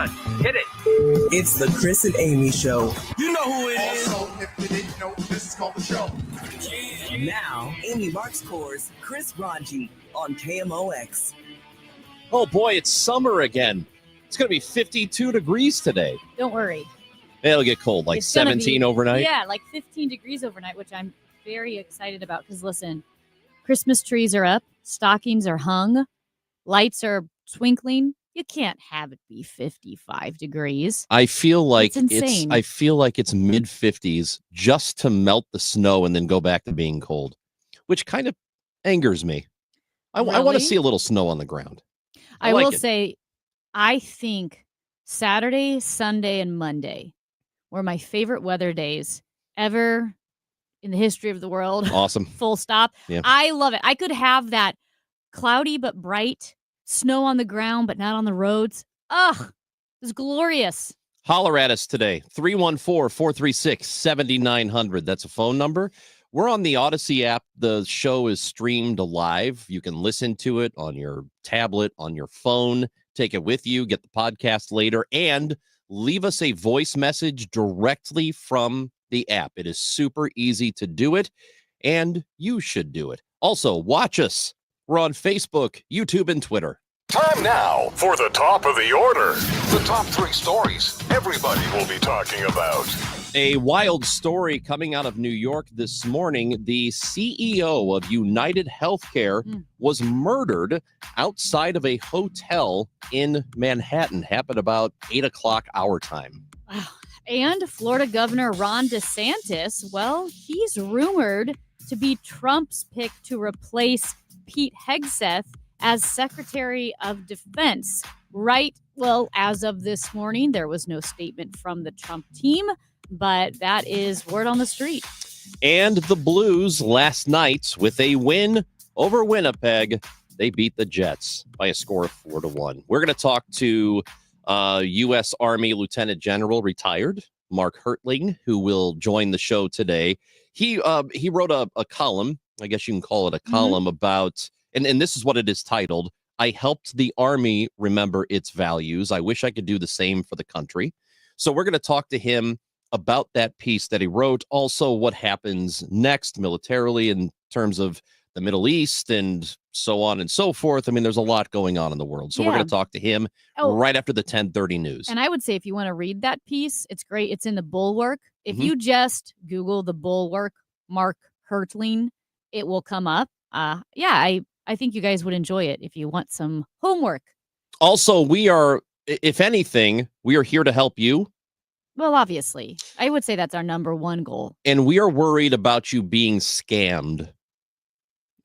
on, hit it. It's the Chris and Amy Show. You know who it is. Also, if you didn't know, this is called the show. Now, Amy Markscore's Chris Ranji on KMOX. Oh boy, it's summer again. It's going to be 52 degrees today. Don't worry. It'll get cold, like It's gonna 17 be- overnight. Yeah, like 15 degrees overnight, which I'm very excited about because listen, Christmas trees are up, stockings are hung, lights are twinkling. You can't have it be 55 degrees. I feel like It's insane. I feel like it's mid 50s just to melt the snow and then go back to being cold, which kind of angers me. I want to Really? see a little snow on the ground. I like will it. say, I think Saturday, Sunday, and Monday were my favorite weather days ever in the history of the world. Awesome. Full stop. Yeah. I love it. I could have that cloudy but bright, snow on the ground but not on the roads. Ugh, it's glorious. Holler at us today, 314-436-7900. That's a phone number. We're on the Odyssey app. The show is streamed live. You can listen to it on your tablet, on your phone, take it with you, get the podcast later, and leave us a voice message directly from the app. It is super easy to do it, and you should do it. Also, watch us. We're on Facebook, YouTube, and Twitter. Time now for the top of the order. The top three stories everybody will be talking about. A wild story coming out of New York this morning. The CEO of United Healthcare was murdered outside of a hotel in Manhattan. Happened about 8 o'clock our time. Wow. And Florida Governor Ron DeSantis, well, he's rumored to be Trump's pick to replace Pete Hegseth as Secretary of Defense. Right, well, as of this morning, there was no statement from the Trump team, but that is word on the street. And the Blues last night with a win over Winnipeg. They beat the Jets by a score of 4-1. We're going to talk to U.S. Army Lieutenant General retired Mark Hertling, who will join the show today. He wrote a column, I guess you can call it a column, about, and this is what it is titled, I helped the Army remember its values. I wish I could do the same for the country. So we're going to talk to him about that piece that he wrote. Also, what happens next militarily in terms of the Middle East and so on and so forth. I mean, there's a lot going on in the world. So we're Yeah. going to talk to him right after the 10:30 news. And I would say if you want to read that piece, it's great. It's in the Bulwark. If Mhm. you just Google the Bulwark, Mark Hertling, it will come up. I think you guys would enjoy it if you want some homework. Also, we are, if anything, we are here to help you. Well, obviously, I would say that's our number one goal. And we are worried about you being scammed.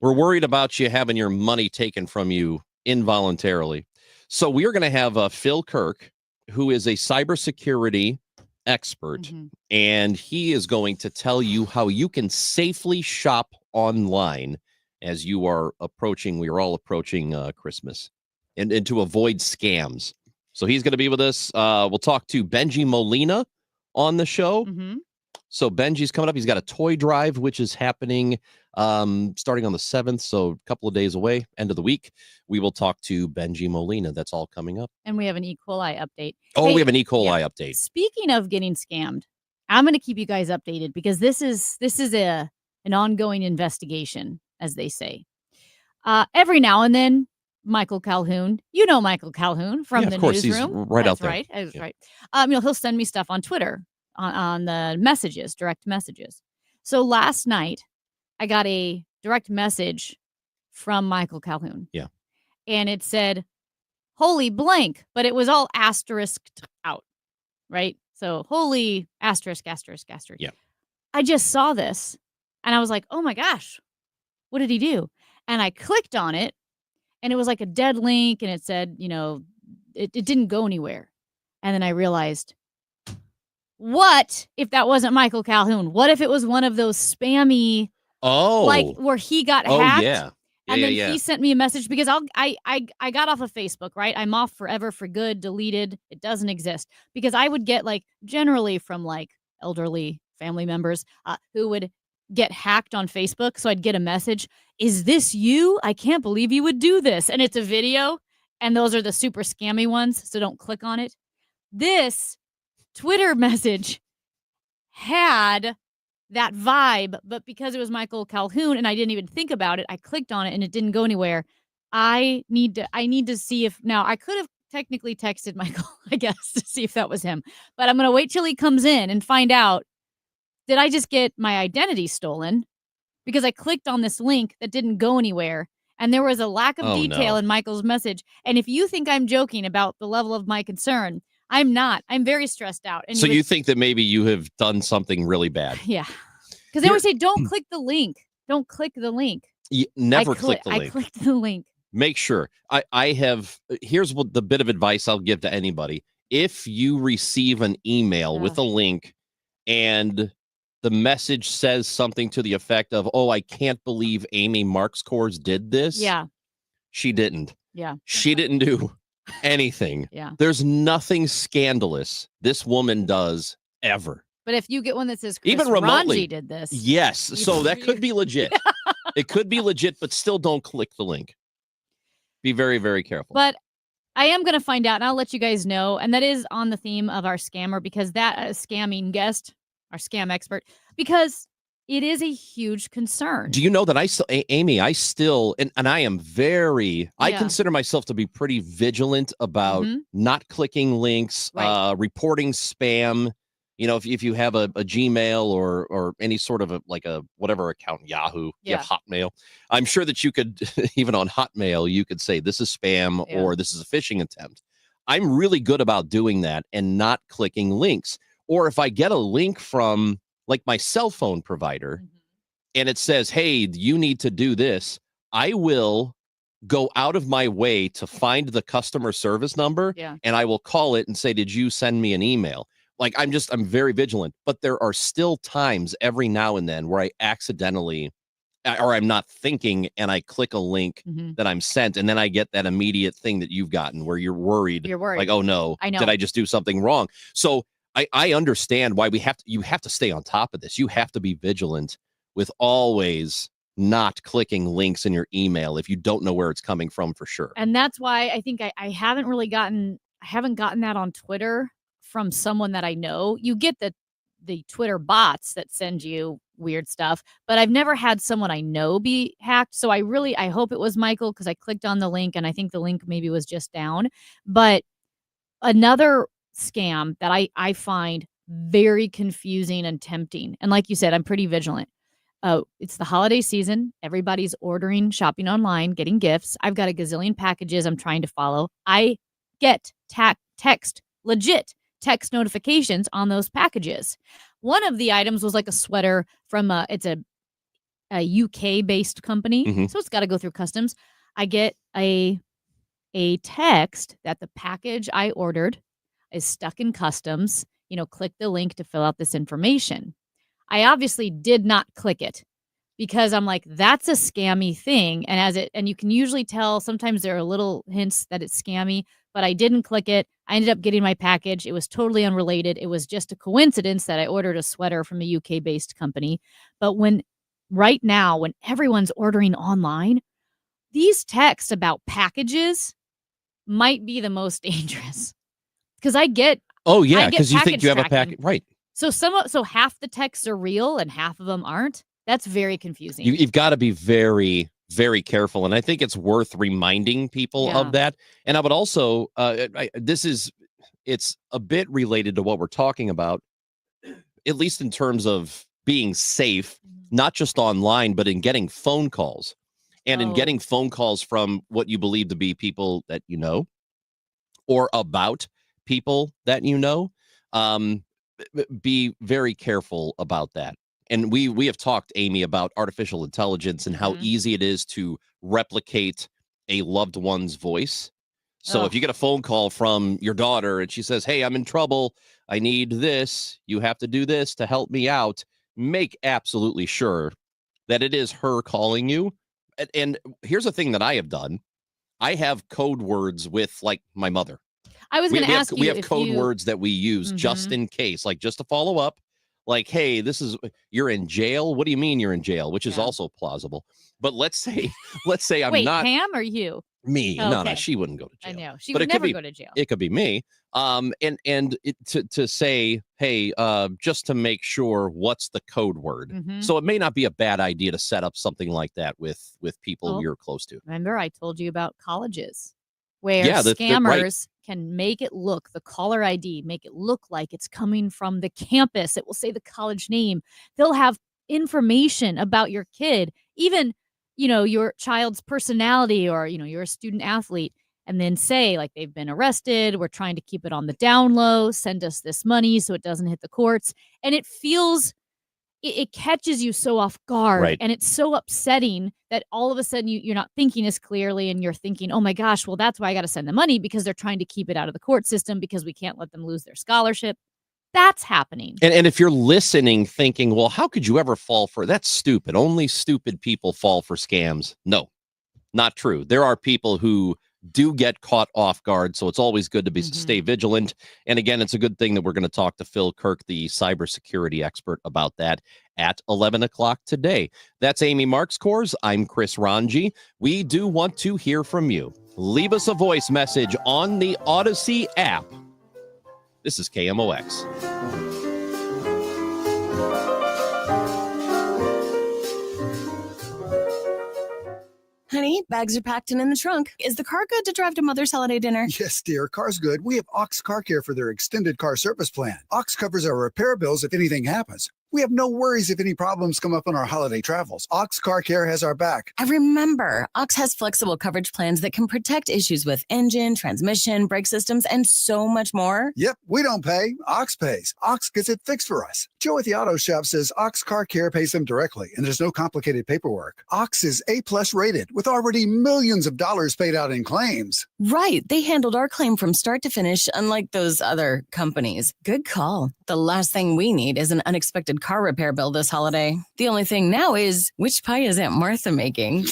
We're worried about you having your money taken from you involuntarily. So we are going to have Phil Kirk, who is a cybersecurity expert, and he is going to tell you how you can safely shop online as you are approaching, we are all approaching Christmas, and to avoid scams. So he's going to be with us. We'll talk to Benji Molina on the show. So Benji's coming up. He's got a toy drive, which is happening starting on the 7th. So a couple of days away, end of the week. We will talk to Benji Molina. That's all coming up. And we have an E. coli update. Oh, Hey, we have an E. coli update. Speaking of getting scammed, I'm going to keep you guys updated because this is an ongoing investigation, as they say. Every now and then, Michael Calhoun, you know Michael Calhoun from Yeah, the of course, he's newsroom. right out That's there. right. That's Yeah. right. He'll send me stuff on Twitter on the messages, direct messages. So last night, I got a direct message from Michael Calhoun. Yeah. And it said, holy blank, but it was all asterisked out, right? So holy asterisk, asterisk, asterisk. Yeah. I just saw this and I was like, oh my gosh, what did he do? And I clicked on it and it was like a dead link and it said, it didn't go anywhere. And then I realized, what if that wasn't Michael Calhoun? What if it was one of those spammy, like where he got hacked? Yeah. And then he sent me a message because I got off of Facebook, right? I'm off forever for good, deleted. It doesn't exist because I would get generally from elderly family members who would get hacked on Facebook. So I'd get a message, is this you? I can't believe you would do this. And it's a video. And those are the super scammy ones. So don't click on it. this Twitter message had that vibe, but because it was Michael Calhoun and I didn't even think about it, I clicked on it and it didn't go anywhere. I need to see if now I could have technically texted Michael, I guess, to see if that was him. But I'm going to wait till he comes in and find out, did I just get my identity stolen? Because I clicked on this link that didn't go anywhere. And there was a lack of detail in Michael's message. And if you think I'm joking about the level of my concern, I'm not. I'm very stressed out. And so you think that maybe you have done something really bad? Yeah. Because they always say, don't click the link. Don't click the link. Never click the link. I clicked the link. Make sure. I have, here's what the bit of advice I'll give to anybody. If you receive an email with a link and the message says something to the effect of, oh, I can't believe Amy Marks Kors did this. Yeah. She didn't. Yeah. She didn't do anything. Yeah. There's nothing scandalous this woman does ever. But if you get one that says Chris even remotely Ranji did this. Yes. So that could be legit. It could be legit, but still don't click the link. Be very, very careful. But I am going to find out, and I'll let you guys know. And that is on the theme of our scammer, because that scamming guest, our scam expert, because it is a huge concern. Do you know that Amy, I still, and I am very, I consider myself to be pretty vigilant about not clicking links, reporting spam. You know, if you have a Gmail or any sort of a whatever account, Yahoo, you have Hotmail, I'm sure that you could, even on Hotmail, you could say this is spam or this is a phishing attempt. I'm really good about doing that and not clicking links. Or if I get a link from like my cell phone provider and it says, hey, you need to do this, I will go out of my way to find the customer service number and I will call it and say, did you send me an email? Like, I'm very vigilant, but there are still times every now and then where I accidentally, or I'm not thinking, and I click a link that I'm sent, and then I get that immediate thing that you've gotten where you're worried. Like, oh no, did I just do something wrong? So I understand why you have to stay on top of this. You have to be vigilant with always not clicking links in your email if you don't know where it's coming from for sure. And that's why I think I haven't gotten that on Twitter from someone that I know. You get the Twitter bots that send you weird stuff, but I've never had someone I know be hacked. So I hope it was Michael, because I clicked on the link and I think the link maybe was just down. But another scam that I find very confusing and tempting, and like you said, I'm pretty vigilant. It's the holiday season. Everybody's ordering, shopping online, getting gifts. I've got a gazillion packages I'm trying to follow. I get legit text notifications on those packages. One of the items was like a sweater from it's a UK based company, so it's got to go through customs. I get a text that the package I ordered is stuck in customs. Click the link to fill out this information. I obviously did not click it because I'm like, that's a scammy thing, and you can usually tell. Sometimes there are little hints that it's scammy, but I didn't click it. I ended up getting my package. It was totally unrelated. It was just a coincidence that I ordered a sweater from a UK-based company. But right now, when everyone's ordering online, these texts about packages might be the most dangerous, because I get because you think you have a package, right? So half the texts are real and half of them aren't. That's very confusing. You've got to be very, very careful. And I think it's worth reminding people of that. And I would also, it's a bit related to what we're talking about, at least in terms of being safe, not just online, but in getting phone calls and in getting phone calls from what you believe to be people that you know or about people that you know. Be very careful about that. And we have talked, Amy, about artificial intelligence and how easy it is to replicate a loved one's voice. So if you get a phone call from your daughter and she says, hey, I'm in trouble, I need this, you have to do this to help me out, make absolutely sure that it is her calling you. And here's the thing that I have done. I have code words with like my mother. I was going to ask you. We have code words that we use just in case, like just to follow up. Like, hey, you're in jail. What do you mean you're in jail? Which is also plausible. But let's say I'm Wait, not. Pam or you? Me. Oh, No, okay. she wouldn't go to I jail. know. She But would it could never be- go to jail. It could be me. To say, hey, just to make sure, what's the code word? Mhm. So it may not be a bad idea to set up something like that with people Oh. you're close to. Remember, I told you about colleges where Yeah, right. scammers can make it look, the caller ID, make it look like it's coming from the campus. It will say the college name. They'll have information about your kid, even, your child's personality, or, you're a student athlete, and then say, like, they've been arrested. We're trying to keep it on the down low. Send us this money so it doesn't hit the courts. And it feels it catches you so off guard, Right. and it's so upsetting that all of a sudden you're not thinking as clearly, and you're thinking, oh my gosh, well, that's why I got to send the money, because they're trying to keep it out of the court system because we can't let them lose their scholarship. That's happening. And if you're listening thinking, well, how could you ever fall for that's stupid? Only stupid people fall for scams. No, not true. There are people who do get caught off guard. So it's always good to stay vigilant. And again, it's a good thing that we're going to talk to Phil Kirk, the cybersecurity expert, about that at 11 o'clock today. That's Amy Marxkors. I'm Chris Ranji. We do want to hear from you. Leave us a voice message on the Odyssey app. This is KMOX. Honey, bags are packed and in the trunk. Is the car good to drive to Mother's holiday dinner? Yes, dear. Car's good. We have Ox Car Care for their extended car service plan. Ox covers our repair bills if anything happens. We have no worries if any problems come up on our holiday travels. Ox Car Care has our back. I remember. Ox has flexible coverage plans that can protect issues with engine, transmission, brake systems, and so much more. Yep, we don't pay. Ox pays. Ox gets it fixed for us. Joe at the auto shop says Ox Car Care pays them directly, and there's no complicated paperwork. Ox is A+ rated, with already millions of dollars paid out in claims. Right. They handled our claim from start to finish, unlike those other companies. Good call. The last thing we need is an unexpected car repair bill this holiday. The only thing now is, which pie is Aunt Martha making?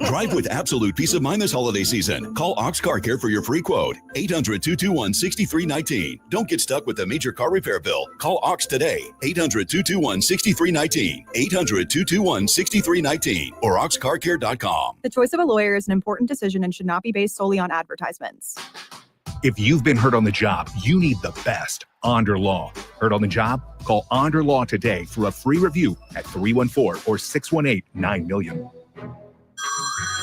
Drive with absolute peace of mind this holiday season. Call Ox Car Care for your free quote. 800-221-6319. Don't get stuck with a major car repair bill. Call Ox today. 800-221-6319. 800-221-6319. Or oxcarcare.com. The choice of a lawyer is an important decision and should not be based solely on advertisements. If you've been hurt on the job, you need the best. Onder Law. Hurt on the job? Call Onder Law today for a free review at 314 or 618-9000000.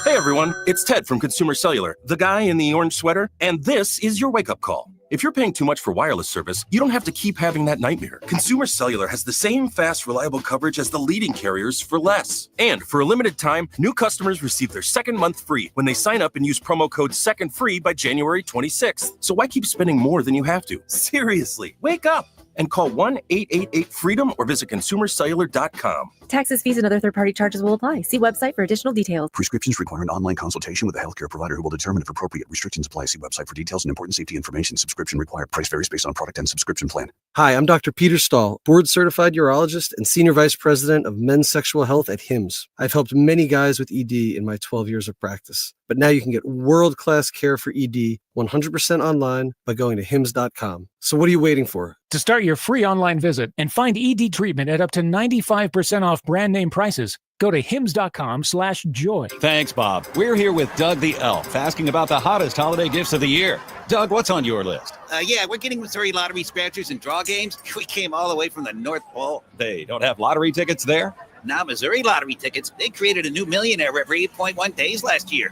Hey everyone, it's Ted from Consumer Cellular, the guy in the orange sweater, and this is your wake-up call. If you're paying too much for wireless service, you don't have to keep having that nightmare. Consumer Cellular has the same fast, reliable coverage as the leading carriers for less. And for a limited time, new customers receive their second month free when they sign up and use promo code SECONDFREE by January 26th. So why keep spending more than you have to? Seriously, wake up and call 1-888-FREEDOM or visit consumercellular.com. Taxes, fees, and other third-party charges will apply. See website for additional details. Prescriptions require an online consultation with a healthcare provider who will determine if appropriate. Restrictions apply. See website for details and important safety information. Subscription required. Price varies based on product and subscription plan. Hi, I'm Dr. Peter Stahl, board-certified urologist and senior vice president of men's sexual health at HIMSS. I've helped many guys with ED in my 12 years of practice. But now you can get world-class care for ED 100% online by going to hims.com. So what are you waiting for? To start your free online visit and find ED treatment at up to 95% off brand name prices, go to hims.com/joy. Thanks, Bob. We're here with Doug the Elf, asking about the hottest holiday gifts of the year. Doug, what's on your list? Yeah, we're getting Missouri lottery scratchers and draw games. We came all the way from the North Pole. They don't have lottery tickets there? Now, Missouri lottery tickets, they created a new millionaire every 8.1 days last year.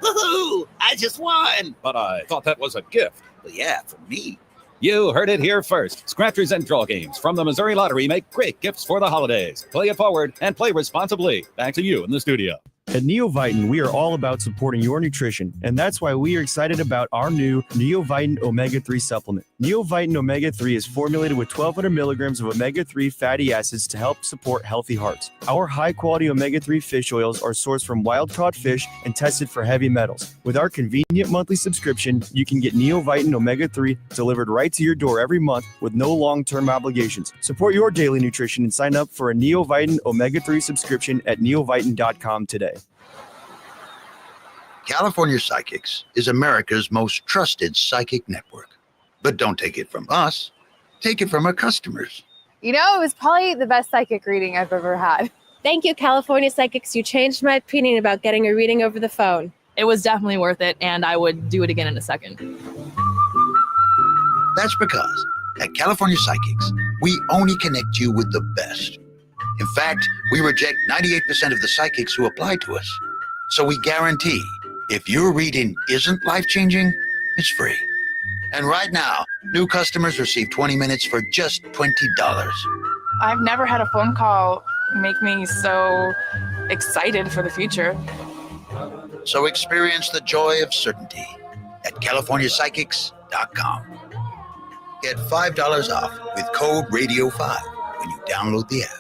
Woohoo! I just won! But I thought that was a gift. Well, yeah, for me. You heard it here first. Scratchers and draw games from the Missouri Lottery make great gifts for the holidays. Play it forward and play responsibly. Back to you in the studio. At NeoVitin, we are all about supporting your nutrition, and that's why we are excited about our new NeoVitin Omega-3 supplement. NeoVitin Omega-3 is formulated with 1,200 milligrams of omega-3 fatty acids to help support healthy hearts. Our high-quality omega-3 fish oils are sourced from wild-caught fish and tested for heavy metals. With our convenient monthly subscription, you can get NeoVitin Omega-3 delivered right to your door every month with no long-term obligations. Support your daily nutrition and sign up for a NeoVitin Omega-3 subscription at neovitin.com today. California Psychics is America's most trusted psychic network. But don't take it from us. Take it from our customers. You know, it was probably the best psychic reading I've ever had. Thank you, California Psychics. You changed my opinion about getting a reading over the phone. it was definitely worth it, and I would do it again in a second. That's because at California Psychics, we only connect you with the best. In fact, we reject 98% of the psychics who apply to us. So we guarantee if your reading isn't life-changing, it's free. And right now, new customers receive 20 minutes for just $20. I've never had a phone call make me so excited for the future. So experience the joy of certainty at CaliforniaPsychics.com. Get $5 off with code RADIO5 when you download the app.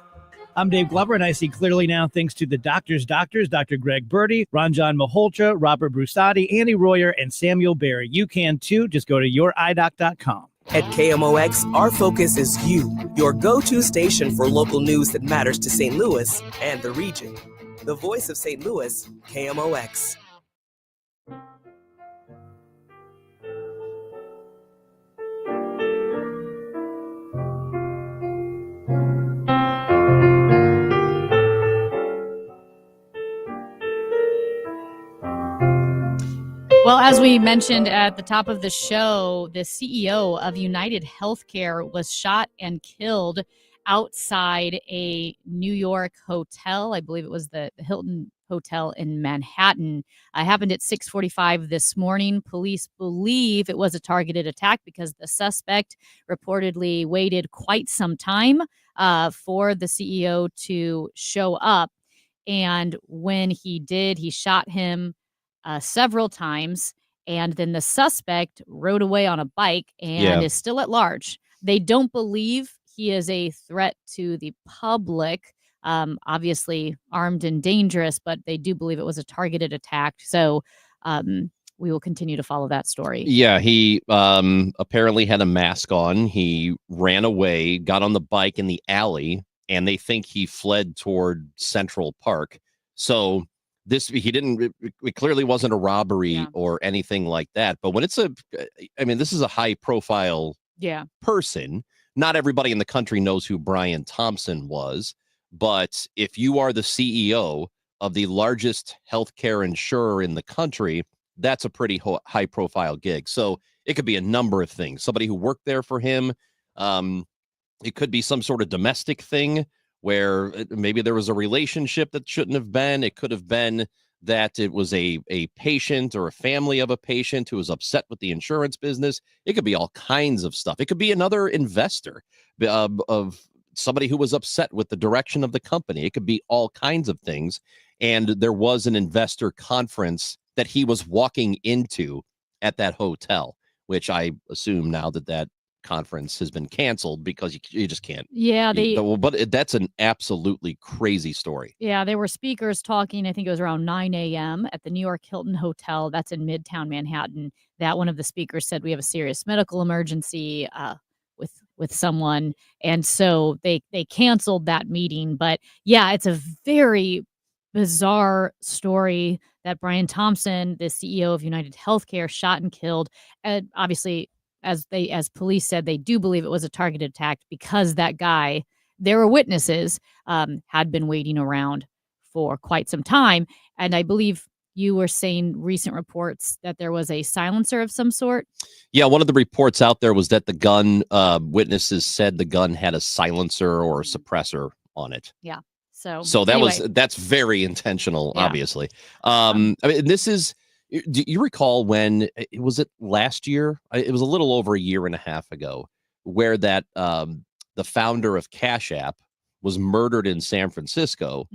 I'm Dave Glover, and I see clearly now thanks to the doctors, Dr. Greg Birdie, Ranjan Malhotra, Robert Brusati, Andy Royer, and Samuel Barry. You can too. Just go to youridoc.com. At KMOX, our focus is you, your go-to station for local news that matters to St. Louis and the region. The voice of St. Louis, KMOX. Well, as we mentioned at the top of the show, the CEO of United Healthcare was shot and killed outside a New York hotel. I believe it was the Hilton Hotel in Manhattan. It happened at 6:45 this morning. Police believe it was a targeted attack because the suspect reportedly waited quite some time for the CEO to show up. And when he did, he shot him several times, and then the suspect rode away on a bike and is still at large. They don't believe he is a threat to the public, obviously armed and dangerous, but they do believe it was a targeted attack. So we will continue to follow that story. Yeah, he apparently had a mask on. He ran away, got on the bike in the alley, and they think he fled toward Central Park. So it clearly wasn't a robbery or anything like that. But when this is a high profile person. Not everybody in the country knows who Brian Thompson was. But if you are the CEO of the largest healthcare insurer in the country, that's a pretty high profile gig. So it could be a number of things. Somebody who worked there for him. It could be some sort of domestic thing where maybe there was a relationship that shouldn't have been. It could have been that it was a patient or a family of a patient who was upset with the insurance business. It could be all kinds of stuff. It could be another investor of somebody who was upset with the direction of the company. It could be all kinds of things. And there was an investor conference that he was walking into at that hotel, which I assume now that conference has been canceled because you just can't. Yeah, but that's an absolutely crazy story. Yeah, there were speakers talking, I think it was around 9 a.m. at the New York Hilton Hotel. That's in Midtown Manhattan. That one of the speakers said, we have a serious medical emergency with someone. And so they canceled that meeting. But yeah, it's a very bizarre story that Brian Thompson, the CEO of United Healthcare, shot and killed. Obviously, as police said, they do believe it was a targeted attack because that guy, there were witnesses, had been waiting around for quite some time. And I believe you were saying recent reports that there was a silencer of some sort. Yeah, one of the reports out there was that the gun, witnesses said the gun had a silencer or a suppressor on it. Yeah. So anyway. That's very intentional, obviously. I mean, this is. Do you recall when was it last year? It was a little over a year and a half ago, where that the founder of Cash App was murdered in San Francisco,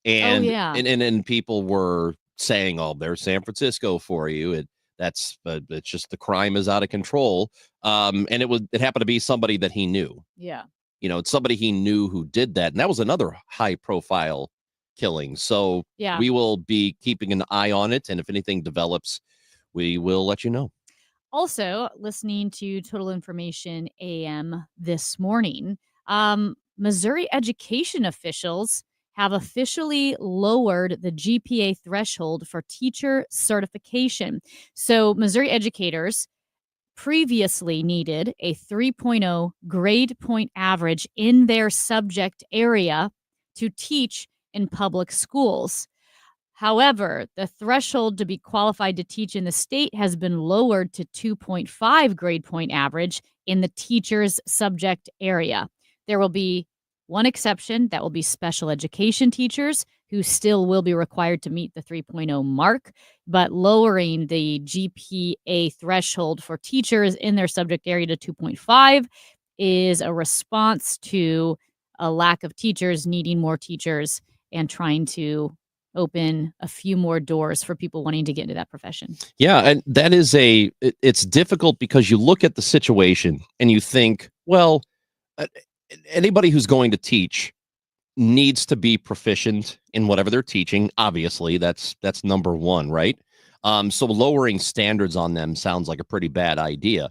and people were saying, "Oh, there's San Francisco for you." It's just the crime is out of control, and it happened to be somebody that he knew. Yeah, it's somebody he knew who did that, and that was another high profile killing. So we will be keeping an eye on it, and if anything develops, we will let you know. Also, listening to Total Information AM this morning, Missouri education officials have officially lowered the GPA threshold for teacher certification. So Missouri educators previously needed a 3.0 grade point average in their subject area to teach in public schools. However, the threshold to be qualified to teach in the state has been lowered to 2.5 grade point average in the teacher's subject area. There will be one exception, that will be special education teachers who still will be required to meet the 3.0 mark, but lowering the GPA threshold for teachers in their subject area to 2.5 is a response to a lack of teachers, needing more teachers, and trying to open a few more doors for people wanting to get into that profession. Yeah, and that is it's difficult because you look at the situation and you think, well, anybody who's going to teach needs to be proficient in whatever they're teaching. Obviously, that's number one, right? So lowering standards on them sounds like a pretty bad idea.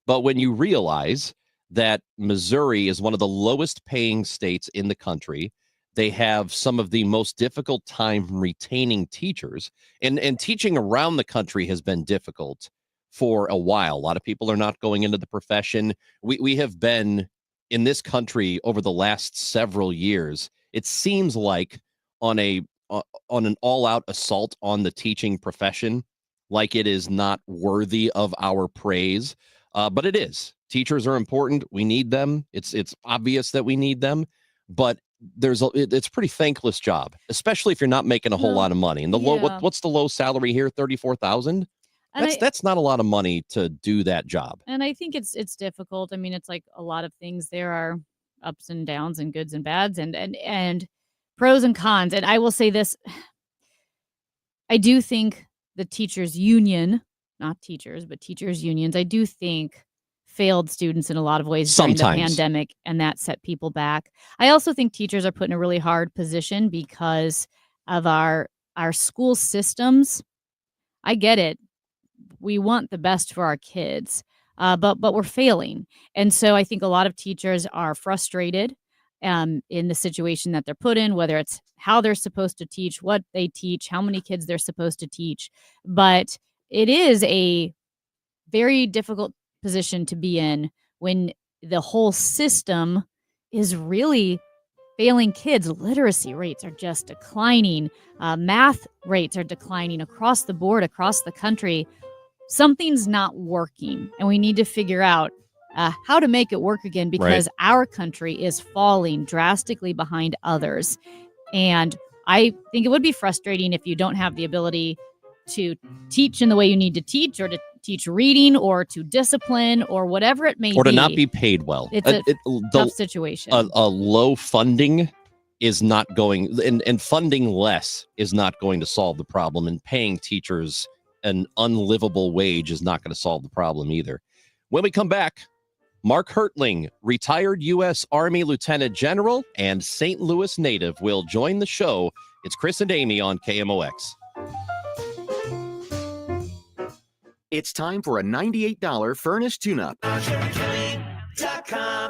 But when you realize that Missouri is one of the lowest paying states in the country, they have some of the most difficult time retaining teachers, and teaching around the country has been difficult for a while. A lot of people are not going into the profession. We have been in this country over the last several years, it seems like on an all-out assault on the teaching profession, like it is not worthy of our praise, but it is. Teachers are important. We need them. It's obvious that we need them, but it's a pretty thankless job, especially if you're not making a whole lot of money. And the low, what's the low salary here? $34,000. That's not a lot of money to do that job. And I think it's difficult. I mean, it's like a lot of things. There are ups and downs and goods and bads and pros and cons. And I will say this. I do think the teachers union, not teachers, but teachers unions, I do think failed students in a lot of ways during the pandemic, and that set people back. I also think teachers are put in a really hard position because of our school systems. I get it. We want the best for our kids, but we're failing. And so I think a lot of teachers are frustrated in the situation that they're put in, whether it's how they're supposed to teach, what they teach, how many kids they're supposed to teach. But it is a very difficult position to be in when the whole system is really failing kids. Literacy rates are just declining. Math rates are declining across the board, across the country. Something's not working, and we need to figure out how to make it work again, because our country is falling drastically behind others. And I think it would be frustrating if you don't have the ability to teach in the way you need to teach, or to teach reading, or to discipline, or whatever it may be. Or to not be paid well. It's a tough situation. A low funding is not going, and funding less is not going to solve the problem, and paying teachers an unlivable wage is not going to solve the problem either. When we come back, Mark Hertling, retired U.S. Army Lieutenant General and St. Louis native, will join the show. It's Chris and Amy on KMOX. It's time for a $98 furnace tune-up.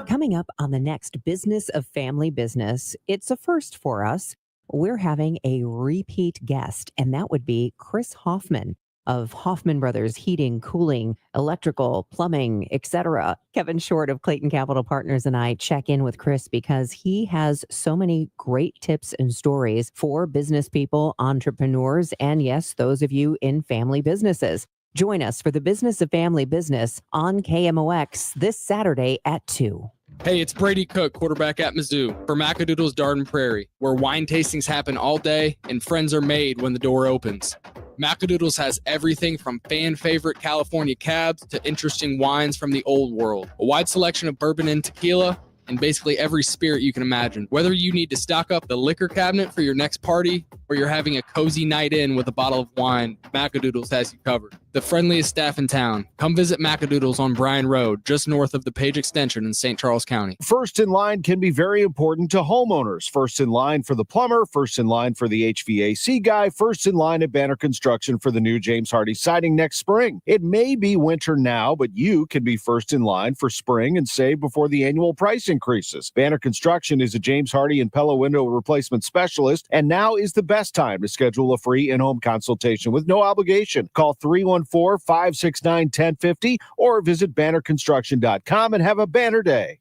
Coming up on the next Business of Family Business, it's a first for us. We're having a repeat guest, and that would be Chris Hoffman of Hoffman Brothers Heating, Cooling, Electrical, Plumbing, etc. Kevin Short of Clayton Capital Partners and I check in with Chris because he has so many great tips and stories for business people, entrepreneurs, and yes, those of you in family businesses. Join us for the Business of Family Business on KMOX this Saturday at 2. Hey, it's Brady Cook, quarterback at Mizzou for Macadoodle's Darden Prairie, where wine tastings happen all day and friends are made when the door opens. Macadoodles has everything from fan favorite California cabs to interesting wines from the old world. A wide selection of bourbon and tequila, and basically every spirit you can imagine. Whether you need to stock up the liquor cabinet for your next party or you're having a cozy night in with a bottle of wine, Macadoodles has you covered. The friendliest staff in town. Come visit Macadoodles on Bryan Road, just north of the Page Extension in St. Charles County. First in line can be very important to homeowners. First in line for the plumber, first in line for the HVAC guy, first in line at Banner Construction for the new James Hardy siding next spring. It may be winter now, but you can be first in line for spring and save before the annual price increases. Banner Construction is a James Hardy and Pella window replacement specialist, and now is the best time to schedule a free in-home consultation with no obligation. Call 314-569-1050 or visit bannerconstruction.com and have a banner day.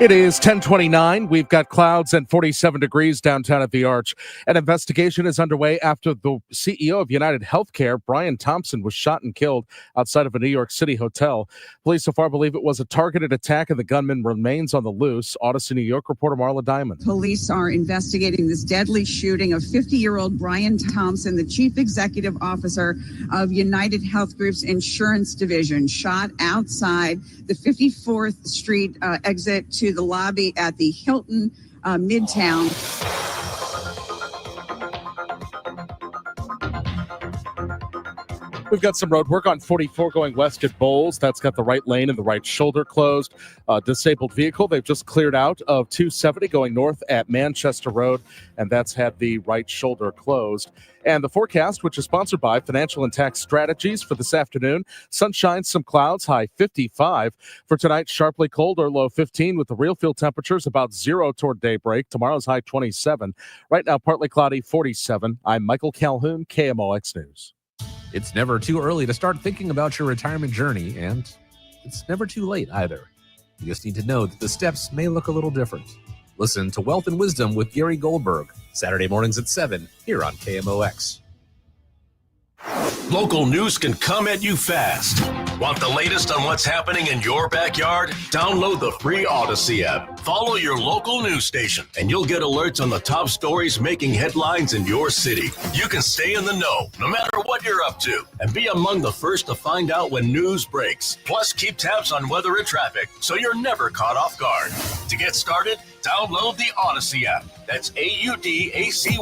It is 10:29. We've got clouds and 47 degrees downtown at the Arch. An investigation is underway after the CEO of United Healthcare, Brian Thompson, was shot and killed outside of a New York City hotel. Police so far believe it was a targeted attack and the gunman remains on the loose. Odyssey, New York reporter Marla Diamond. Police are investigating this deadly shooting of 50-year-old Brian Thompson, the chief executive officer of United Health Group's insurance division, shot outside the 54th Street exit to the lobby at the Hilton Midtown. We've got some road work on 44 going west at Bowles. That's got the right lane and the right shoulder closed. Disabled vehicle they've just cleared out of 270 going north at Manchester Road, and that's had the right shoulder closed. And the forecast, which is sponsored by Financial and Tax Strategies for this afternoon. Sunshine, some clouds, high 55. For tonight, sharply cold or low 15 with the real field temperatures about 0 toward daybreak. Tomorrow's high 27. Right now, partly cloudy, 47. I'm Michael Calhoun, KMOX News. It's never too early to start thinking about your retirement journey, and it's never too late either. You just need to know that the steps may look a little different. Listen to Wealth and Wisdom with Gary Goldberg, Saturday mornings at 7 here on KMOX. Local news can come at you fast. Want the latest on what's happening in your backyard? Download the free Odyssey app. Follow your local news station, and you'll get alerts on the top stories making headlines in your city. You can stay in the know, no matter what you're up to, and be among the first to find out when news breaks. Plus, keep tabs on weather and traffic, so you're never caught off guard. To get started, download the Odyssey app. That's AUDACY,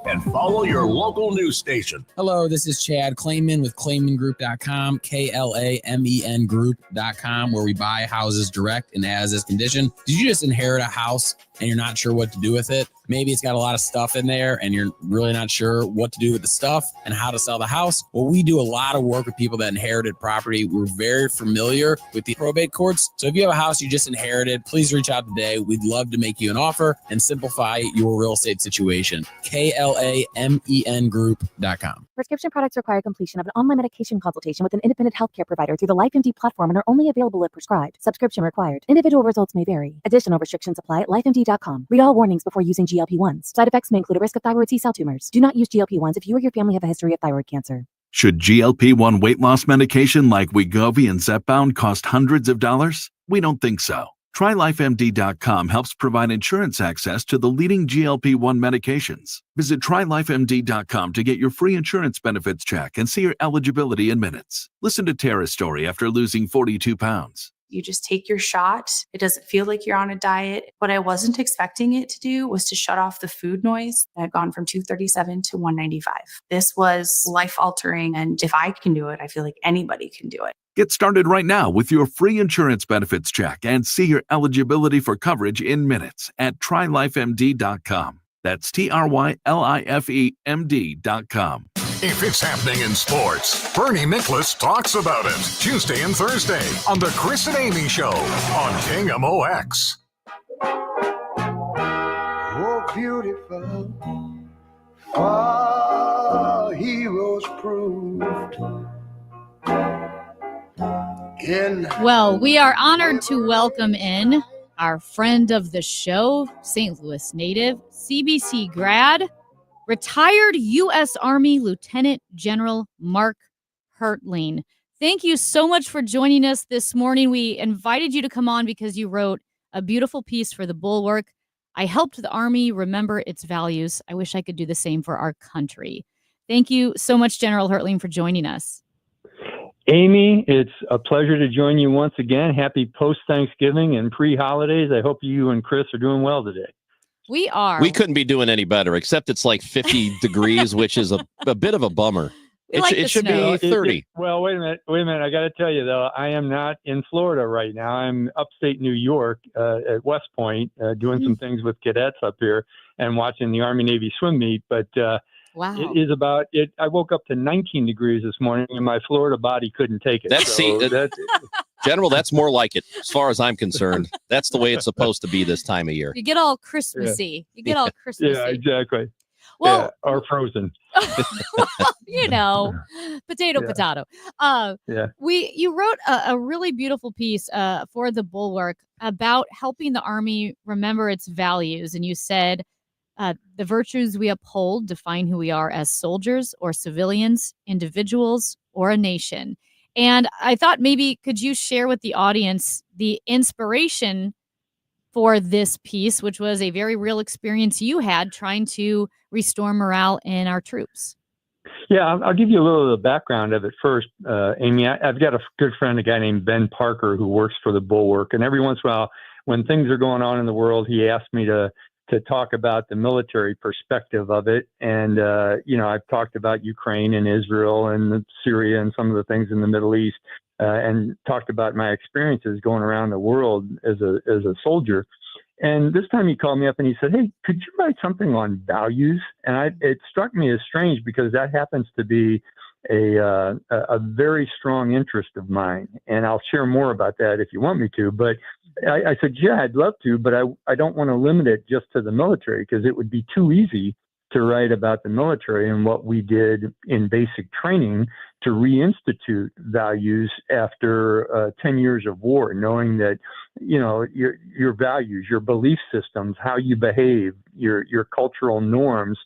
and follow your local news station. Hello, this is Chad Clayman with ClaymanGroup.com, KLAMEN Group.com, where we buy houses direct and as is condition. Did you just inherit a house and you're not sure what to do with it? Maybe it's got a lot of stuff in there and you're really not sure what to do with the stuff and how to sell the house. Well, we do a lot of work with people that inherited property. We're very familiar with the probate courts. So if you have a house you just inherited, please reach out today. We'd love to make you an offer and simplify your real estate situation. KLAMEN Group.com. Prescription products require completion of an online medication consultation with an independent healthcare provider through the LifeMD platform and are only available if prescribed. Subscription required. Individual results may vary. Additional restrictions apply at lifemd.com. Read all warnings before using GLP-1s. Side effects may include a risk of thyroid C-cell tumors. Do not use GLP-1s if you or your family have a history of thyroid cancer. Should GLP-1 weight loss medication like Wegovy and Zepbound cost hundreds of dollars? We don't think so. TryLifeMD.com helps provide insurance access to the leading GLP-1 medications. Visit TryLifeMD.com to get your free insurance benefits check and see your eligibility in minutes. Listen to Tara's story after losing 42 pounds. You just take your shot. It doesn't feel like you're on a diet. What I wasn't expecting it to do was to shut off the food noise. I had gone from 237 to 195. This was life-altering, and if I can do it, I feel like anybody can do it. Get started right now with your free insurance benefits check and see your eligibility for coverage in minutes at TryLifeMD.com. That's TryLifeMD.com. If it's happening in sports, Bernie Nicholas talks about it Tuesday and Thursday on The Chris and Amy Show on KMOX. Oh, beautiful, far heroes proved. Well, we are honored to welcome in our friend of the show, St. Louis native, CBC grad, retired U.S. Army Lieutenant General Mark Hertling. Thank you so much for joining us this morning. We invited you to come on because you wrote a beautiful piece for the Bulwark. I helped the Army remember its values. I wish I could do the same for our country. Thank you so much, General Hertling, for joining us. Amy, it's a pleasure to join you once again. Happy post-Thanksgiving and pre-holidays. I hope you and Chris are doing well today. We are. We couldn't be doing any better, except it's like 50 degrees, which is a bit of a bummer. It should be 30. Well, wait a minute. I got to tell you, though, I am not in Florida right now. I'm upstate New York at West Point doing some things with cadets up here and watching the Army-Navy swim meet. But wow. It is about it. I woke up to 19 degrees this morning and my Florida body couldn't take it. General, that's more like it as far as I'm concerned. That's the way it's supposed to be this time of year. You get all Christmassy. Yeah, exactly. Well, or frozen. you know, potato, Yeah. potato. Yeah. You wrote a really beautiful piece for the Bulwark about helping the Army remember its values, and you said the virtues we uphold define who we are as soldiers or civilians, individuals, or a nation. And I thought maybe could you share with the audience the inspiration for this piece, which was a very real experience you had trying to restore morale in our troops? Yeah, I'll give you a little of the background of it first, Amy. I've got a good friend, a guy named Ben Parker, who works for the Bulwark, and every once in a while, when things are going on in the world, he asks me to talk about the military perspective of it. And I've talked about Ukraine and Israel and Syria and some of the things in the Middle East, and talked about my experiences going around the world as a soldier. And this time he called me up and he said, "Hey, could you write something on values?" And it struck me as strange because that happens to be a very strong interest of mine. And I'll share more about that if you want me to. But I said, yeah, I'd love to, but I don't want to limit it just to the military because it would be too easy to write about the military and what we did in basic training to reinstitute values after 10 years of war, knowing that, your values, your belief systems, how you behave, your cultural norms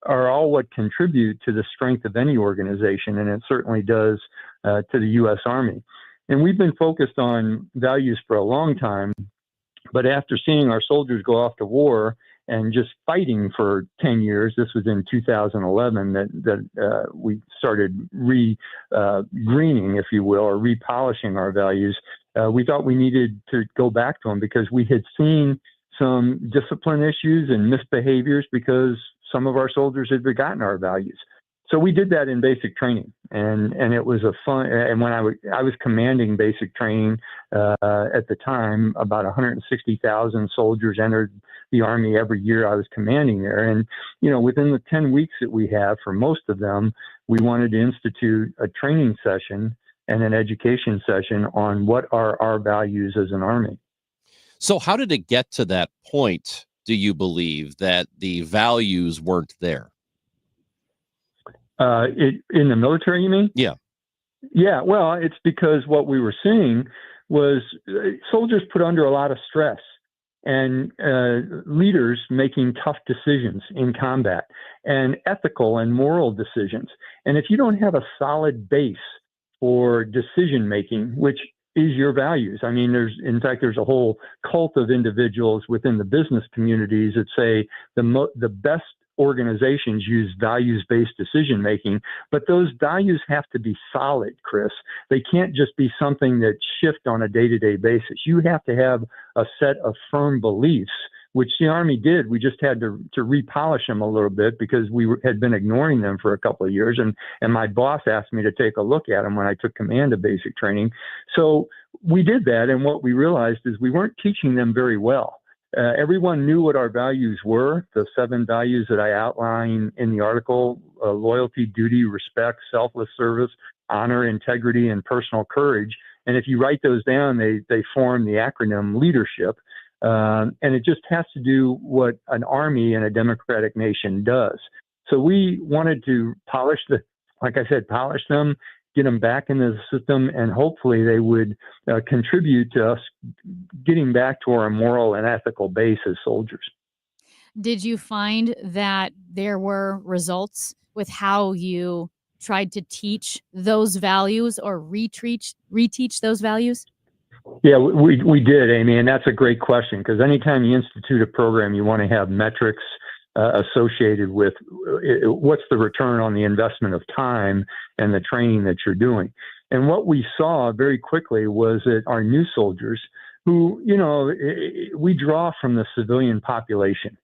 are all what contribute to the strength of any organization. And it certainly does to the U.S. Army. And we've been focused on values for a long time. But after seeing our soldiers go off to war and just fighting for 10 years, this was in 2011 that we started greening, if you will, or repolishing our values. We thought we needed to go back to them because we had seen some discipline issues and misbehaviors because some of our soldiers had forgotten our values. So we did that in basic training, and it was a fun. And when I was commanding basic training at the time, about 160,000 soldiers entered the Army every year I was commanding there. And within the 10 weeks that we have for most of them, we wanted to institute a training session and an education session on what are our values as an Army. So how did it get to that point, do you believe, that the values weren't there? In the military, you mean? Yeah. Yeah, well, it's because what we were seeing was soldiers put under a lot of stress and leaders making tough decisions in combat and ethical and moral decisions. And if you don't have a solid base for decision making, which is your values. I mean, there's a whole cult of individuals within the business communities that say the best organizations use values-based decision making, but those values have to be solid, Chris. They can't just be something that shift on a day-to-day basis. You have to have a set of firm beliefs, which the Army did. We just had to repolish them a little bit because we had been ignoring them for a couple of years. And my boss asked me to take a look at them when I took command of basic training. So we did that. And what we realized is we weren't teaching them very well. Everyone knew what our values were, the 7 values that I outline in the article: loyalty, duty, respect, selfless service, honor, integrity, and personal courage. And if you write those down, they form the acronym leadership. And it just has to do what an army in a democratic nation does. So we wanted to polish them, get them back into the system, and hopefully they would contribute to us getting back to our moral and ethical base as soldiers. Did you find that there were results with how you tried to teach those values or reteach those values? Yeah, we did, Amy, and that's a great question because anytime you institute a program, you want to have metrics associated with what's the return on the investment of time and the training that you're doing. And what we saw very quickly was that our new soldiers, who, we draw from the civilian population.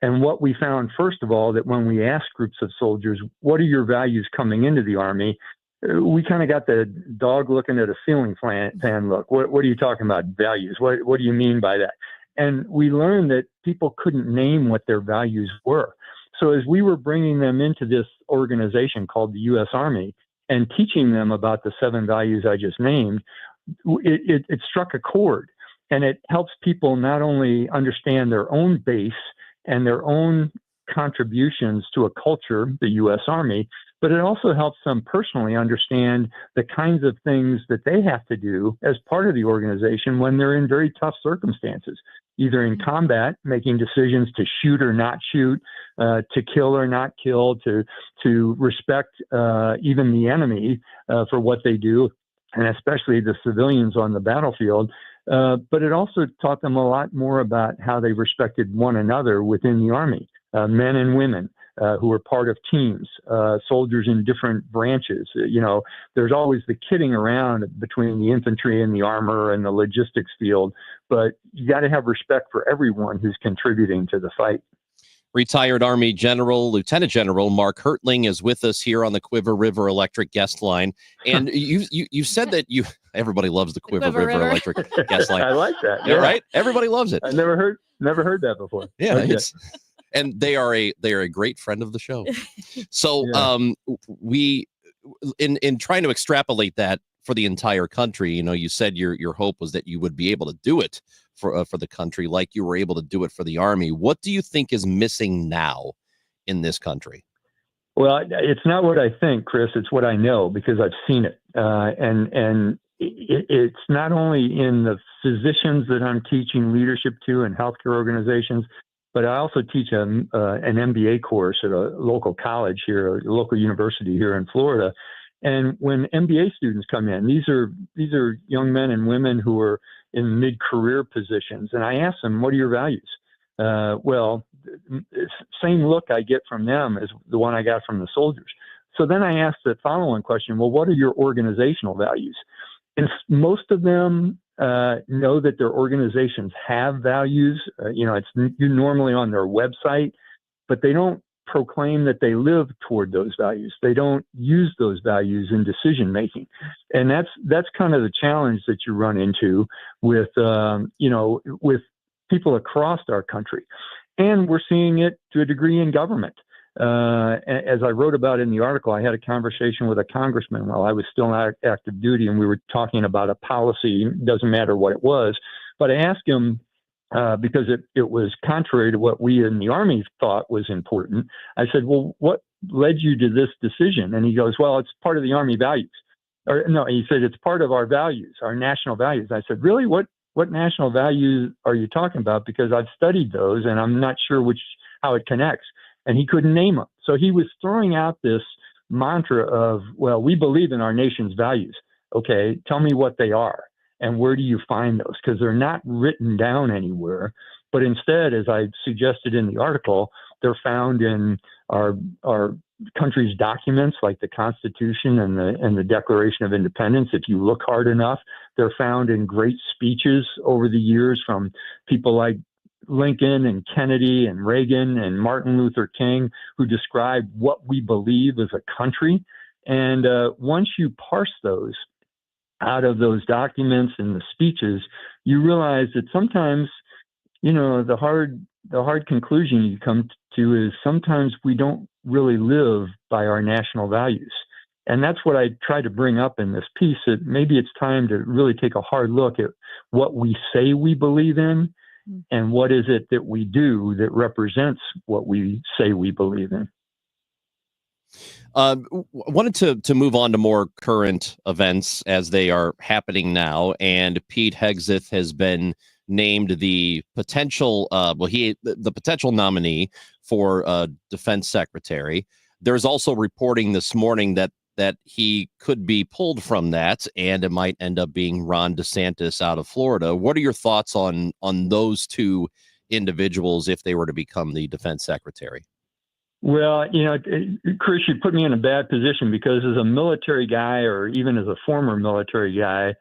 And what we found, first of all, that when we asked groups of soldiers, what are your values coming into the Army? We kind of got the dog looking at a ceiling fan look. What are you talking about, values? What do you mean by that? And we learned that people couldn't name what their values were. So as we were bringing them into this organization called the U.S. Army and teaching them about the 7 values I just named, it struck a chord. And it helps people not only understand their own base and their own contributions to a culture, the U.S. Army, but it also helps them personally understand the kinds of things that they have to do as part of the organization when they're in very tough circumstances, either in combat, making decisions to shoot or not shoot, to kill or not kill, to respect even the enemy for what they do, and especially the civilians on the battlefield. But it also taught them a lot more about how they respected one another within the Army, men and women who were part of teams, soldiers in different branches. There's always the kidding around between the infantry and the armor and the logistics field, but you got to have respect for everyone who's contributing to the fight. Retired Army General, Lieutenant General Mark Hertling is with us here on the Quiver River Electric guest line. And you said that everybody loves the Quiver River Electric guest line. I like that. Yeah, right? Everybody loves it. I never heard that before. Yeah, Okay. and they are a great friend of the show. So we in trying to extrapolate that for the entire country, you said your hope was that you would be able to do it for the country like you were able to do it for the Army. What do you think is missing now in this country? Well, it's not what I think, Chris. It's what I know because I've seen it. And it's not only in the physicians that I'm teaching leadership to in healthcare organizations, but I also teach an MBA course at a local college here, a local university here in Florida. And when MBA students come in, these are young men and women who are in mid-career positions. And I ask them, what are your values? Well, same look I get from them as the one I got from the soldiers. So then I ask the following question, well, what are your organizational values? And most of them know that their organizations have values. It's normally on their website, but they don't proclaim that they live toward those values. They don't use those values in decision making. And that's kind of the challenge that you run into with with people across our country. And we're seeing it to a degree in government. As I wrote about in the article, I had a conversation with a congressman while I was still on active duty, and we were talking about a policy. Doesn't matter what it was, but I asked him, because it was contrary to what we in the Army thought was important. I said, well, what led you to this decision? And he goes, well, it's part of the Army values. Or no, he said, it's part of our values, our national values. I said, really? What national values are you talking about? Because I've studied those and I'm not sure how it connects. And he couldn't name them. So he was throwing out this mantra of, well, we believe in our nation's values. Okay, tell me what they are. And where do you find those? Because they're not written down anywhere, but instead, as I suggested in the article, they're found in our country's documents like the Constitution and the Declaration of Independence. If you look hard enough, they're found in great speeches over the years from people like Lincoln and Kennedy and Reagan and Martin Luther King, who describe what we believe as a country. And once you parse those out of those documents and the speeches, you realize that sometimes, the hard conclusion you come to is sometimes we don't really live by our national values. And that's what I try to bring up in this piece, that maybe it's time to really take a hard look at what we say we believe in and what is it that we do that represents what we say we believe in. Wanted to move on to more current events as they are happening now. And Pete Hegseth has been named the potential, the potential nominee for defense secretary. There's also reporting this morning that he could be pulled from that, and it might end up being Ron DeSantis out of Florida. What are your thoughts on those two individuals if they were to become the defense secretary? Well, Chris, you put me in a bad position because as a military guy, or even as a former military guy,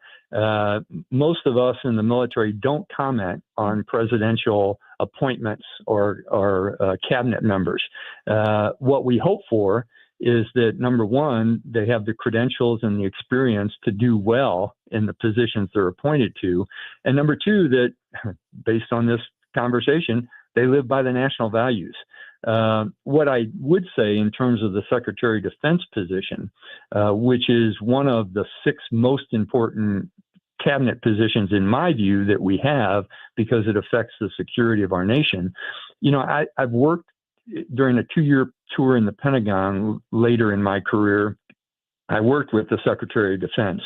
most of us in the military don't comment on presidential appointments or cabinet members. What we hope for is that, number one, they have the credentials and the experience to do well in the positions they're appointed to. And number two, that based on this conversation, they live by the national values. What I would say in terms of the Secretary of Defense position, which is one of the 6 most important cabinet positions in my view that we have because it affects the security of our nation. I've worked during a 2-year tour in the Pentagon later in my career, I worked with the Secretary of Defense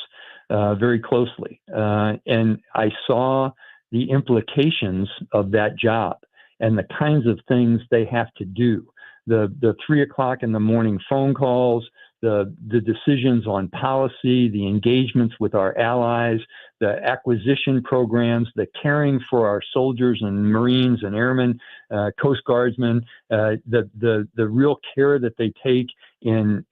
very closely, and I saw the implications of that job and the kinds of things they have to do. The 3 o'clock in the morning phone calls, the decisions on policy, the engagements with our allies, the acquisition programs, the caring for our soldiers and Marines and airmen, Coast Guardsmen, the real care that they take in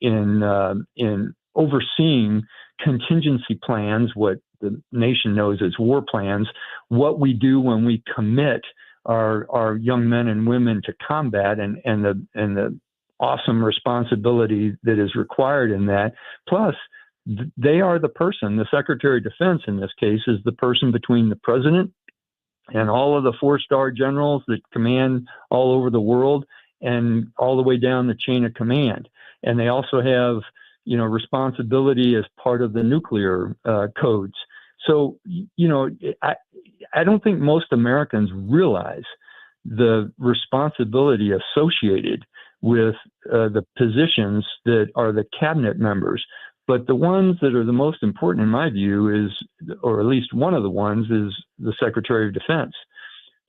overseeing contingency plans, what the nation knows as war plans, what we do when we commit our young men and women to combat, and the awesome responsibility that is required in that. Plus, they are the person, the Secretary of Defense in this case, is the person between the president and all of the 4-star generals that command all over the world and all the way down the chain of command. And they also have, responsibility as part of the nuclear codes. So, I don't think most Americans realize the responsibility associated with the positions that are the cabinet members. But the ones that are the most important, in my view, is, or at least one of the ones, is the Secretary of Defense.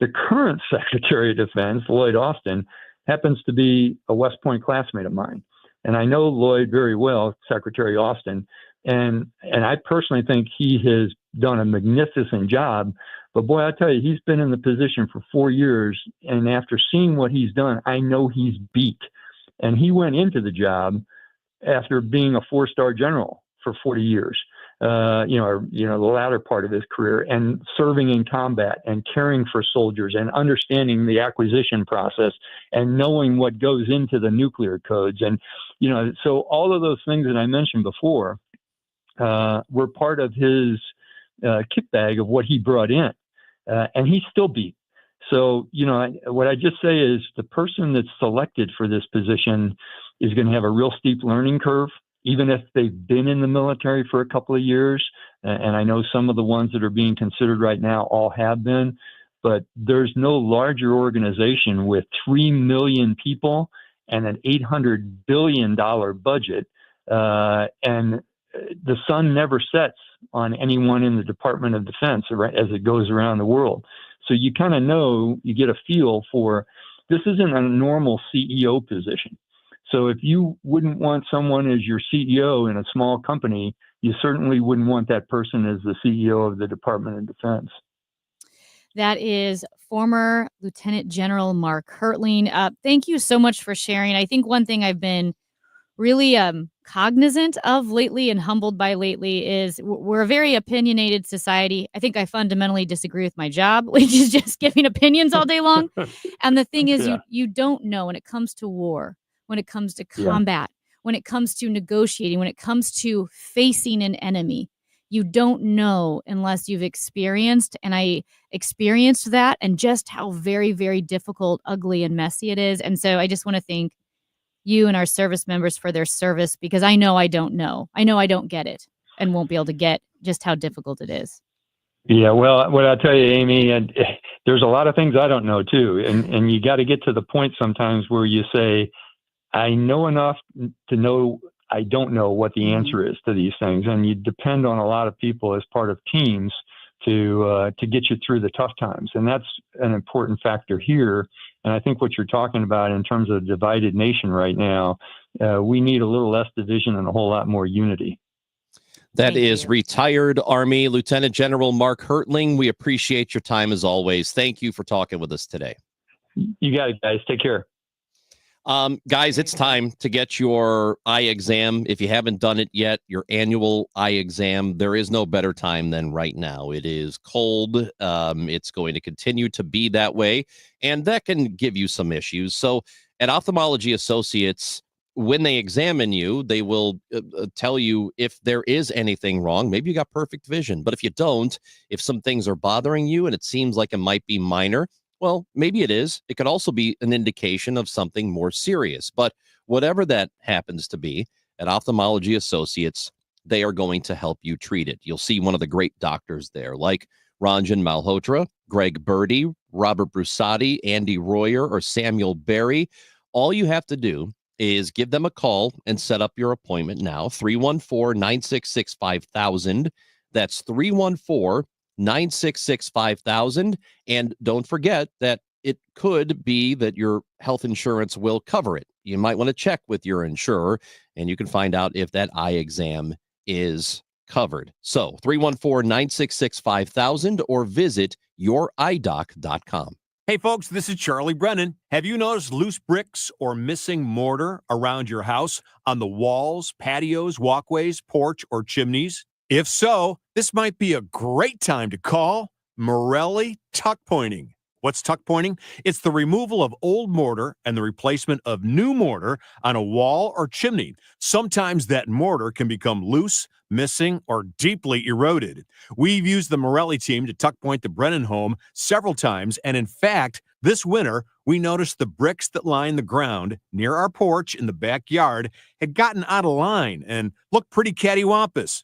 The current Secretary of Defense, Lloyd Austin, happens to be a West Point classmate of mine. And I know Lloyd very well, Secretary Austin, and I personally think he has done a magnificent job. But boy, I tell you, he's been in the position for 4 years, and after seeing what he's done, I know he's beat. And he went into the job after being a 4-star general for 40 years, the latter part of his career, and serving in combat and caring for soldiers and understanding the acquisition process and knowing what goes into the nuclear codes. And, so all of those things that I mentioned before were part of his kit bag of what he brought in. And he's still beat. So, what I just say is the person that's selected for this position is going to have a real steep learning curve, even if they've been in the military for a couple of years. And I know some of the ones that are being considered right now all have been, but there's no larger organization with 3 million people and an $800 billion budget. And the sun never sets on anyone in the Department of Defense as it goes around the world. So you kind of know, you get a feel for, this isn't a normal CEO position. So if you wouldn't want someone as your CEO in a small company, you certainly wouldn't want that person as the CEO of the Department of Defense. That is former Lieutenant General Mark Hertling. Thank you so much for sharing. I think one thing I've been really cognizant of lately and humbled by lately is we're a very opinionated society. I think I fundamentally disagree with my job, which is just giving opinions all day long. And the thing is, you don't know when it comes to war, when it comes to combat, when it comes to negotiating, when it comes to facing an enemy. You don't know unless you've experienced, and I experienced that, and just how very, very difficult, ugly, and messy it is. And so I just want to thank you and our service members for their service, because I know I don't know. I know I don't get it and won't be able to get just how difficult it is. Yeah, well, what I tell you, Amy, and there's a lot of things I don't know too. And you got to get to the point sometimes where you say, I know enough to know I don't know what the answer is to these things. And you depend on a lot of people as part of teams to get you through the tough times. And that's an important factor here. And I think what you're talking about in terms of a divided nation right now, we need a little less division and a whole lot more unity. That is retired Army Lieutenant General Mark Hertling. We appreciate your time as always. Thank you for talking with us today. You got it, guys. Take care. Guys, it's time to get your eye exam. If you haven't done it yet, your annual eye exam, there is no better time than right now. It is cold. It's going to continue to be that way, and that can give you some issues. So at Ophthalmology Associates, when they examine you, they will tell you if there is anything wrong. Maybe you got perfect vision, but if you don't, if some things are bothering you and it seems like it might be minor, well, maybe it is. It could also be an indication of something more serious. But whatever that happens to be, at Ophthalmology Associates, they are going to help you treat it. You'll see one of the great doctors there, like Ranjan Malhotra, Greg Birdie, Robert Brusati, Andy Royer, or Samuel Berry. All you have to do is give them a call and set up your appointment now. 314-966-5000. That's 314-966-5000. And don't forget that it could be that your health insurance will cover it. You might want to check with your insurer, and you can find out if that eye exam is covered. So 314-966-5000 or visit youridoc.com. Hey folks, this is Charlie Brennan. Have you noticed loose bricks or missing mortar around your house on the walls, patios, walkways, porch, or chimneys? If so, this might be a great time to call Morelli Tuck Pointing. What's tuck pointing? It's the removal of old mortar and the replacement of new mortar on a wall or chimney. Sometimes that mortar can become loose, missing, or deeply eroded. We've used the Morelli team to tuck point the Brennan home several times, and in fact, this winter, we noticed the bricks that line the ground near our porch in the backyard had gotten out of line and looked pretty cattywampus.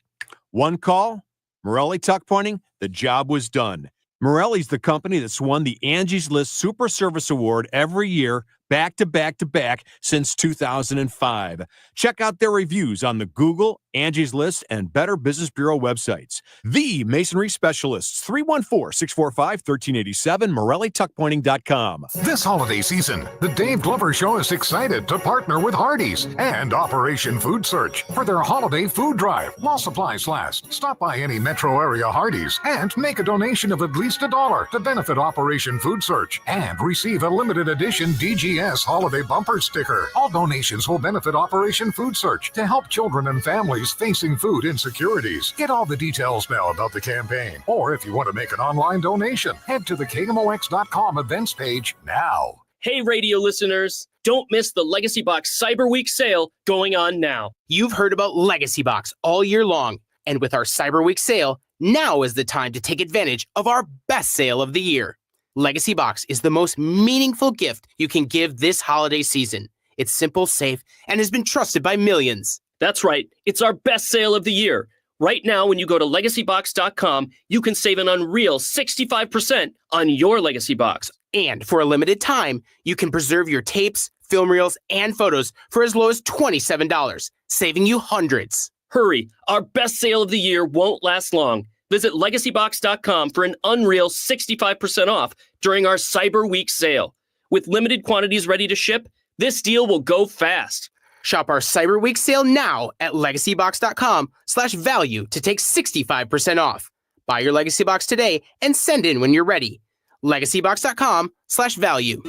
One call, Morelli Tuck Pointing, the job was done. Morelli's the company that's won the Angie's List Super Service Award every year, back to back to back since 2005. Check out their reviews on the Google, Angie's List, and Better Business Bureau websites. The Masonry Specialists, 314-645-1387, MorelliTuckPointing.com. This holiday season, the Dave Glover Show is excited to partner with Hardee's and Operation Food Search for their holiday food drive. While supplies last, stop by any metro area Hardee's and make a donation of at least $1 to benefit Operation Food Search and receive a limited edition DGS holiday bumper sticker. All donations will benefit Operation Food Search to help children and families facing food insecurities. Get all the details now about the campaign. Or if you want to make an online donation, head to the KMOX.com events page now. Hey, radio listeners, don't miss the Legacy Box Cyber Week sale going on now. You've heard about Legacy Box all year long, and with our Cyber Week sale, now is the time to take advantage of our best sale of the year. Legacy Box is the most meaningful gift you can give this holiday season. It's simple, safe, and has been trusted by millions. That's right. It's our best sale of the year. Right now, when you go to legacybox.com, you can save an unreal 65% on your Legacy Box. And for a limited time, you can preserve your tapes, film reels, and photos for as low as $27, saving you hundreds. Hurry, our best sale of the year won't last long. Visit legacybox.com for an unreal 65% off during our Cyber Week sale. With limited quantities ready to ship, this deal will go fast. Shop our Cyber Week sale now at legacybox.com/value to take 65% off. Buy your Legacy Box today and send in when you're ready. legacybox.com/value.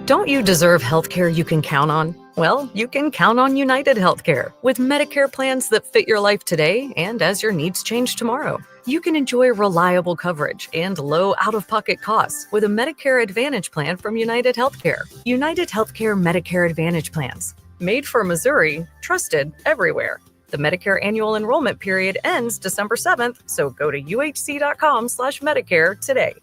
Don't you deserve healthcare you can count on? Well, you can count on United Healthcare with Medicare plans that fit your life today and as your needs change tomorrow. You can enjoy reliable coverage and low out-of-pocket costs with a Medicare Advantage plan from United Healthcare. United Healthcare Medicare Advantage plans. Made for Missouri, trusted everywhere. The Medicare annual enrollment period ends December 7th, so go to uhc.com/Medicare today.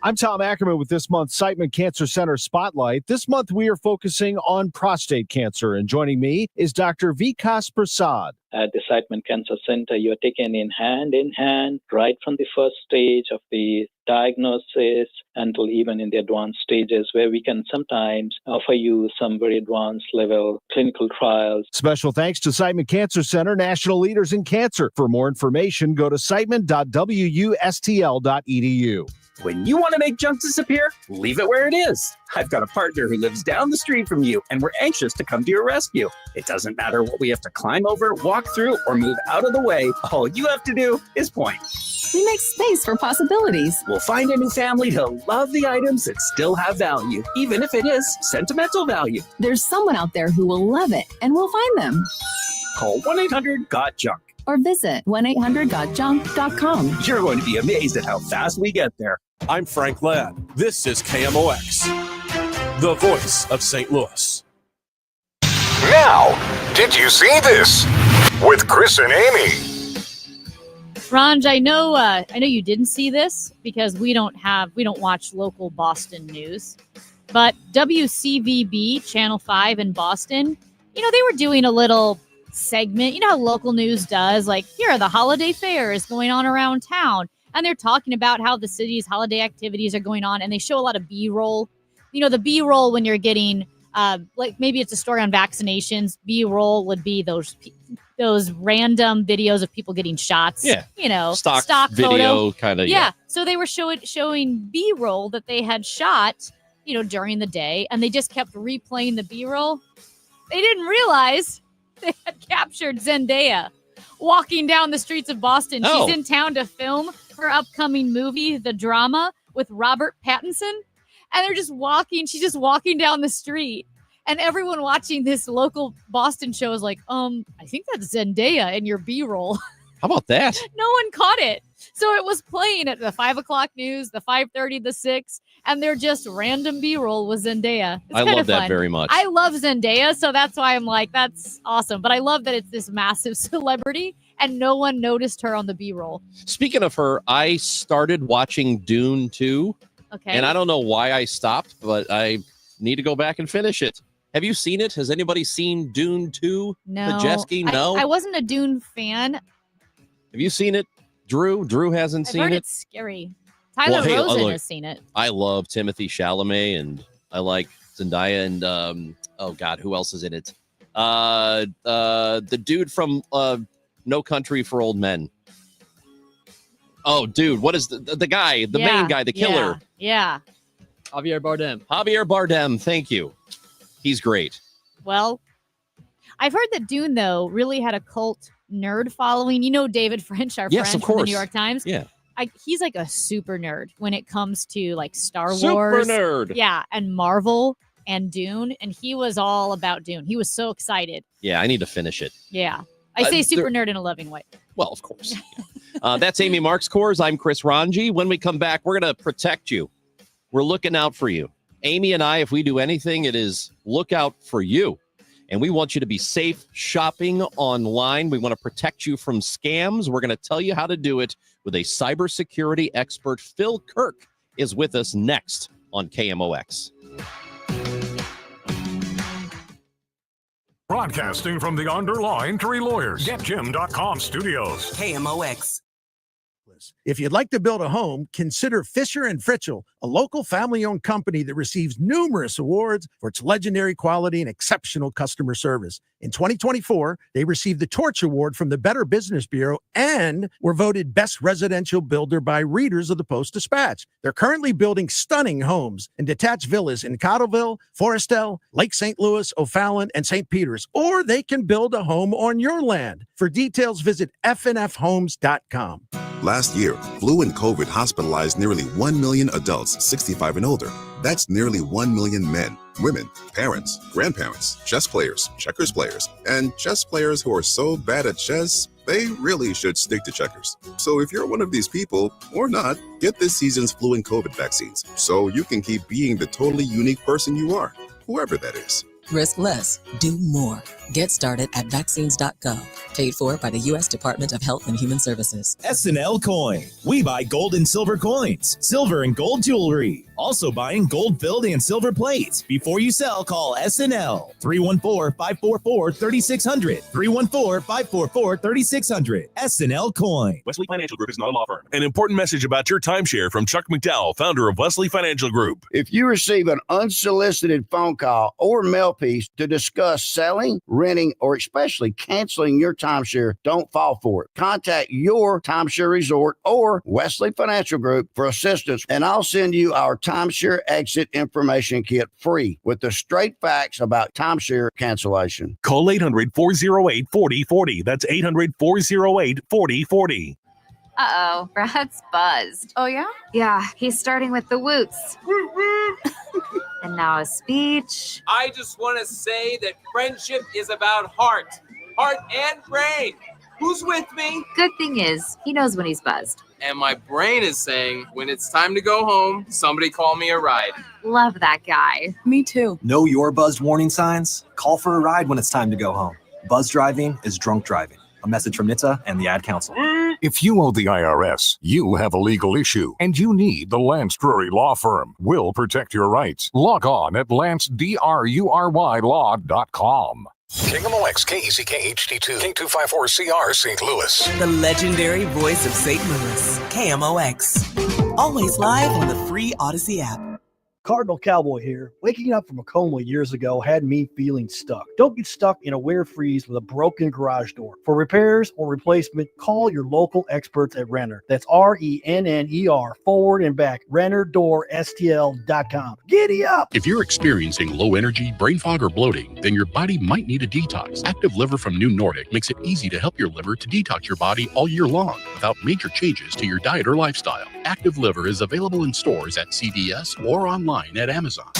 I'm Tom Ackerman with this month's Siteman Cancer Center Spotlight. This month, we are focusing on prostate cancer, and joining me is Dr. Vikas Prasad. At the Siteman Cancer Center, you're taken in hand, right from the first stage of the diagnosis until even in the advanced stages, where we can sometimes offer you some very advanced level clinical trials. Special thanks to Siteman Cancer Center, national leaders in cancer. For more information, go to siteman.wustl.edu. When you want to make junk disappear, leave it where it is. I've got a partner who lives down the street from you, and we're anxious to come to your rescue. It doesn't matter what we have to climb over, walk through, or move out of the way. All you have to do is point. We make space for possibilities. We'll find a new family who'll love the items that still have value, even if it is sentimental value. There's someone out there who will love it, and we'll find them. Call 1-800-GOT-JUNK. Or visit 1-800-GOT-JUNK.com. You're going to be amazed at how fast we get there. I'm Frank Ladd. This is KMOX, the voice of St. Louis. Now, did you see this? With Chris and Amy. Ranj, I know you didn't see this because we don't watch local Boston news, but WCVB Channel 5 in Boston, they were doing a little segment. You know how local news does, like, here are the holiday fairs going on around town. And they're talking about how the city's holiday activities are going on, and they show a lot of B-roll. the B-roll when you're getting, like maybe it's a story on vaccinations. B-roll would be those random videos of people getting shots. Yeah. Stock video photo. kind of. Yeah. So they were showing B-roll that they had shot, during the day, and they just kept replaying the B-roll. They didn't realize they had captured Zendaya walking down the streets of Boston. Oh. She's in town to film her upcoming movie, The Drama, with Robert Pattinson. And they're just walking. She's just walking down the street. And everyone watching this local Boston show is like, I think that's Zendaya in your B-roll. How about that? No one caught it. So it was playing at the 5 o'clock news, the 5:30, the 6, and they're just random B-roll with Zendaya. It's I kind love of that fun. very much. I love Zendaya, so that's why I'm like, that's awesome. But I love that it's this massive celebrity and no one noticed her on the B-roll. Speaking of her, I started watching Dune 2. Okay. And I don't know why I stopped, but I need to go back and finish it. Have you seen it? Has anybody seen Dune 2? No. Majeski? No? I wasn't a Dune fan. Have you seen it, Drew? Drew hasn't I've seen heard it. it's scary. Tyler Rosen has seen it. I love Timothy Chalamet, and I like Zendaya, and oh God, who else is in it? The dude from No Country for Old Men. Oh, dude, what is the guy, the main guy, the killer? Yeah. Javier Bardem. Javier Bardem, thank you. He's great. Well, I've heard that Dune, though, really had a cult nerd following. David French, our Yes, friend of from the course. New York Times. Yeah. He's like a super nerd when it comes to like Star Super Wars. nerd. Yeah, and Marvel and Dune. And he was all about Dune. He was so excited. Yeah, I need to finish it. Yeah. I say super nerd in a loving way. Well, of course. That's Amy Marks Coors. I'm Chris Ranji. When we come back, we're going to protect you. We're looking out for you. Amy and I, if we do anything, it is look out for you. And we want you to be safe shopping online. We want to protect you from scams. We're going to tell you how to do it with a cybersecurity expert. Phil Kirk is with us next on KMOX. Broadcasting from the Underlaw Injury Lawyers, GetJim.com studios. KMOX. If you'd like to build a home, consider Fisher & Fritchel, a local family-owned company that receives numerous awards for its legendary quality and exceptional customer service. In 2024, they received the Torch Award from the Better Business Bureau and were voted Best Residential Builder by readers of the Post-Dispatch. They're currently building stunning homes and detached villas in Cottleville, Forestell, Lake St. Louis, O'Fallon, and St. Peters, or they can build a home on your land. For details, visit fnfhomes.com. Last year, flu and COVID hospitalized nearly 1 million adults 65 and older. That's nearly 1 million men, women, parents, grandparents, chess players, checkers players, and chess players who are so bad at chess, they really should stick to checkers. So if you're one of these people, or not, get this season's flu and COVID vaccines so you can keep being the totally unique person you are, whoever that is. Risk less, do more. Get started at vaccines.gov. Paid for by the U.S. Department of Health and Human Services. SNL Coin. We buy gold and silver coins, silver and gold jewelry. Also buying gold-filled and silver plates. Before you sell, call SNL. 314-544-3600. 314-544-3600. SNL Coin. Wesley Financial Group is not a law firm. An important message about your timeshare from Chuck McDowell, founder of Wesley Financial Group. If you receive an unsolicited phone call or mail piece to discuss selling, renting, or especially canceling your timeshare, don't fall for it. Contact your timeshare resort or Wesley Financial Group for assistance, and I'll send you our timeshare exit information kit free with the straight facts about timeshare cancellation. Call 800-408-4040. That's 800-408-4040. Uh-oh, Brad's buzzed. Oh, yeah? Yeah, he's starting with the woots. And now a speech. I just want to say that friendship is about heart and brain. Who's with me? Good thing is, he knows when he's buzzed. And my brain is saying, when it's time to go home, somebody call me a ride. Love that guy. Me too. Know your buzzed warning signs? Call for a ride when it's time to go home. Buzz driving is drunk driving. A message from NHTSA and the Ad Council. If you owe the IRS, you have a legal issue, and you need the Lance Drury Law Firm. We'll protect your rights. Log on at LanceDruryLaw.com. KMOX, KECK HD2, K254CR, St. Louis. The legendary voice of St. Louis. KMOX. Always live on the free Odyssey app. Cardinal Cowboy here. Waking up from a coma years ago had me feeling stuck. Don't get stuck in a weird freeze with a broken garage door. For repairs or replacement, call your local experts at Renner. That's RENNER, forward and back, RennerDoorSTL.com. Giddy up! If you're experiencing low energy, brain fog, or bloating, then your body might need a detox. Active Liver from New Nordic makes it easy to help your liver to detox your body all year long without major changes to your diet or lifestyle. Active Liver is available in stores at CVS or online at Amazon.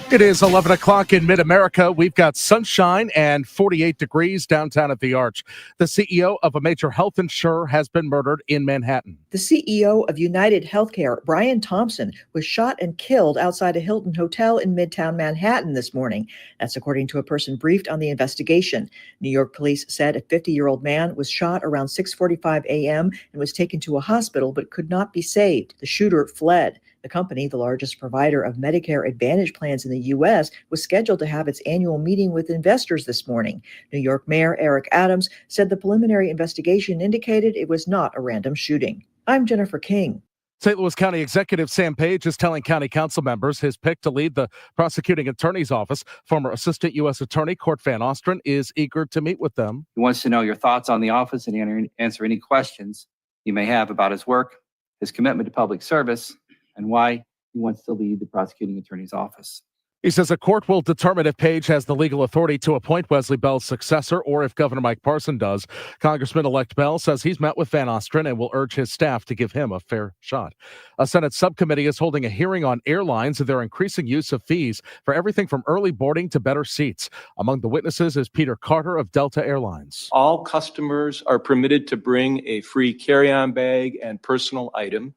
It is 11 o'clock in mid-America. We've got sunshine and 48 degrees downtown at the Arch. The CEO of a major health insurer has been murdered in Manhattan. The CEO of United Healthcare, Brian Thompson, was shot and killed outside a Hilton hotel in Midtown Manhattan this morning. That's according to a person briefed on the investigation. New York police said a 50-year-old man was shot around 6:45 a.m. and was taken to a hospital but could not be saved. The shooter fled. The company, the largest provider of Medicare Advantage plans in the U.S., was scheduled to have its annual meeting with investors this morning. New York Mayor Eric Adams said the preliminary investigation indicated it was not a random shooting. I'm Jennifer King. St. Louis County Executive Sam Page is telling county council members his pick to lead the prosecuting attorney's office. Former Assistant U.S. Attorney Court Van Ostrin is eager to meet with them. He wants to know your thoughts on the office and answer any questions you may have about his work, his commitment to public service, and why he wants to lead the prosecuting attorney's office. He says a court will determine if Page has the legal authority to appoint Wesley Bell's successor or if Governor Mike Parson does. Congressman-elect Bell says he's met with Van Ostrin and will urge his staff to give him a fair shot. A Senate subcommittee is holding a hearing on airlines and their increasing use of fees for everything from early boarding to better seats. Among the witnesses is Peter Carter of Delta Airlines. All customers are permitted to bring a free carry-on bag and personal item,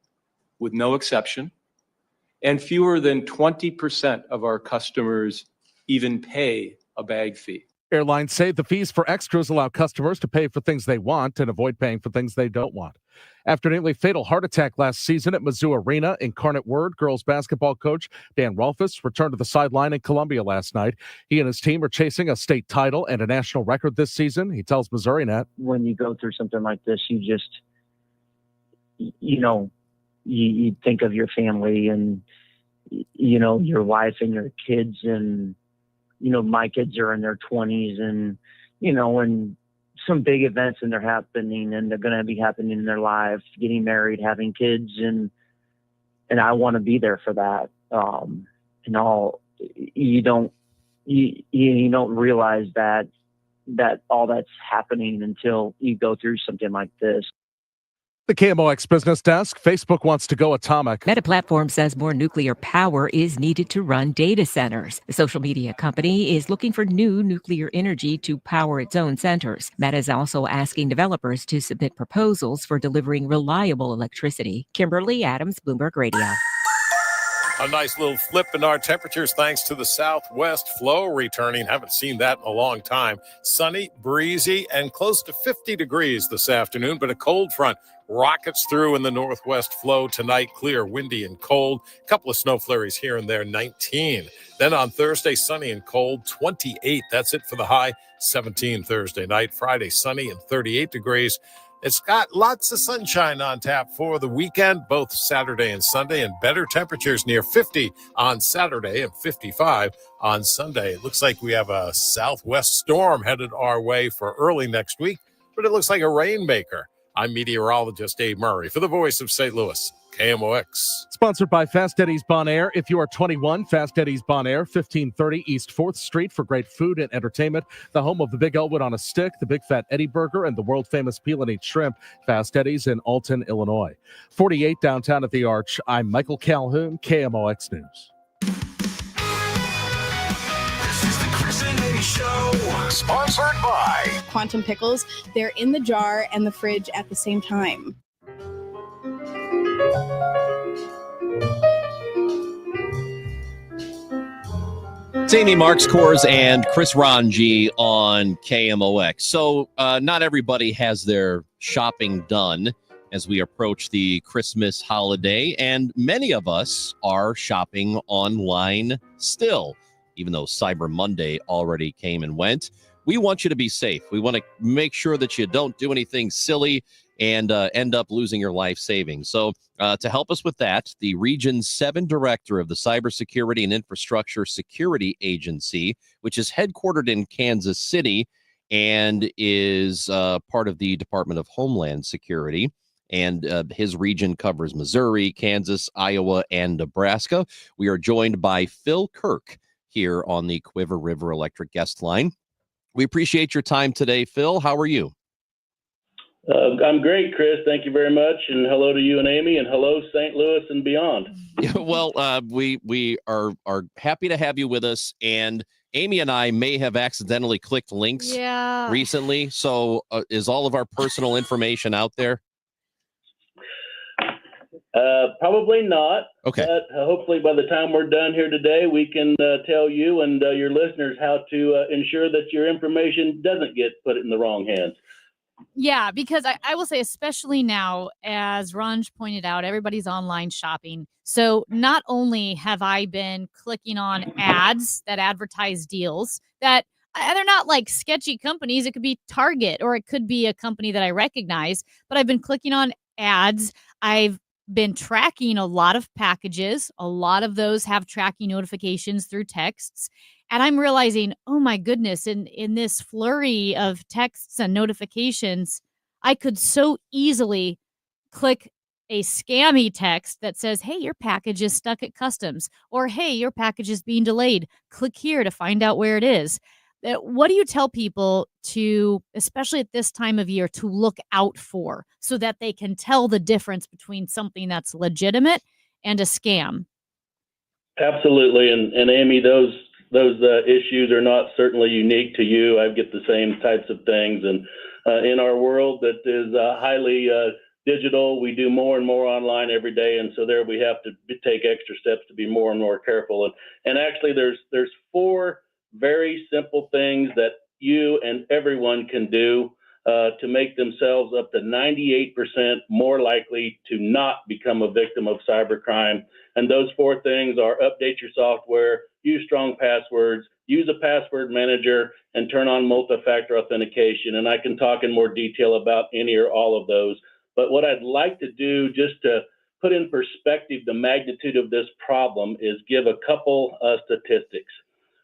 with no exception, and fewer than 20% of our customers even pay a bag fee. Airlines say the fees for extras allow customers to pay for things they want and avoid paying for things they don't want. After a nearly fatal heart attack last season at Mizzou Arena, Incarnate Word girls basketball coach Dan Rolfus returned to the sideline in Columbia last night. He and his team are chasing a state title and a national record this season. He tells MissouriNet. When you go through something like this, you just, you think of your family and, your wife and your kids and, my kids are in their 20s and, and some big events and they're happening and they're going to be happening in their lives, getting married, having kids. And I want to be there for that. You don't realize that all that's happening until you go through something like this. The KMOX Business Desk. Facebook wants to go atomic. Meta Platform says more nuclear power is needed to run data centers. The social media company is looking for new nuclear energy to power its own centers. Meta is also asking developers to submit proposals for delivering reliable electricity. Kimberly Adams, Bloomberg Radio. A nice little flip in our temperatures thanks to the southwest flow returning. Haven't seen that in a long time. Sunny, breezy, and close to 50 degrees this afternoon, but a cold front rockets through in the northwest flow tonight. Clear, windy, and cold. A couple of snow flurries here and there, 19. Then on Thursday, sunny and cold, 28. That's it for the high. 17 Thursday night. Friday, sunny and 38 degrees. It's got lots of sunshine on tap for the weekend, both Saturday and Sunday, and better temperatures near 50 on Saturday and 55 on Sunday. It looks like we have a southwest storm headed our way for early next week, but it looks like a rainmaker. I'm meteorologist Dave Murray for the Voice of St. Louis, KMOX. Sponsored by Fast Eddie's Bon Air. If you are 21, Fast Eddie's Bon Air, 1530 East 4th Street for great food and entertainment. The home of the Big Elwood on a Stick, the Big Fat Eddie Burger, and the world-famous Peel and Eat Shrimp. Fast Eddie's in Alton, Illinois. 48 downtown at the Arch. I'm Michael Calhoun, KMOX News. Show, sponsored by Quantum Pickles. They're in the jar and the fridge at the same time. It's Amy Marks Kors and Chris Ranji on KMOX. So not everybody has their shopping done as we approach the Christmas holiday, and many of us are shopping online still. Even though Cyber Monday already came and went, we want you to be safe. We want to make sure that you don't do anything silly and end up losing your life savings. So to help us with that, the Region 7 Director of the Cybersecurity and Infrastructure Security Agency, which is headquartered in Kansas City and is part of the Department of Homeland Security. And his region covers Missouri, Kansas, Iowa, and Nebraska. We are joined by Phil Kirk here on the Quiver River Electric guest line. We appreciate your time today, Phil. How are you? I'm great, Chris. Thank you very much. And hello to you and Amy, and hello, St. Louis and beyond. Well, we are happy to have you with us. And Amy and I may have accidentally clicked links recently. So is all of our personal information out there? Probably not. Okay. But hopefully by the time we're done here today, we can tell you and your listeners how to ensure that your information doesn't get put in the wrong hands. Yeah, because I will say, especially now, as Ranj pointed out, everybody's online shopping. So not only have I been clicking on ads that advertise deals that they're not like sketchy companies. It could be Target or it could be a company that I recognize, but I've been clicking on ads. I've been tracking a lot of packages. A lot of those have tracking notifications through texts. And I'm realizing, oh my goodness, in this flurry of texts and notifications, I could so easily click a scammy text that says, hey, your package is stuck at customs, or hey, your package is being delayed. Click here to find out where it is. What do you tell people to, especially at this time of year, to look out for so that they can tell the difference between something that's legitimate and a scam? Absolutely. And Amy, those issues are not certainly unique to you. I get the same types of things. And in our world that is highly digital, we do more and more online every day. And so there we have to take extra steps to be more and more careful. And actually, there's 4 very simple things that you and everyone can do to make themselves up to 98% more likely to not become a victim of cybercrime. And those 4 things are: update your software, use strong passwords, use a password manager, and turn on multi-factor authentication. And I can talk in more detail about any or all of those. But what I'd like to do, just to put in perspective the magnitude of this problem, is give a couple statistics.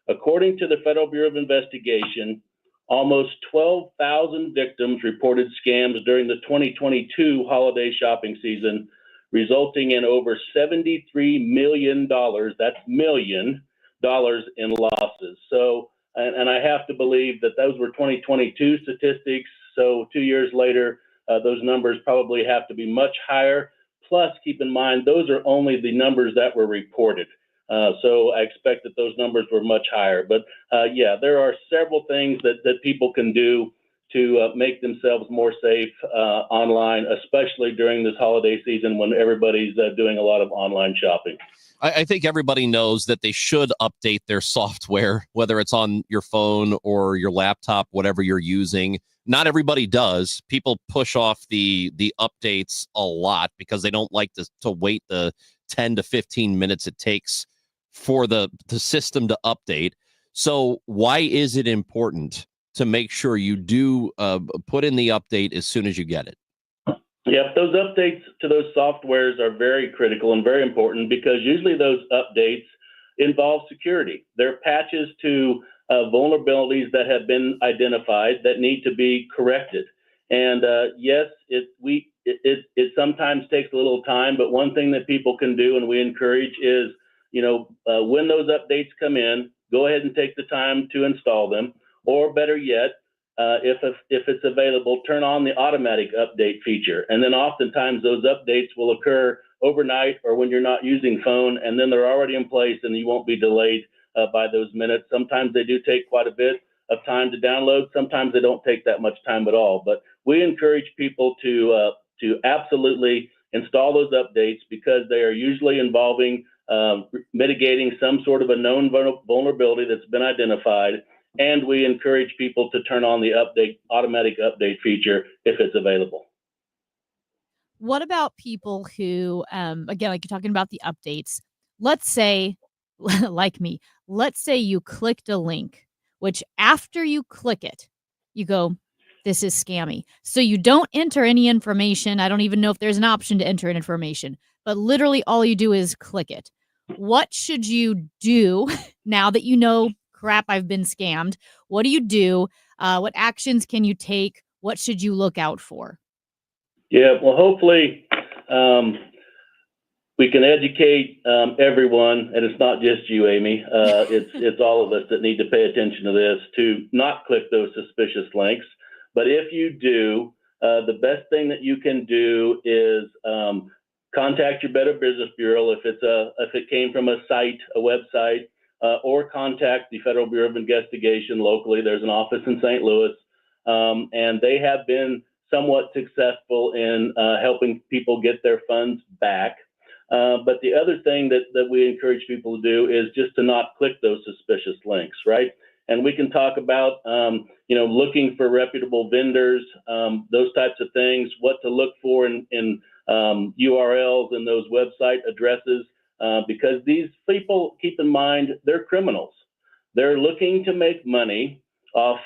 According to the Federal Bureau of Investigation, almost 12,000 victims reported scams during the 2022 holiday shopping season, resulting in over $73 million, that's million, dollars in losses. So, and I have to believe that those were 2022 statistics. So 2 years later, those numbers probably have to be much higher. Plus, keep in mind, those are only the numbers that were reported. So I expect that those numbers were much higher. But yeah, there are several things that people can do to make themselves more safe online, especially during this holiday season when everybody's doing a lot of online shopping. I think everybody knows that they should update their software, whether it's on your phone or your laptop, whatever you're using. Not everybody does. People push off the updates a lot because they don't like to wait the 10 to 15 minutes it takes for the system to update. So why is it important to make sure you do put in the update as soon as you get it? Yep, those updates to those softwares are very critical and very important because usually those updates involve security. They're patches to vulnerabilities that have been identified that need to be corrected. And yes, it sometimes takes a little time, but one thing that people can do and we encourage is, when those updates come in, go ahead and take the time to install them, or better yet, if it's available, turn on the automatic update feature. And then oftentimes those updates will occur overnight or when you're not using phone, and then they're already in place and you won't be delayed by those minutes. Sometimes they do take quite a bit of time to download. Sometimes they don't take that much time at all. But we encourage people to absolutely install those updates because they are usually involving mitigating some sort of a known vulnerability that's been identified. And we encourage people to turn on the automatic update feature if it's available. What about people who, again, like you're talking about the updates, let's say, like me, let's say you clicked a link which after you click it, you go, this is scammy. So you don't enter any information. I don't even know if there's an option to enter information, but literally all you do is click it. What should you do now that you know, crap, I've been scammed? What do you do? What actions can you take? What should you look out for? Yeah, well, hopefully we can educate everyone, and it's not just you, Amy. It's all of us that need to pay attention to this, to not click those suspicious links. But if you do, the best thing that you can do is contact your Better Business Bureau if it came from a site, a website, or contact the Federal Bureau of Investigation locally. There's an office in St. Louis, and they have been somewhat successful in helping people get their funds back. But the other thing that we encourage people to do is just to not click those suspicious links, right? And we can talk about, looking for reputable vendors, those types of things, what to look for in URLs and those website addresses, because these people, keep in mind, they're criminals. They're looking to make money off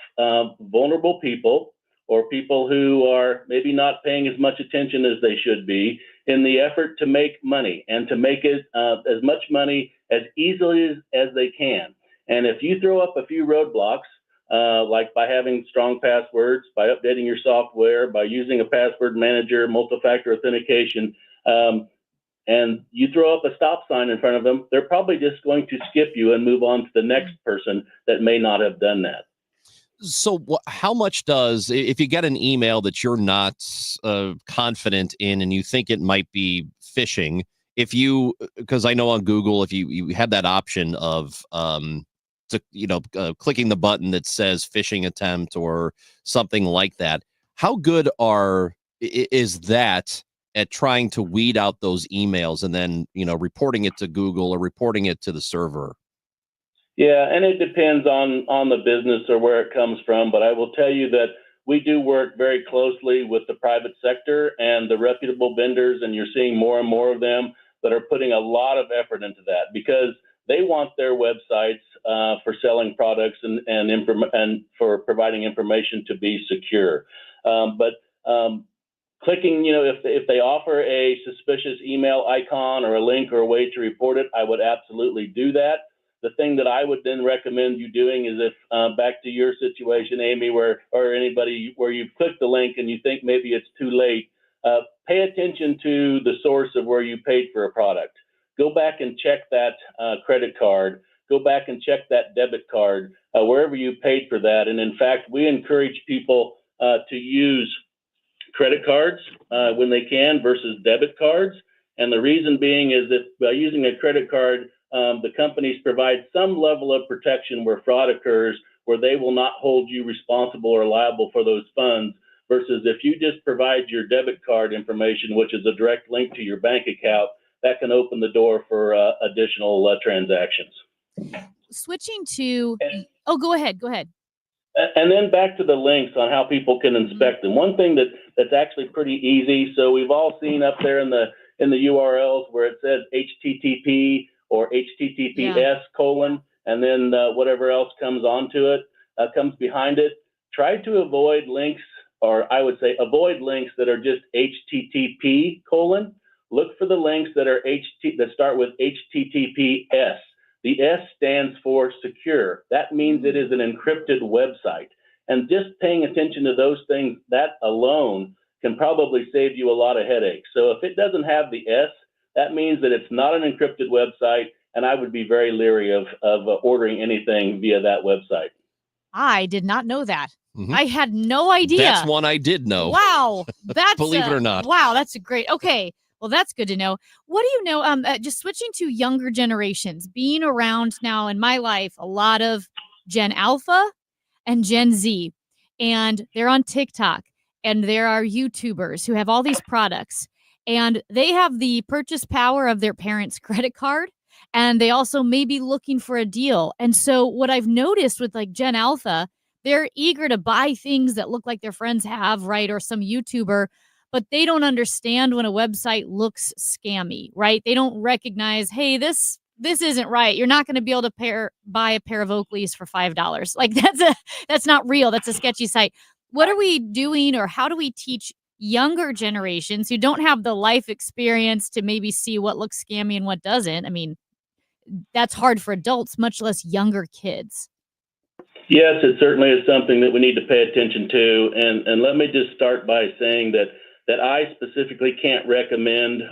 vulnerable people or people who are maybe not paying as much attention as they should be in the effort to make money and to make it as much money as easily as they can. And if you throw up a few roadblocks, like by having strong passwords, by updating your software, by using a password manager, multi-factor authentication, and you throw up a stop sign in front of them, they're probably just going to skip you and move on to the next person that may not have done that. So how much if you get an email that you're not confident in and you think it might be phishing, because I know on Google, if you had that option of clicking the button that says phishing attempt or something like that, how good is that at trying to weed out those emails and then, reporting it to Google or reporting it to the server? Yeah, and it depends on the business or where it comes from. But I will tell you that we do work very closely with the private sector and the reputable vendors, and you're seeing more and more of them that are putting a lot of effort into that because they want their websites for selling products and for providing information to be secure. But clicking, if they offer a suspicious email icon or a link or a way to report it, I would absolutely do that. The thing that I would then recommend you doing is if back to your situation, Amy, or anybody where you've clicked the link and you think maybe it's too late, pay attention to the source of where you paid for a product. Go back and check that credit card. Go back and check that debit card, wherever you paid for that. And in fact, we encourage people to use credit cards when they can versus debit cards. And the reason being is that by using a credit card, the companies provide some level of protection where fraud occurs, where they will not hold you responsible or liable for those funds, versus if you just provide your debit card information, which is a direct link to your bank account, that can open the door for additional transactions. Switching to, go ahead. And then back to the links on how people can inspect them. One thing that's actually pretty easy. So we've all seen up there in the URLs where it says HTTP or HTTPS : and then whatever else comes onto it, comes behind it. Try to avoid links, or I would say avoid links that are just HTTP : Look for the links that are that start with HTTPS. The S stands for secure. That means it is an encrypted website. And just paying attention to those things, that alone can probably save you a lot of headaches. So if it doesn't have the S, that means that it's not an encrypted website, and I would be very leery of ordering anything via that website. I did not know that. Mm-hmm. I had no idea. That's one I did know. Wow. That's believe it or not. Wow, that's a great. Okay. Well, that's good to know. What do you know? Just switching to younger generations, being around now in my life, a lot of Gen Alpha and Gen Z, and they're on TikTok, and there are YouTubers who have all these products, and they have the purchase power of their parents' credit card, and they also may be looking for a deal. And so what I've noticed with like Gen Alpha, they're eager to buy things that look like their friends have, right? Or some YouTuber, but they don't understand when a website looks scammy, right? They don't recognize, hey, this this isn't right. You're not going to be able to buy a pair of Oakleys for $5. Like that's not real. That's a sketchy site. What are we doing, or how do we teach younger generations who don't have the life experience to maybe see what looks scammy and what doesn't? I mean, that's hard for adults, much less younger kids. Yes, it certainly is something that we need to pay attention to. And let me just start by saying that I specifically can't recommend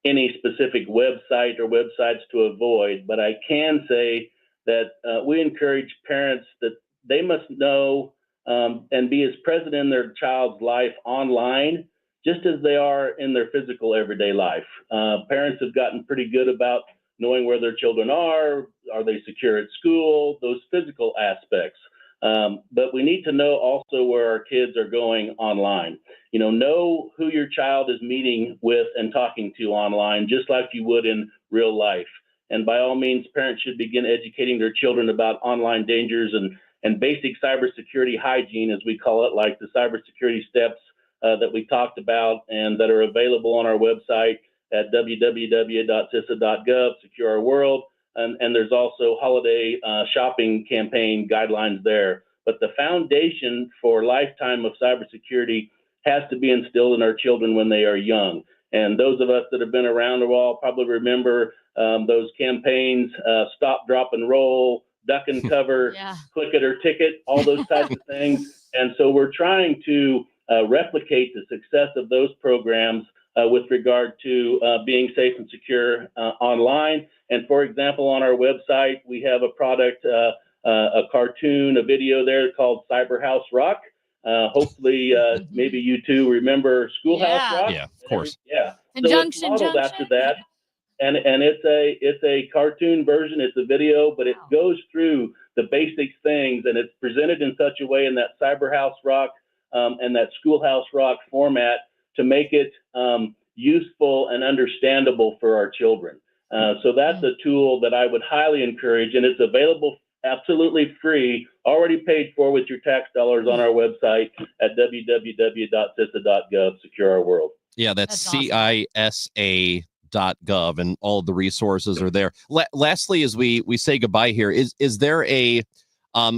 any specific website or websites to avoid, but I can say that we encourage parents that they must know and be as present in their child's life online, just as they are in their physical everyday life. Parents have gotten pretty good about knowing where their children are they secure at school, those physical aspects. But we need to know also where our kids are going online. Know who your child is meeting with and talking to online, just like you would in real life. And by all means, parents should begin educating their children about online dangers and basic cybersecurity hygiene, as we call it, like the cybersecurity steps that we talked about and that are available on our website at www.cisa.gov, Secure Our World. And there's also holiday shopping campaign guidelines there. But the foundation for a lifetime of cybersecurity has to be instilled in our children when they are young. And those of us that have been around a while probably remember those campaigns, stop, drop, and roll, duck and cover, click it or ticket, all those types of things. And so we're trying to replicate the success of those programs with regard to being safe and secure online. And for example, on our website, we have a product, a cartoon, a video there called Cyber House Rock. Hopefully, maybe you two remember Schoolhouse Rock. Yeah, of course. Yeah. So it's modeled after that. And it's a cartoon version. It's a video, but it goes through the basic things, and it's presented in such a way in that Cyber House Rock and that Schoolhouse Rock format to make it useful and understandable for our children. So that's a tool that I would highly encourage, and it's available absolutely free, already paid for with your tax dollars on our website at www.cisa.gov, Secure Our World. Yeah, that's CISA.gov, and all the resources are there. Lastly, as we say goodbye here, is there a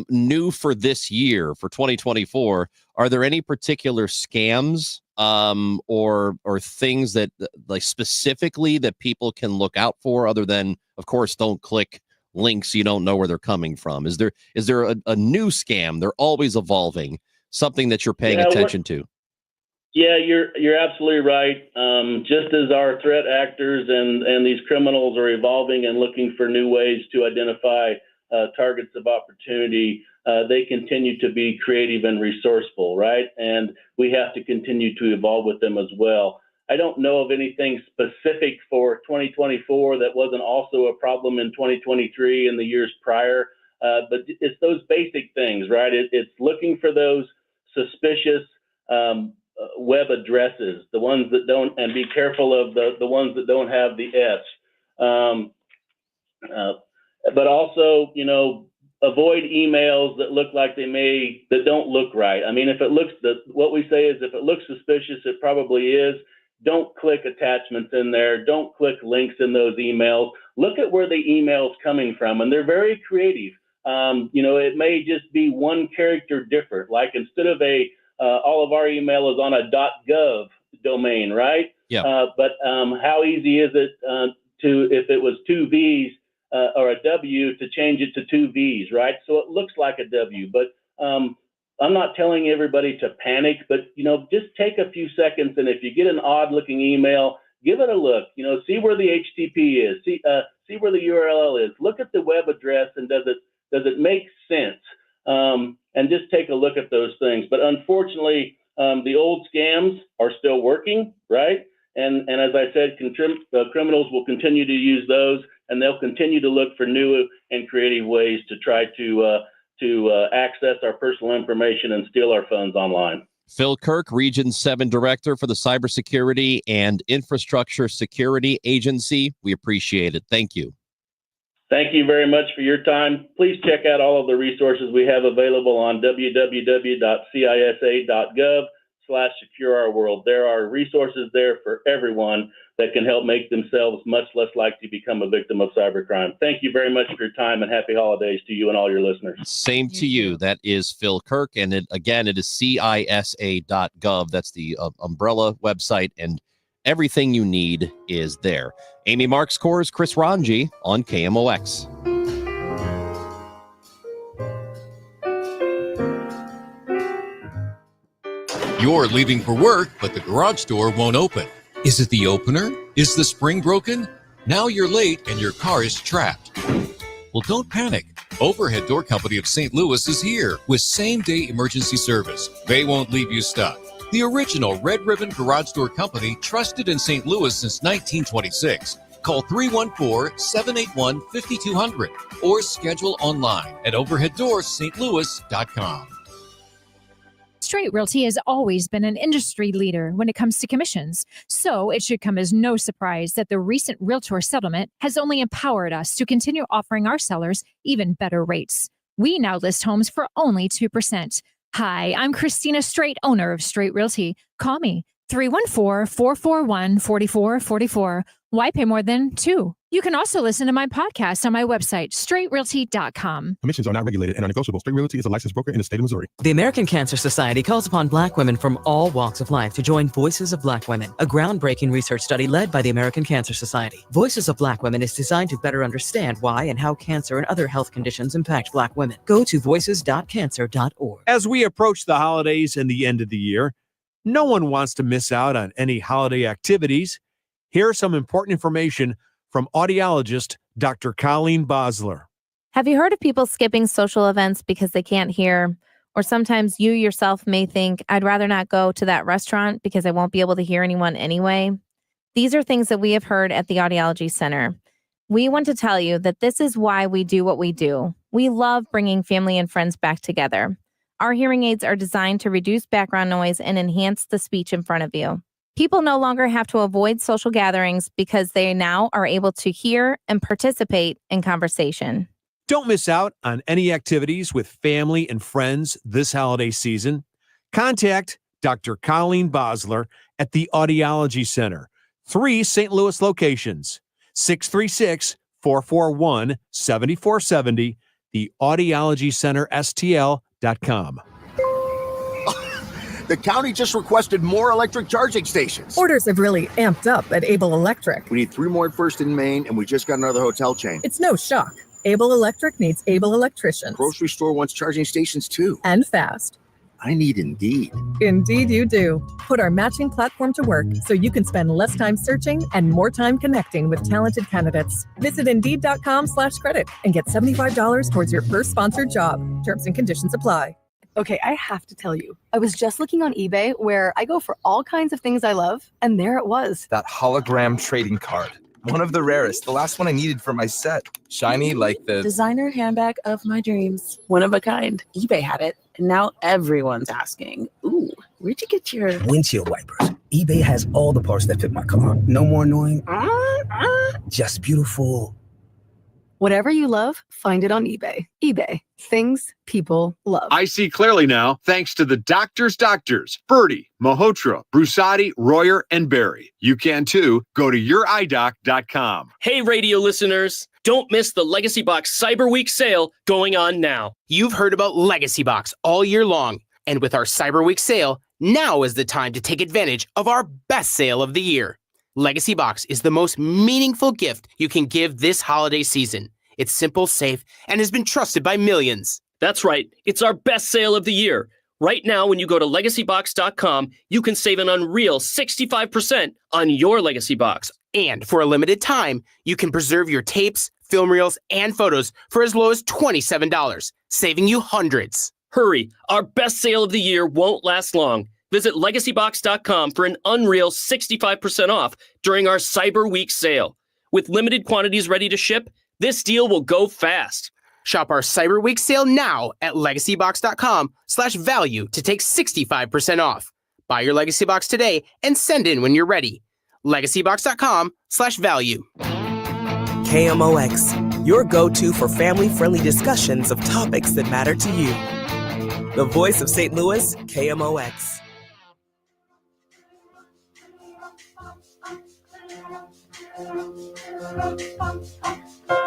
new for this year, for 2024, are there any particular scams or things that like specifically that people can look out for, other than, of course, don't click links you don't know where they're coming from? Is there a new scam? They're always evolving, something that you're paying attention to? Yeah, you're absolutely right. Just as our threat actors and these criminals are evolving and looking for new ways to identify targets of opportunity, they continue to be creative and resourceful, right? And we have to continue to evolve with them as well. I don't know of anything specific for 2024 that wasn't also a problem in 2023 and the years prior, but it's those basic things, right? It's looking for those suspicious web addresses, the ones that don't, and be careful of the ones that don't have the S. But also, avoid emails that look like that don't look right. I mean, what we say is if it looks suspicious, it probably is. Don't click attachments in there. Don't click links in those emails. Look at where the email's coming from, and they're very creative. It may just be one character different. Like instead of all of our email is on a .gov domain, right? Yeah. But how easy is it if it was two V's or a W, to change it to two V's, right? So it looks like a W. But I'm not telling everybody to panic, but just take a few seconds, and if you get an odd-looking email, give it a look. See where the HTTP is. See where the URL is. Look at the web address, and does it make sense? And just take a look at those things. But unfortunately, the old scams are still working, right? And as I said, criminals will continue to use those, and they'll continue to look for new and creative ways to try to access our personal information and steal our funds online. Phil Kirk, Region 7 Director for the Cybersecurity and Infrastructure Security Agency. We appreciate it. Thank you. Thank you very much for your time. Please check out all of the resources we have available on www.cisa.gov/ www.cybercrime.org/secure our world. There are resources there for everyone that can help make themselves much less likely to become a victim of cybercrime. Thank you very much for your time, and happy holidays to you and all your listeners. Same to you. That is Phil Kirk. And it is CISA.gov. That's the umbrella website, and everything you need is there. Amy Marks Kors, Chris Ranji on KMOX. You're leaving for work, but the garage door won't open. Is it the opener? Is the spring broken? Now you're late and your car is trapped. Well, don't panic. Overhead Door Company of St. Louis is here with same-day emergency service. They won't leave you stuck. The original Red Ribbon Garage Door Company, trusted in St. Louis since 1926. Call 314-781-5200 or schedule online at overheaddoorsstlouis.com. Straight Realty has always been an industry leader when it comes to commissions, so it should come as no surprise that the recent Realtor settlement has only empowered us to continue offering our sellers even better rates. We now list homes for only 2%. Hi, I'm Christina Straight, owner of Straight Realty. Call me, 314-441-4444. Why pay more than 2? You can also listen to my podcast on my website, straightrealty.com. Commissions are not regulated and are negotiable. Straight Realty is a licensed broker in the state of Missouri. The American Cancer Society calls upon Black women from all walks of life to join Voices of Black Women, a groundbreaking research study led by the American Cancer Society. Voices of Black Women is designed to better understand why and how cancer and other health conditions impact Black women. Go to voices.cancer.org. As we approach the holidays and the end of the year, no one wants to miss out on any holiday activities. Here's some important information from audiologist Dr. Colleen Bosler. Have you heard of people skipping social events because they can't hear? Or sometimes you yourself may think, I'd rather not go to that restaurant because I won't be able to hear anyone anyway. These are things that we have heard at the Audiology Center. We want to tell you that this is why we do what we do. We love bringing family and friends back together. Our hearing aids are designed to reduce background noise and enhance the speech in front of you. People no longer have to avoid social gatherings because they now are able to hear and participate in conversation. Don't miss out on any activities with family and friends this holiday season. Contact Dr. Colleen Bosler at the Audiology Center. 3 St. Louis locations, 636-441-7470, the Audiology Center, STL.com. The county just requested more electric charging stations. Orders have really amped up at Able Electric. We need 3 more at First and Main, and we just got another hotel chain. It's no shock. Able Electric needs able electricians. Grocery store wants charging stations too. And fast. I need Indeed. Indeed you do. Put our matching platform to work so you can spend less time searching and more time connecting with talented candidates. Visit Indeed.com/credit and get $75 towards your first sponsored job. Terms and conditions apply. Okay, I have to tell you, I was just looking on eBay where I go for all kinds of things I love, and there it was. That hologram trading card. One of the rarest, the last one I needed for my set. Shiny like the designer handbag of my dreams. One of a kind. eBay had it, and now everyone's asking, ooh, where'd you get your windshield wipers? eBay has all the parts that fit my car. No more annoying, just beautiful. Whatever you love, find it on eBay. eBay, things people love. I see clearly now, thanks to the doctors, Birdie, Malhotra, Brusati, Royer, and Barry. You can too. Go to youridoc.com. Hey, radio listeners. Don't miss the Legacy Box Cyber Week sale going on now. You've heard about Legacy Box all year long. And with our Cyber Week sale, now is the time to take advantage of our best sale of the year. Legacy Box is the most meaningful gift you can give this holiday season. It's simple, safe, and has been trusted by millions. That's right. It's our best sale of the year. Right now, when you go to legacybox.com, you can save an unreal 65% on your Legacy Box. And for a limited time, you can preserve your tapes, film reels, and photos for as low as $27, saving you hundreds. Hurry. Our best sale of the year won't last long. Visit legacybox.com for an unreal 65% off during our Cyber Week sale. With limited quantities ready to ship, this deal will go fast. Shop our Cyber Week sale now at legacybox.com/value to take 65% off. Buy your Legacy Box today and send in when you're ready. legacybox.com/value. KMOX, your go-to for family-friendly discussions of topics that matter to you. The voice of St. Louis, KMOX.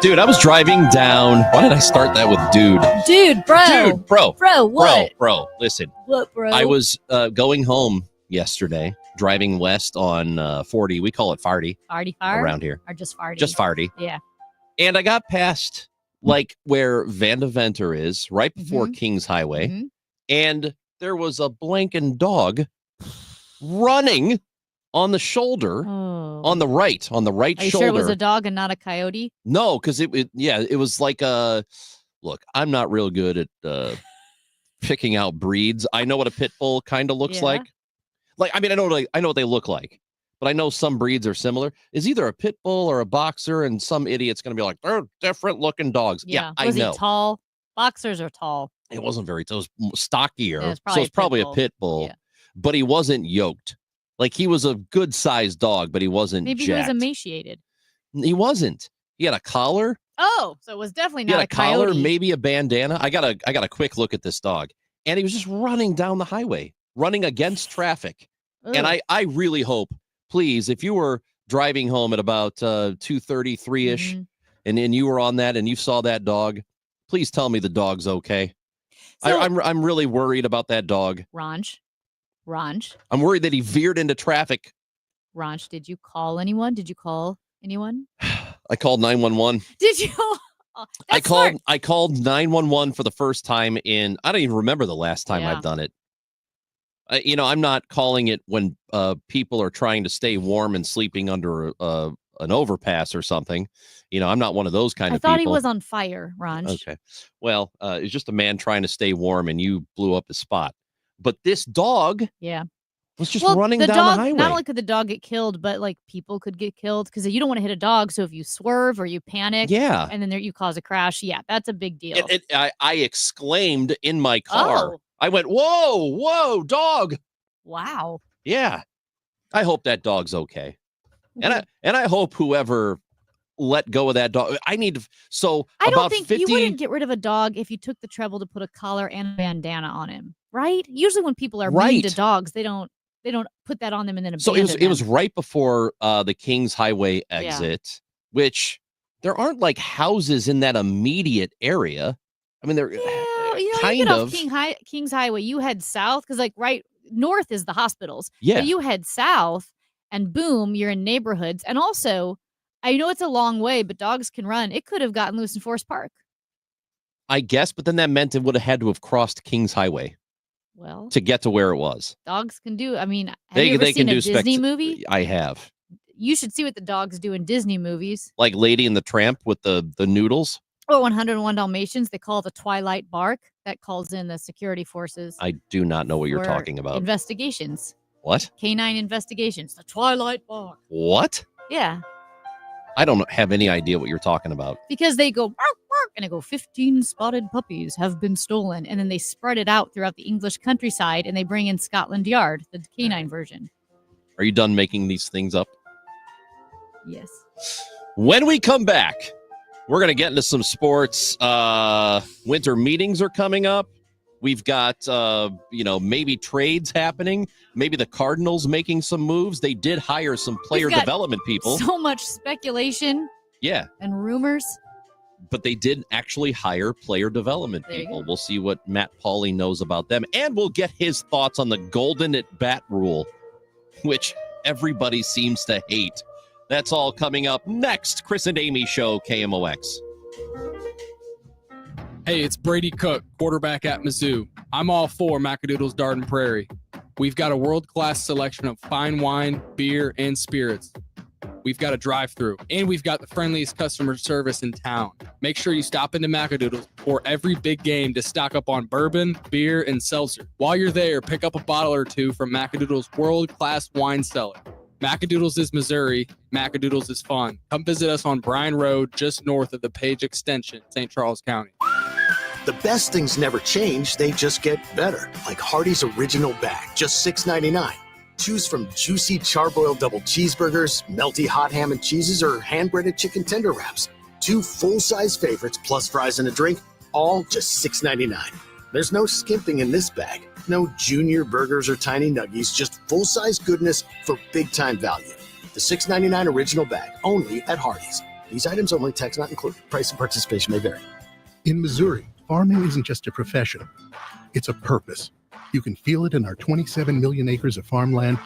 Dude, I was driving down. Why did I start that with dude? Dude, bro. Dude, bro. Bro, what? Bro, listen. What, bro? I was going home yesterday, driving west on 40. We call it Farty. Farty far? Around here. Or just Farty? Just Farty. Yeah. And I got past, like, where Vandeventer is, right before Kings Highway. And there was a blanking dog running on the shoulder on the right Are you shoulder. sure it was a dog and not a coyote? No, because it was like look, I'm not real good at picking out breeds. I know what a pit bull kind of looks like. I mean, I know what they look like, but I know some breeds are similar. Is either a pit bull or a boxer, and some idiot's gonna be like, they're different looking dogs. Yeah, I Was know. he tall? Boxers are tall. It wasn't very. It was stockier, Yeah, it's so it's probably a bull. pit bull. But he wasn't yoked. Like, he was a good sized dog, but he wasn't. Maybe jacked. he was emaciated. He wasn't. He had a collar. Oh, so it was definitely He had not a collar, coyote. maybe a bandana. I got a quick look at this dog, and he was just running down the highway, running against traffic. And Ugh. I really hope, please, if you were driving home at about 2:33 ish, and you were on that and you saw that dog, please tell me the dog's okay. So- I'm really worried about that dog. Ranch, I'm worried that he veered into traffic. did you call anyone? Did you call anyone? I called 911. Did you? Oh, I that's smart. called 911 for the first time in, I don't even remember the last time Yeah. I've done it. I'm not calling it when people are trying to stay warm and sleeping under an overpass or something. I'm not one of those kind I of thought people. he was on fire, Ranch. Okay. Well, it's just a man trying to stay warm, and you blew up his spot. But this dog Yeah. was just Well, running the down dog, the highway. Not only could the dog get killed, but like people could get killed because you don't want to hit a dog. So if you swerve or you panic, Yeah. and then you cause a crash, that's a big deal. I exclaimed in my car. Oh. I went, whoa, dog. Wow. Yeah. I hope that dog's okay. And I hope whoever let go of that dog. I need to. So I don't about think 50. you wouldn't get rid of a dog if you took the trouble to put a collar and a bandana on him, right? Usually when people are mean to Right. dogs, they don't put that on them and then So abandon it was them. right before the Kings Highway exit, which there aren't like houses in that immediate area. I mean, they're you kind get of. off Kings Highway, you head south because like right north is the hospitals. Yeah. But you head south and boom, you're in neighborhoods. And also, I know it's a long way, but dogs can run. It could have gotten loose in Forest Park. I guess, but then that meant it would have had to have crossed Kings Highway Well, to get to where it was. dogs can do. I mean, have you ever seen a Disney movie? I have. You should see what the dogs do in Disney movies. Like Lady and the Tramp with the noodles. Or 101 Dalmatians, they call it the Twilight Bark. That calls in the security forces. I do not know what you're for talking about. Investigations. What? Canine investigations. The Twilight Bark. What? Yeah. I don't have any idea what you're talking about. Because they go bark, bark, and they go 15 spotted puppies have been stolen, and then they spread it out throughout the English countryside, and they bring in Scotland Yard, the canine version. Are you done making these things up? Yes. When we come back, we're going to get into some sports. Winter meetings are coming up. We've got, maybe trades happening. Maybe the Cardinals making some moves. They did hire some player got development people. So much speculation Yeah, and rumors. but they did actually hire player development There you people. go. We'll see what Matt Pauley knows about them. And we'll get his thoughts on the golden at bat rule, which everybody seems to hate. That's all coming up next. Chris and Amy Show, KMOX. Hey, it's Brady Cook, quarterback at Mizzou. I'm all for Macadoodle's Darden Prairie. We've got a world-class selection of fine wine, beer, and spirits. We've got a drive-thru, and we've got the friendliest customer service in town. Make sure you stop into Macadoodle's before every big game to stock up on bourbon, beer, and seltzer. While you're there, pick up a bottle or two from Macadoodle's world-class wine cellar. Macadoodle's is Missouri. Macadoodle's is fun. Come visit us on Bryan Road, just north of the Page Extension, St. Charles County. The best things never change, they just get better. Like Hardee's Original Bag, just $6.99. Choose from juicy charbroiled double cheeseburgers, melty hot ham and cheeses, or hand-breaded chicken tender wraps. 2 full-size favorites plus fries and a drink, all just $6.99. There's no skimping in this bag. No junior burgers or tiny nuggies, just full-size goodness for big-time value. The $6.99 original bag, only at Hardee's. These items only, tax not included. Price and participation may vary. In Missouri, farming isn't just a profession, it's a purpose. You can feel it in our 27 million acres of farmland.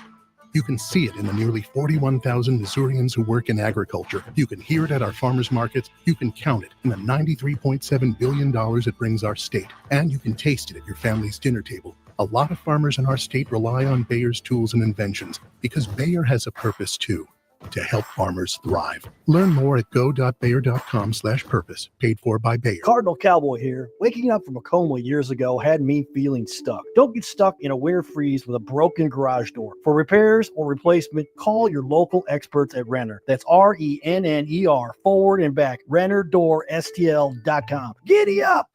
You can see it in the nearly 41,000 Missourians who work in agriculture. You can hear it at our farmers markets. You can count it in the $93.7 billion it brings our state. And you can taste it at your family's dinner table. A lot of farmers in our state rely on Bayer's tools and inventions because Bayer has a purpose too, to help farmers thrive. Learn more at go.bayer.com/purpose. Paid for by Bayer. Cardinal Cowboy here. Waking up from a coma years ago had me feeling stuck. Don't get stuck in a winter freeze with a broken garage door. For repairs or replacement, call your local experts at Renner. That's RENNER, forward and back. RennerDoorSTL.com. Giddy up!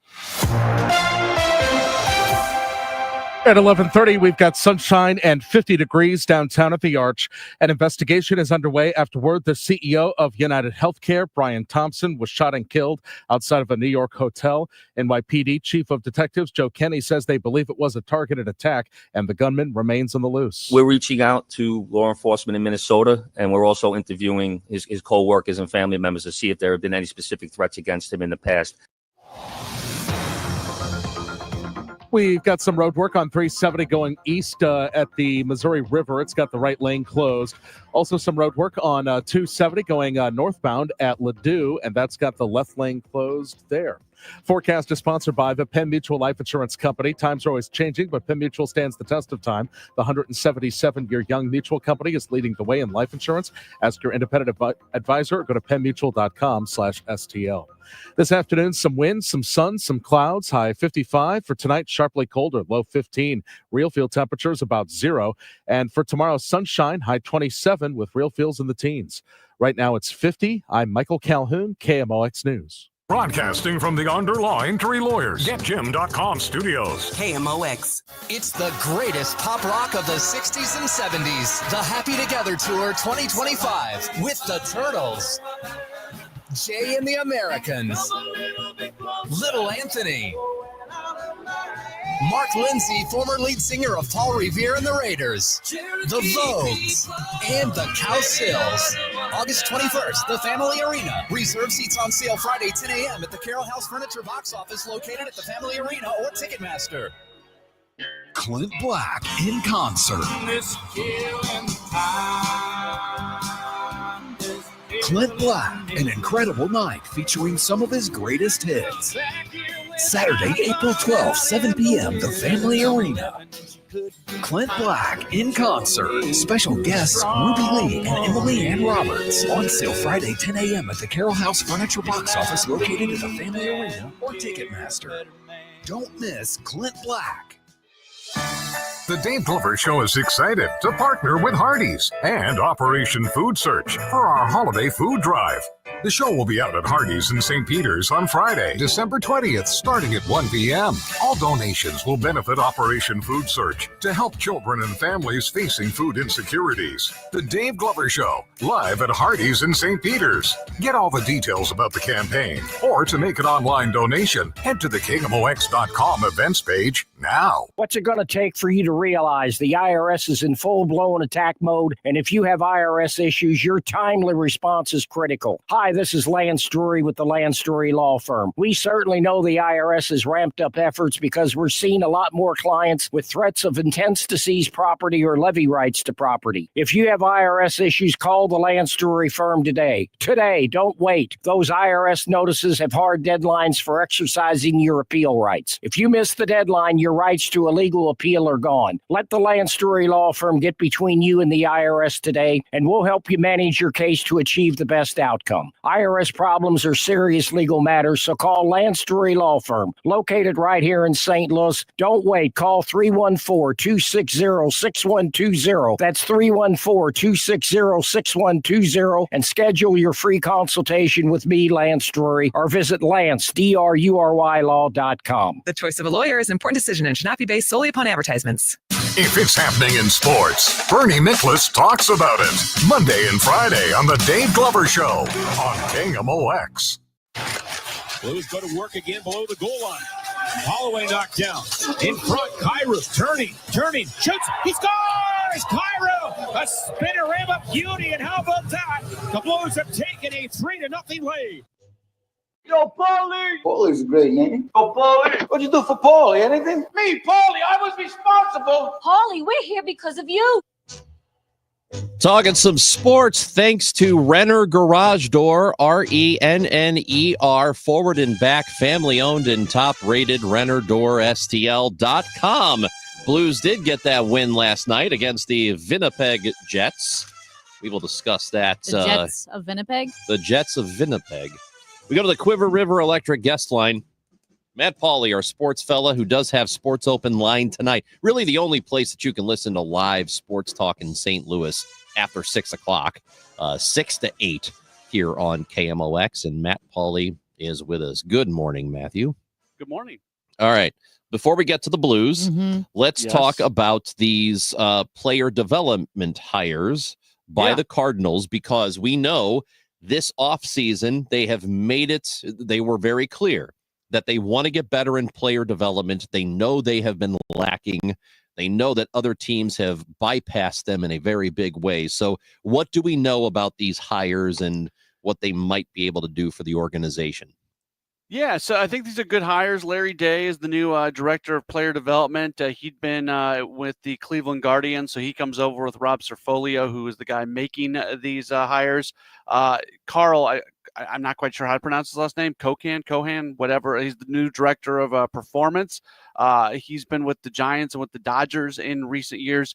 At 11:30, we've got sunshine and 50 degrees downtown at the Arch. An investigation is underway after word the CEO of United Healthcare, Brian Thompson, was shot and killed outside of a New York hotel. NYPD Chief of Detectives Joe Kenny says they believe it was a targeted attack and the gunman remains on the loose. We're reaching out to law enforcement in Minnesota, and we're also interviewing his co-workers and family members to see if there have been any specific threats against him in the past. We've got some road work on 370 going east at the Missouri River. It's got the right lane closed. Also some road work on 270 going northbound at Ladue, and that's got the left lane closed there. Forecast is sponsored by the Penn Mutual Life Insurance Company. Times are always changing, but Penn Mutual stands the test of time. The 177-year young mutual company is leading the way in life insurance. Ask your independent advisor or go to pennmutual.com/STL. This afternoon, some wind, some sun, some clouds, high 55. For tonight, sharply colder, low 15. Real field temperatures about 0. And for tomorrow, sunshine, high 27 with real feels in the teens. Right now, it's 50. I'm Michael Calhoun, KMOX News. Broadcasting from the Underline Tree Lawyers, GetJim.com studios. KMOX. It's the greatest pop rock of the 60s and 70s. The Happy Together Tour 2025 with the Turtles, Jay and the Americans, Little Anthony, Mark Lindsay, former lead singer of Paul Revere and the Raiders, the Vogues, and the Cowsills. August 21st, the Family Arena. Reserve seats on sale Friday, 10 a.m. at the Carroll House Furniture box office located at the Family Arena or Ticketmaster. Clint Black in concert. Clint Black, an incredible night featuring some of his greatest hits. Saturday, April 12th, 7 p.m., the Family Arena. Clint Black in concert. Special guests Ruby Lee and Emily Ann Roberts. On sale Friday, 10 a.m. at the Carroll House Furniture box office located at the Family Arena or Ticketmaster. Don't miss Clint Black. The Dave Glover Show is excited to partner with Hardee's and Operation Food Search for our holiday food drive. The show will be out at Hardee's in St. Peter's on Friday, December 20th, starting at 1 p.m. All donations will benefit Operation Food Search to help children and families facing food insecurities. The Dave Glover Show, live at Hardee's in St. Peter's. Get all the details about the campaign, or to make an online donation, head to the KMOX.com events page now. What's it going to take for you to realize the IRS is in full-blown attack mode, and if you have IRS issues, your timely response is critical? Hi, this is Lance Drury with the Lance Drury Law Firm. We certainly know the IRS has ramped up efforts because we're seeing a lot more clients with threats of intents to seize property or levy rights to property. If you have IRS issues, call the Lance Drury Firm today. Today, don't wait. Those IRS notices have hard deadlines for exercising your appeal rights. If you miss the deadline, your rights to a legal appeal are gone. Let the Lance Drury Law Firm get between you and the IRS today, and we'll help you manage your case to achieve the best outcome. IRS problems are serious legal matters, so call Lance Drury Law Firm, located right here in St. Louis. Don't wait. Call 314-260-6120. That's 314-260-6120, and schedule your free consultation with me, Lance Drury, or visit LanceDruryLaw.com. The choice of a lawyer is an important decision and should not be based solely upon advertisements. If it's happening in sports, Bernie Nicholas talks about it. Monday and Friday on The Dave Glover Show on KMOX. Blues go to work again below the goal line. Holloway knocked down. In front, Kyrus turning, shoots, he scores! Here's Cairo, a spinorama beauty, and how about that? The Blues have taken a 3-0 lead. Yo, Paulie! Paulie's great, man. Yo, Paulie! What'd you do for Paulie? Anything? Me, Paulie! I was responsible! Paulie, we're here because of you. Talking some sports thanks to Renner Garage Door, RENNER, forward and back, family owned and top rated, RennerDoorSTL.com. Blues did get that win last night against the Winnipeg Jets. We will discuss that. The Jets of Winnipeg? The Jets of Winnipeg. We go to the Quiver River Electric guest line. Matt Pauley, our sports fella, who does have Sports Open line tonight. Really the only place that you can listen to live sports talk in St. Louis after 6 o'clock, 6 to 8 here on KMOX. And Matt Pauley is with us. Good morning, Matthew. Good morning. All right. Before we get to the Blues, let's Yes. talk about these player development hires by the Cardinals, because we know this offseason they have made it, they were very clear that they want to get better in player development. They know they have been lacking. They know that other teams have bypassed them in a very big way. So what do we know about these hires and what they might be able to do for the organization? Yeah, so I think these are good hires. Larry Day is the new director of player development. He'd been with the Cleveland Guardians, so he comes over with Rob Cerfolio, who is the guy making these hires. Carl, I'm not quite sure how to pronounce his last name, Cohan, whatever. He's the new director of performance. He's been with the Giants and with the Dodgers in recent years,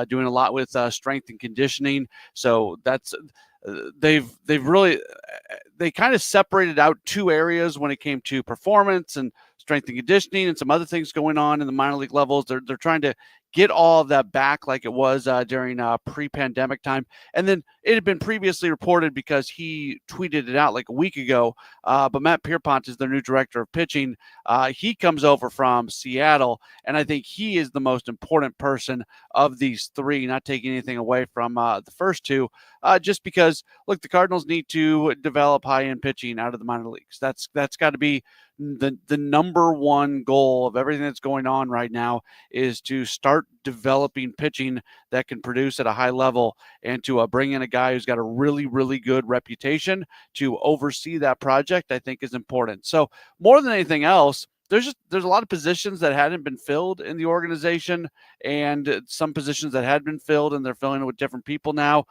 doing a lot with strength and conditioning. So that's they've really they kind of separated out two areas when it came to performance and strength and conditioning and some other things going on in the minor league levels. They're trying to get all of that back like it was during pre-pandemic time. And then it had been previously reported because he tweeted it out like a week ago. But Matt Pierpont is their new director of pitching. He comes over from Seattle, and I think he is the most important person of these three, not taking anything away from the first two, just because, look, the Cardinals need to develop high-end pitching out of the minor leagues. That's got to be the number one goal of everything that's going on right now, is to start developing pitching that can produce at a high level, and to bring in a guy who's got a really, really good reputation to oversee that project, I think is important. So more than anything else, there's a lot of positions that hadn't been filled in the organization, and some positions that had been filled, and they're filling it with different people now.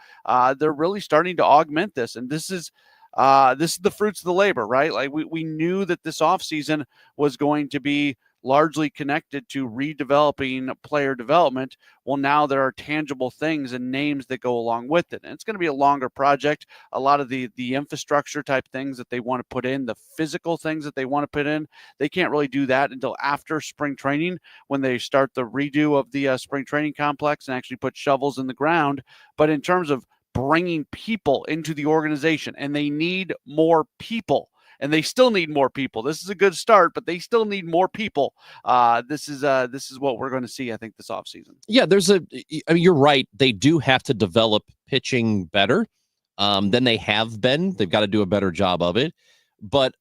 They're really starting to augment this, and this is the fruits of the labor, right? Like we knew that this offseason was going to be largely connected to redeveloping player development. Well, now there are tangible things and names that go along with it. And it's going to be a longer project. A lot of the infrastructure type things that they want to put in, the physical things that they want to put in, they can't really do that until after spring training, when they start the redo of the spring training complex and actually put shovels in the ground. But in terms of bringing people into the organization, and they need more people, and they still need more people. This is a good start, but they still need more people. This is what we're going to see, I think, this offseason. Yeah, I mean, you're right. They do have to develop pitching better than they have been. They've got to do a better job of it. But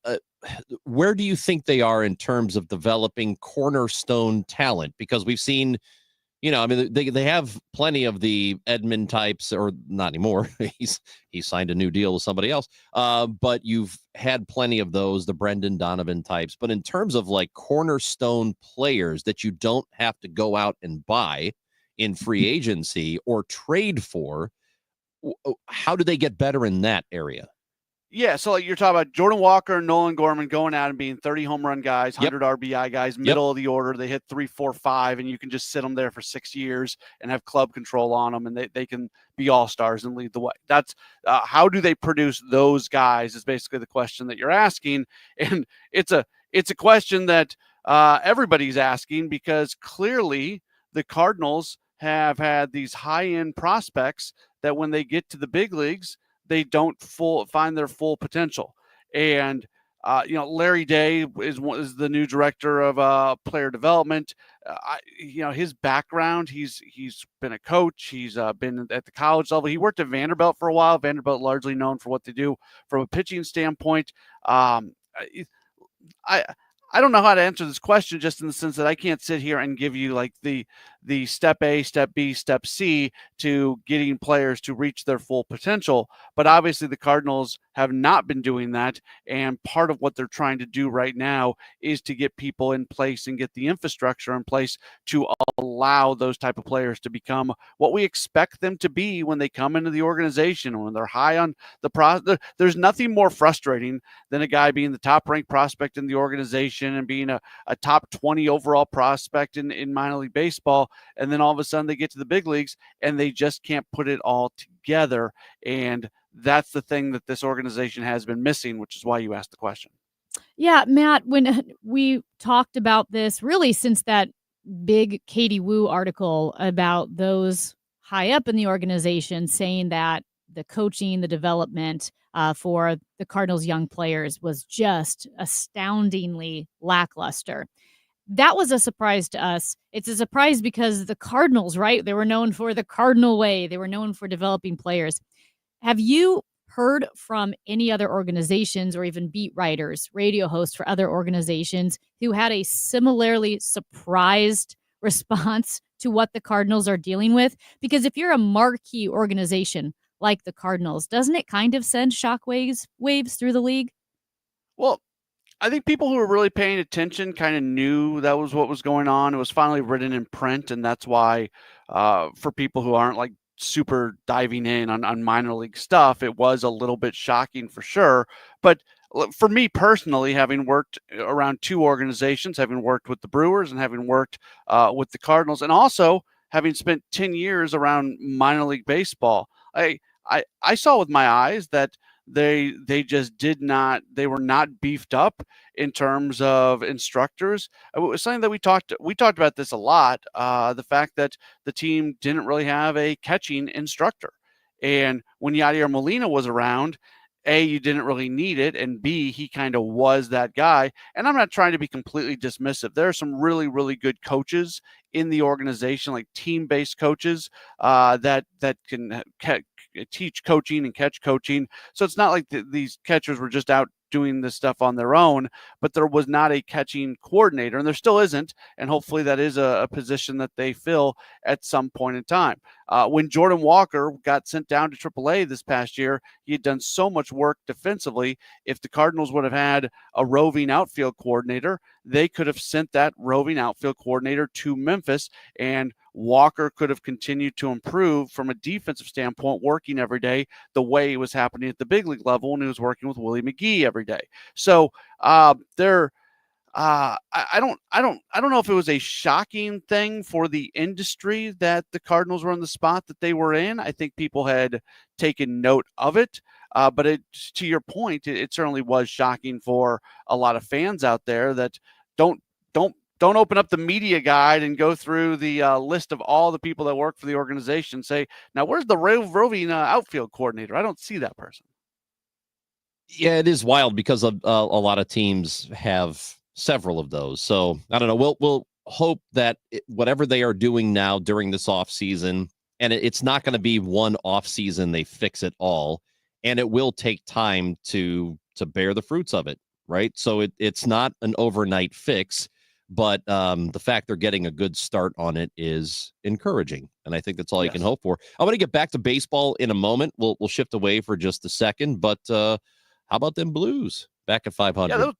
where do you think they are in terms of developing cornerstone talent? Because we've seen, I mean, they have plenty of the Edmund types, or not anymore. He signed a new deal with somebody else. But you've had plenty of those, the Brendan Donovan types. But in terms of like cornerstone players that you don't have to go out and buy in free agency or trade for, how do they get better in that area? Yeah, so like you're talking about Jordan Walker and Nolan Gorman going out and being 30 home run guys, 100 RBI guys, middle of the order. They hit 3, 4, 5, and you can just sit them there for 6 years and have club control on them, and they can be all-stars and lead the way. That's how do they produce those guys is basically the question that you're asking. And it's a question that everybody's asking, because clearly the Cardinals have had these high-end prospects that when they get to the big leagues, they don't find their full potential. And, Larry Day is the new director of player development. His background, he's been a coach. He's been at the college level. He worked at Vanderbilt for a while. Vanderbilt largely known for what they do from a pitching standpoint. I I don't know how to answer this question, just in the sense that I can't sit here and give you like the step A, step B, step C to getting players to reach their full potential. But obviously the Cardinals have not been doing that. And part of what they're trying to do right now is to get people in place and get the infrastructure in place to allow those type of players to become what we expect them to be when they come into the organization, when they're high on the there's nothing more frustrating than a guy being the top ranked prospect in the organization and being a top 20 overall prospect in minor league baseball. And then all of a sudden they get to the big leagues and they just can't put it all together. And that's the thing that this organization has been missing, which is why you asked the question. Yeah, Matt, when we talked about this really since that big Katie Wu article about those high up in the organization saying that the coaching, the development for the Cardinals' young players was just astoundingly lackluster. That was a surprise to us. It's a surprise because the Cardinals, right? They were known for the Cardinal way. They were known for developing players. Have you heard from any other organizations or even beat writers, radio hosts for other organizations who had a similarly surprised response to what the Cardinals are dealing with? Because if you're a marquee organization like the Cardinals, doesn't it kind of send shockwaves through the league? Well, I think people who were really paying attention kind of knew that was what was going on. It was finally written in print, and that's why for people who aren't like super diving in on minor league stuff, it was a little bit shocking for sure. But for me personally, having worked around two organizations, having worked with the Brewers and having worked with the Cardinals, and also having spent 10 years around minor league baseball, I saw with my eyes that they just they were not beefed up in terms of instructors. It was something that we talked about this a lot. The fact that the team didn't really have a catching instructor. And when Yadier Molina was around, A, you didn't really need it, and B, he kind of was that guy. And I'm not trying to be completely dismissive. There are some really, really good coaches in the organization, like team-based coaches that can teach coaching and catch coaching. So it's not like these catchers were just out doing this stuff on their own, but there was not a catching coordinator, and there still isn't. And hopefully that is a position that they fill at some point in time. When Jordan Walker got sent down to AAA this past year, he had done so much work defensively. If the Cardinals would have had a roving outfield coordinator, they could have sent that roving outfield coordinator to Memphis, and Walker could have continued to improve from a defensive standpoint, working every day the way it was happening at the big league level when he was working with Willie McGee every day. So I don't know if it was a shocking thing for the industry that the Cardinals were in the spot that they were in. I think people had taken note of it. But to your point, it certainly was shocking for a lot of fans out there that don't open up the media guide and go through the list of all the people that work for the organization and say, now, where's the roving outfield coordinator? I don't see that person. Yeah, it is wild because a lot of teams have several of those. So I don't know. We'll hope that whatever they are doing now during this off season, and it's not going to be one off season they fix it all, and it will take time to bear the fruits of it, right? So it's not an overnight fix. But the fact they're getting a good start on it is encouraging, and I think that's all you can hope for. I want to get back to baseball in a moment. We'll shift away for just a second, but how about them Blues back at 500? Yeah,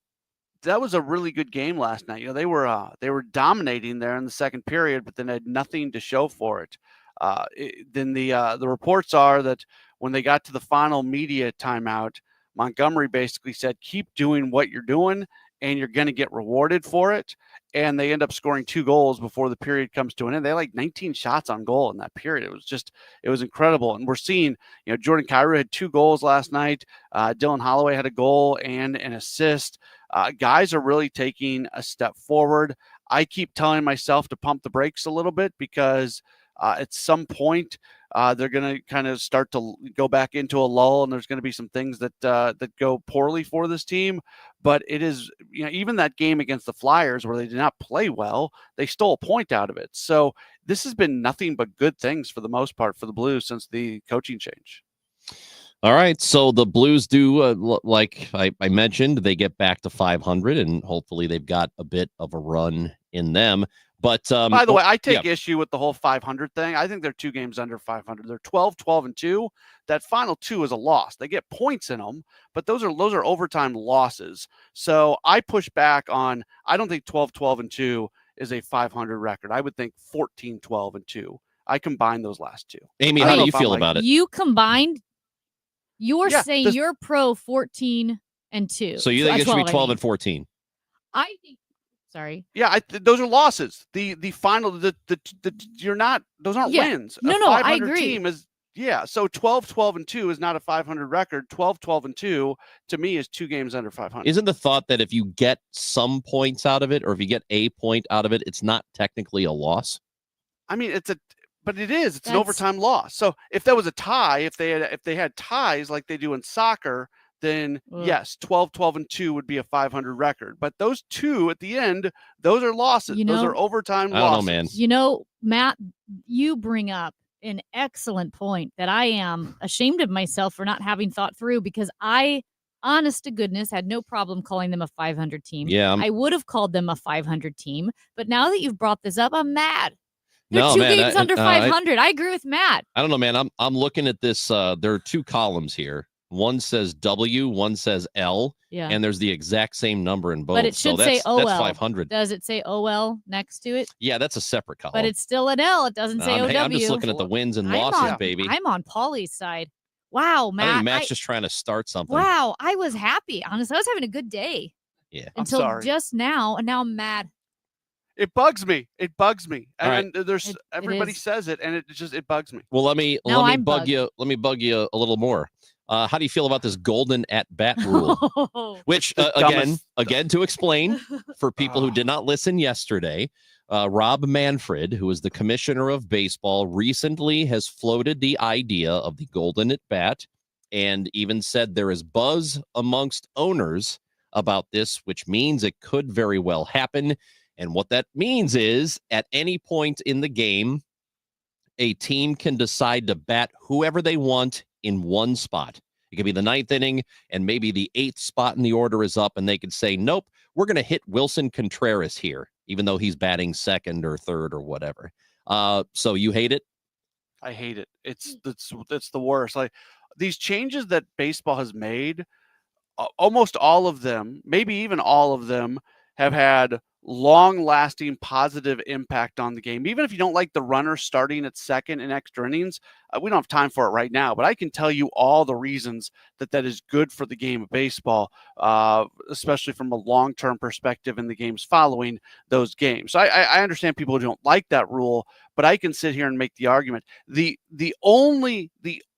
that was a really good game last night. They were dominating there in the second period, but then had nothing to show for it. Then the reports are that when they got to the final media timeout, Montgomery basically said, "Keep doing what you're doing, and you're going to get rewarded for it." And they end up scoring 2 goals before the period comes to an end. They had like 19 shots on goal in that period. It was incredible. And we're seeing, Jordan Kyrou had 2 goals last night. Dylan Holloway had a goal and an assist. Guys are really taking a step forward. I keep telling myself to pump the brakes a little bit because at some point they're going to kind of start to go back into a lull, and there's going to be some things that go poorly for this team. But it is, even that game against the Flyers where they did not play well, they stole a point out of it. So this has been nothing but good things for the most part for the Blues since the coaching change. All right, so the Blues do, like I mentioned, they get back to 500, and hopefully they've got a bit of a run in them. But by the way, I take issue with the whole 500 thing. I think they're 2 games under 500. They're 12, 12, and 2. That final 2 is a loss. They get points in them, but those are overtime losses. So I push back on. I don't think 12, 12, and 2 is a 500 record. I would think 14, 12, and 2. I combine those last 2. Amy, how do you feel about it? You combined. You're saying this- you're pro 14 and 2. So you think it should be 12 and 14? I think. Sorry. Yeah, those are losses. The final you're not. Those aren't wins. No, a I 500 agree. Team is So 12, 12, and 2 is not a 500 record. 12, 12, and 2 to me is 2 games under 500. Isn't the thought that if you get some points out of it, or if you get a point out of it, it's not technically a loss? I mean, but it is. It's an overtime loss. So if there was a tie, if they had ties like they do in soccer, then yes, 12, 12, and 2 would be a 500 record. But those 2 at the end, those are losses. Those are overtime losses. I don't know, man. You know, Matt, you bring up an excellent point that I am ashamed of myself for not having thought through, because I, honest to goodness, had no problem calling them a 500 team. Yeah, I would have called them a 500 team. But now that you've brought this up, I'm mad. They're No, 2 man, games under 500. I agree with Matt. I don't know, man. I'm looking at this. There are 2 columns here. One says W, one says L, Yeah. and there's the exact same number in both. But it should so say that's, OL. That's 500. Does it say OL next to it? Yeah, that's a separate column. But it's still an L. It doesn't say OW. Hey, I'm just looking at the wins and losses, baby. I'm on Paulie's side. Wow, Matt. I think Matt's just trying to start something. Wow, I was happy. Honestly, I was having a good day. Yeah. Until sorry. just now, and now I'm mad. It bugs me. It bugs me. All And there's everybody is. says it, and it bugs me. Well, let me Now bug I'm bugged. you. Let me bug you a little more. How do you feel about this golden at bat rule? Which again to explain for people who did not listen yesterday, Rob Manfred, who is the commissioner of baseball, recently has floated the idea of the golden at bat, and even said there is buzz amongst owners about this, which means it could very well happen. And what that means is at any point in the game, a team can decide to bat whoever they want in one spot. It could be the 9th inning, and maybe the 8th spot in the order is up, and they could say, nope, we're going to hit Wilson Contreras here, even though he's batting 2nd or 3rd or whatever. So you hate it? I hate it. It's the worst. Like these changes that baseball has made, almost all of them, maybe even all of them, have had long-lasting positive impact on the game. Even if you don't like the runner starting at 2nd in extra innings, we don't have time for it right now, but I can tell you all the reasons that is good for the game of baseball, especially from a long-term perspective in the games following those games. So I understand people who don't like that rule, but I can sit here and make the argument. The only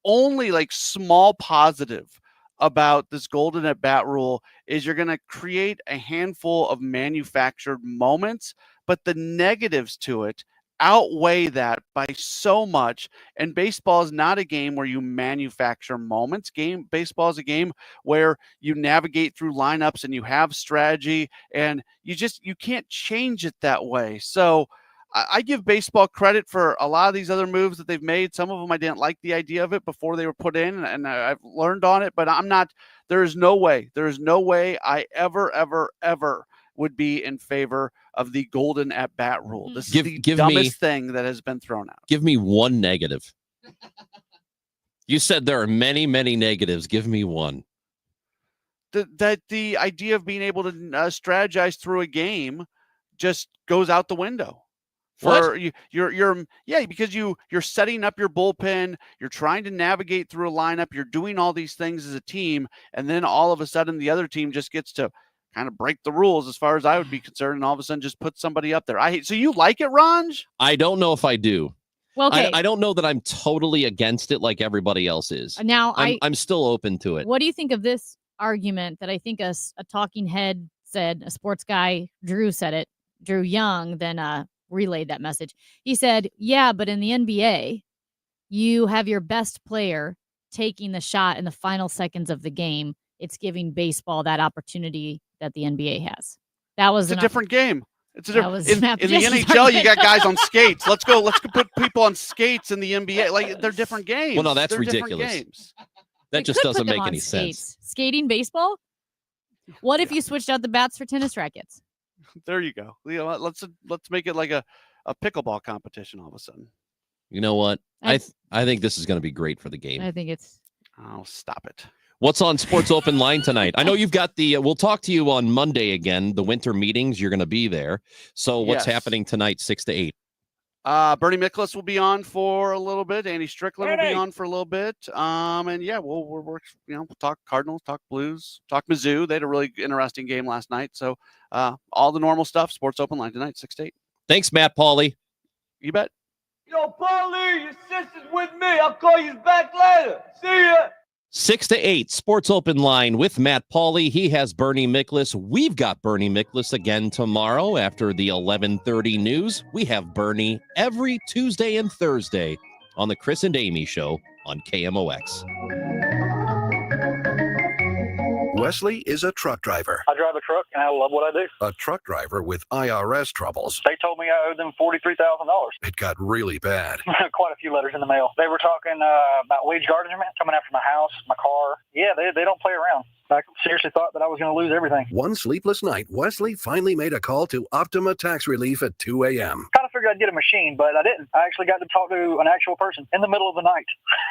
like small positive about this golden at bat rule is you're going to create a handful of manufactured moments, but the negatives to it outweigh that by so much. And baseball is not a game where you manufacture moments. Baseball is a game where you navigate through lineups and you have strategy, and you can't change it that way. So I give baseball credit for a lot of these other moves that they've made. Some of them I didn't like the idea of it before they were put in, and I've learned on it, but there is no way I ever would be in favor of the golden at bat rule. This is the dumbest thing that has been thrown out. Give me one negative. You said there are many, many negatives. Give me one. That the idea of being able to strategize through a game just goes out the window. Because you're setting up your bullpen, you're trying to navigate through a lineup, you're doing all these things as a team, and then all of a sudden the other team just gets to kind of break the rules as far as I would be concerned, and all of a sudden just put somebody up there. So you like it, Ranj? I don't know if I do. Well, okay. I don't know that I'm totally against it like everybody else is. Now I'm still open to it. What do you think of this argument that I think a talking head said, a sports guy, Drew said it, Drew Young, then relayed that message. He said, yeah, but in the NBA, you have your best player taking the shot in the final seconds of the game. It's giving baseball that opportunity that the NBA has. That was a different game. It's a different in the Yes, NHL. You got guys on skates. Let's go put people on skates in the NBA. Like they're different games. Well, no, that's They're different ridiculous. games. That We just could doesn't put them make on any sense. skates. Skating baseball? What if you switched out the bats for tennis rackets? There you go. Let's make it like a pickleball competition all of a sudden. You know what? I think this is going to be great for the game. I think it's. Oh, stop it. What's on Sports Open Line tonight? I know you've got the. We'll talk to you on Monday again. The winter meetings. You're going to be there. So what's Yes. happening tonight, 6 to 8? Bernie Miklasz will be on for a little bit. Andy Strickland will be on for a little bit. And yeah, we'll talk Cardinals, talk Blues, talk Mizzou. They had a really interesting game last night. So all the normal stuff. Sports Open Line tonight, 6 to 8. Thanks, Matt Pauley. You bet. Yo, Paulie, your sister's with me. I'll call you back later. See ya. 6 to 8, Sports Open Line with Matt Pauley. He has Bernie Miklasz. We've got Bernie Miklasz again tomorrow after the 11:30 news. We have Bernie every Tuesday and Thursday on the Chris and Amy Show on KMOX. Wesley is a truck driver. I drive a truck and I love what I do. A truck driver with IRS troubles. They told me I owed them $43,000. It got really bad. Quite a few letters in the mail. They were talking about wage garnishment coming after my house, my car. Yeah, they don't play around. I seriously thought that I was going to lose everything. One sleepless night, Wesley finally made a call to Optima Tax Relief at 2 a.m. Kind of figured I'd get a machine, but I didn't. I actually got to talk to an actual person in the middle of the night.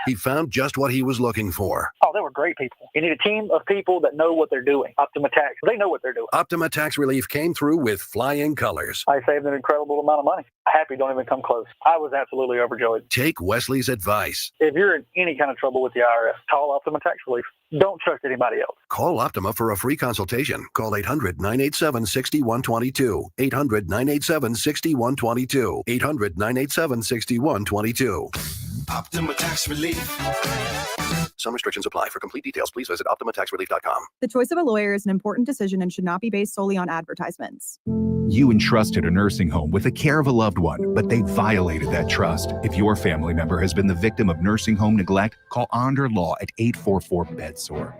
He found just what he was looking for. Oh, they were great people. You need a team of people that know what they're doing. Optima Tax, they know what they're doing. Optima Tax Relief came through with flying colors. I saved an incredible amount of money. Happy don't even come close. I was absolutely overjoyed. Take Wesley's advice. If you're in any kind of trouble with the IRS, call Optima Tax Relief. Don't trust anybody else. Call Optima for a free consultation. Call 800-987-6122. 800-987-6122. 800-987-6122. Optima Tax Relief. Some restrictions apply. For complete details, please visit OptimaTaxRelief.com. The choice of a lawyer is an important decision and should not be based solely on advertisements. You entrusted a nursing home with the care of a loved one, but they violated that trust. If your family member has been the victim of nursing home neglect, call Onder Law at 844-BEDSORE.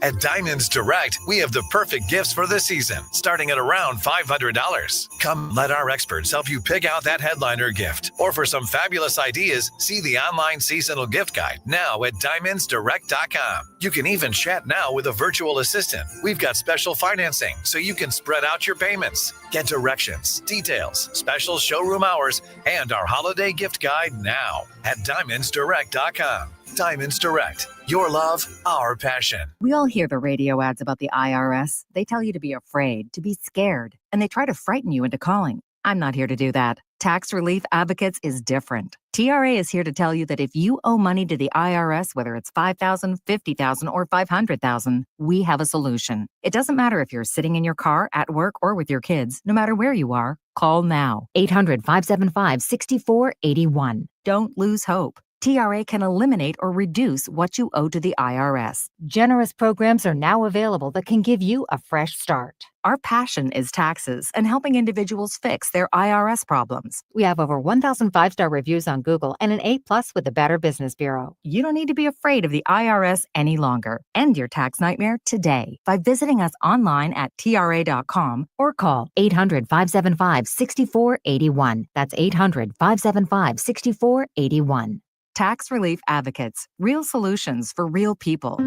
At Diamonds Direct, we have the perfect gifts for the season, starting at around $500. Come let our experts help you pick out that headliner gift. Or for some fabulous ideas, see the online seasonal gift guide now at DiamondsDirect.com. You can even chat now with a virtual assistant. We've got special financing, so you can spread out your payments. Get directions, details, special showroom hours, and our holiday gift guide now at DiamondsDirect.com. Diamonds Direct. Your love, our passion. We all hear the radio ads about the IRS. They tell you to be afraid, to be scared, and they try to frighten you into calling. I'm not here to do that. Tax Relief Advocates is different. TRA is here to tell you that if you owe money to the IRS, whether it's $5,000, $50,000, or $500,000, we have a solution. It doesn't matter if you're sitting in your car, at work, or with your kids. No matter where you are, call now. 800-575-6481. Don't lose hope. TRA can eliminate or reduce what you owe to the IRS. Generous programs are now available that can give you a fresh start. Our passion is taxes and helping individuals fix their IRS problems. We have over 1,000 5-star reviews on Google and an A+ with the Better Business Bureau. You don't need to be afraid of the IRS any longer. End your tax nightmare today by visiting us online at TRA.com or call 800-575-6481. That's 800-575-6481. Tax Relief Advocates, real solutions for real people.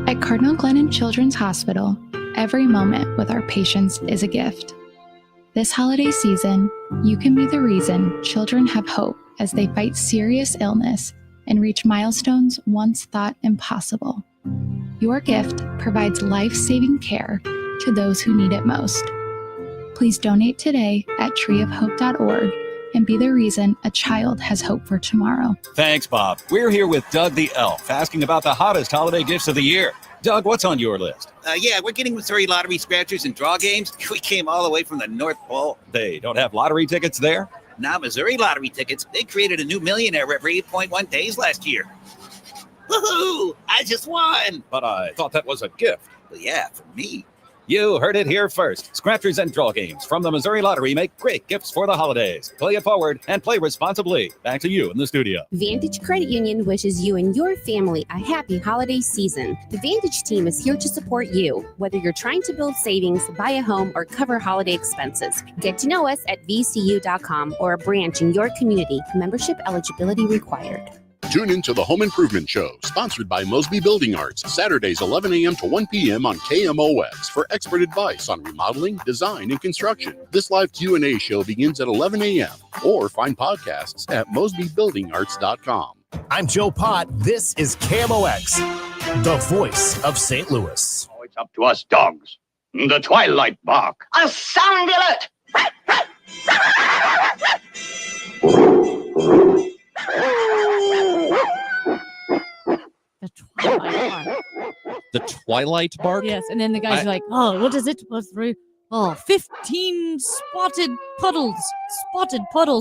At Cardinal Glennon Children's Hospital, every moment with our patients is a gift. This holiday season, you can be the reason children have hope as they fight serious illness and reach milestones once thought impossible. Your gift provides life-saving care to those who need it most. Please donate today at treeofhope.org and be the reason a child has hope for tomorrow. Thanks, Bob. We're here with Doug the Elf, asking about the hottest holiday gifts of the year. Doug, what's on your list? Yeah, we're getting Missouri lottery scratchers and draw games. We came all the way from the North Pole. They don't have lottery tickets there? Now Missouri lottery tickets. They created a new millionaire every 8.1 days last year. Woohoo! I just won! But I thought that was a gift. Well, yeah, for me. You heard it here first. Scratchers and draw games from the Missouri Lottery make great gifts for the holidays. Play it forward and play responsibly. Back to you in the studio. Vantage Credit Union wishes you and your family a happy holiday season. The Vantage team is here to support you, whether you're trying to build savings, buy a home, or cover holiday expenses. Get to know us at vcu.com or a branch in your community. Membership eligibility required. Tune in to the Home Improvement Show, sponsored by Mosby Building Arts, Saturdays 11 a.m. to 1 p.m. on KMOX for expert advice on remodeling, design, and construction. This live Q&A show begins at 11 a.m. or find podcasts at mosbybuildingarts.com. I'm Joe Pott. This is KMOX, the voice of St. Louis. Oh, it's up to us dogs. The Twilight Bark. A sound alert! The Twilight Bark? Yes, and then the guy's like, oh, what is it? 15 spotted puddles.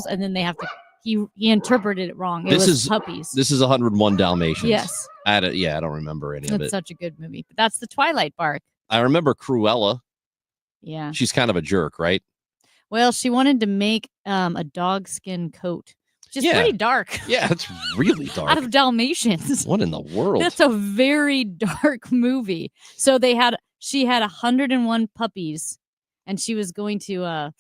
And then they have to, he interpreted it wrong. It was puppies. This is 101 Dalmatians. Yes. I don't remember any of it. That's such a good movie. But that's the Twilight Bark. I remember Cruella. Yeah. She's kind of a jerk, right? Well, she wanted to make a dog skin coat, which is pretty dark. Yeah, it's really dark. Out of Dalmatians. What in the world? That's a very dark movie. So she had 101 puppies, and she was going to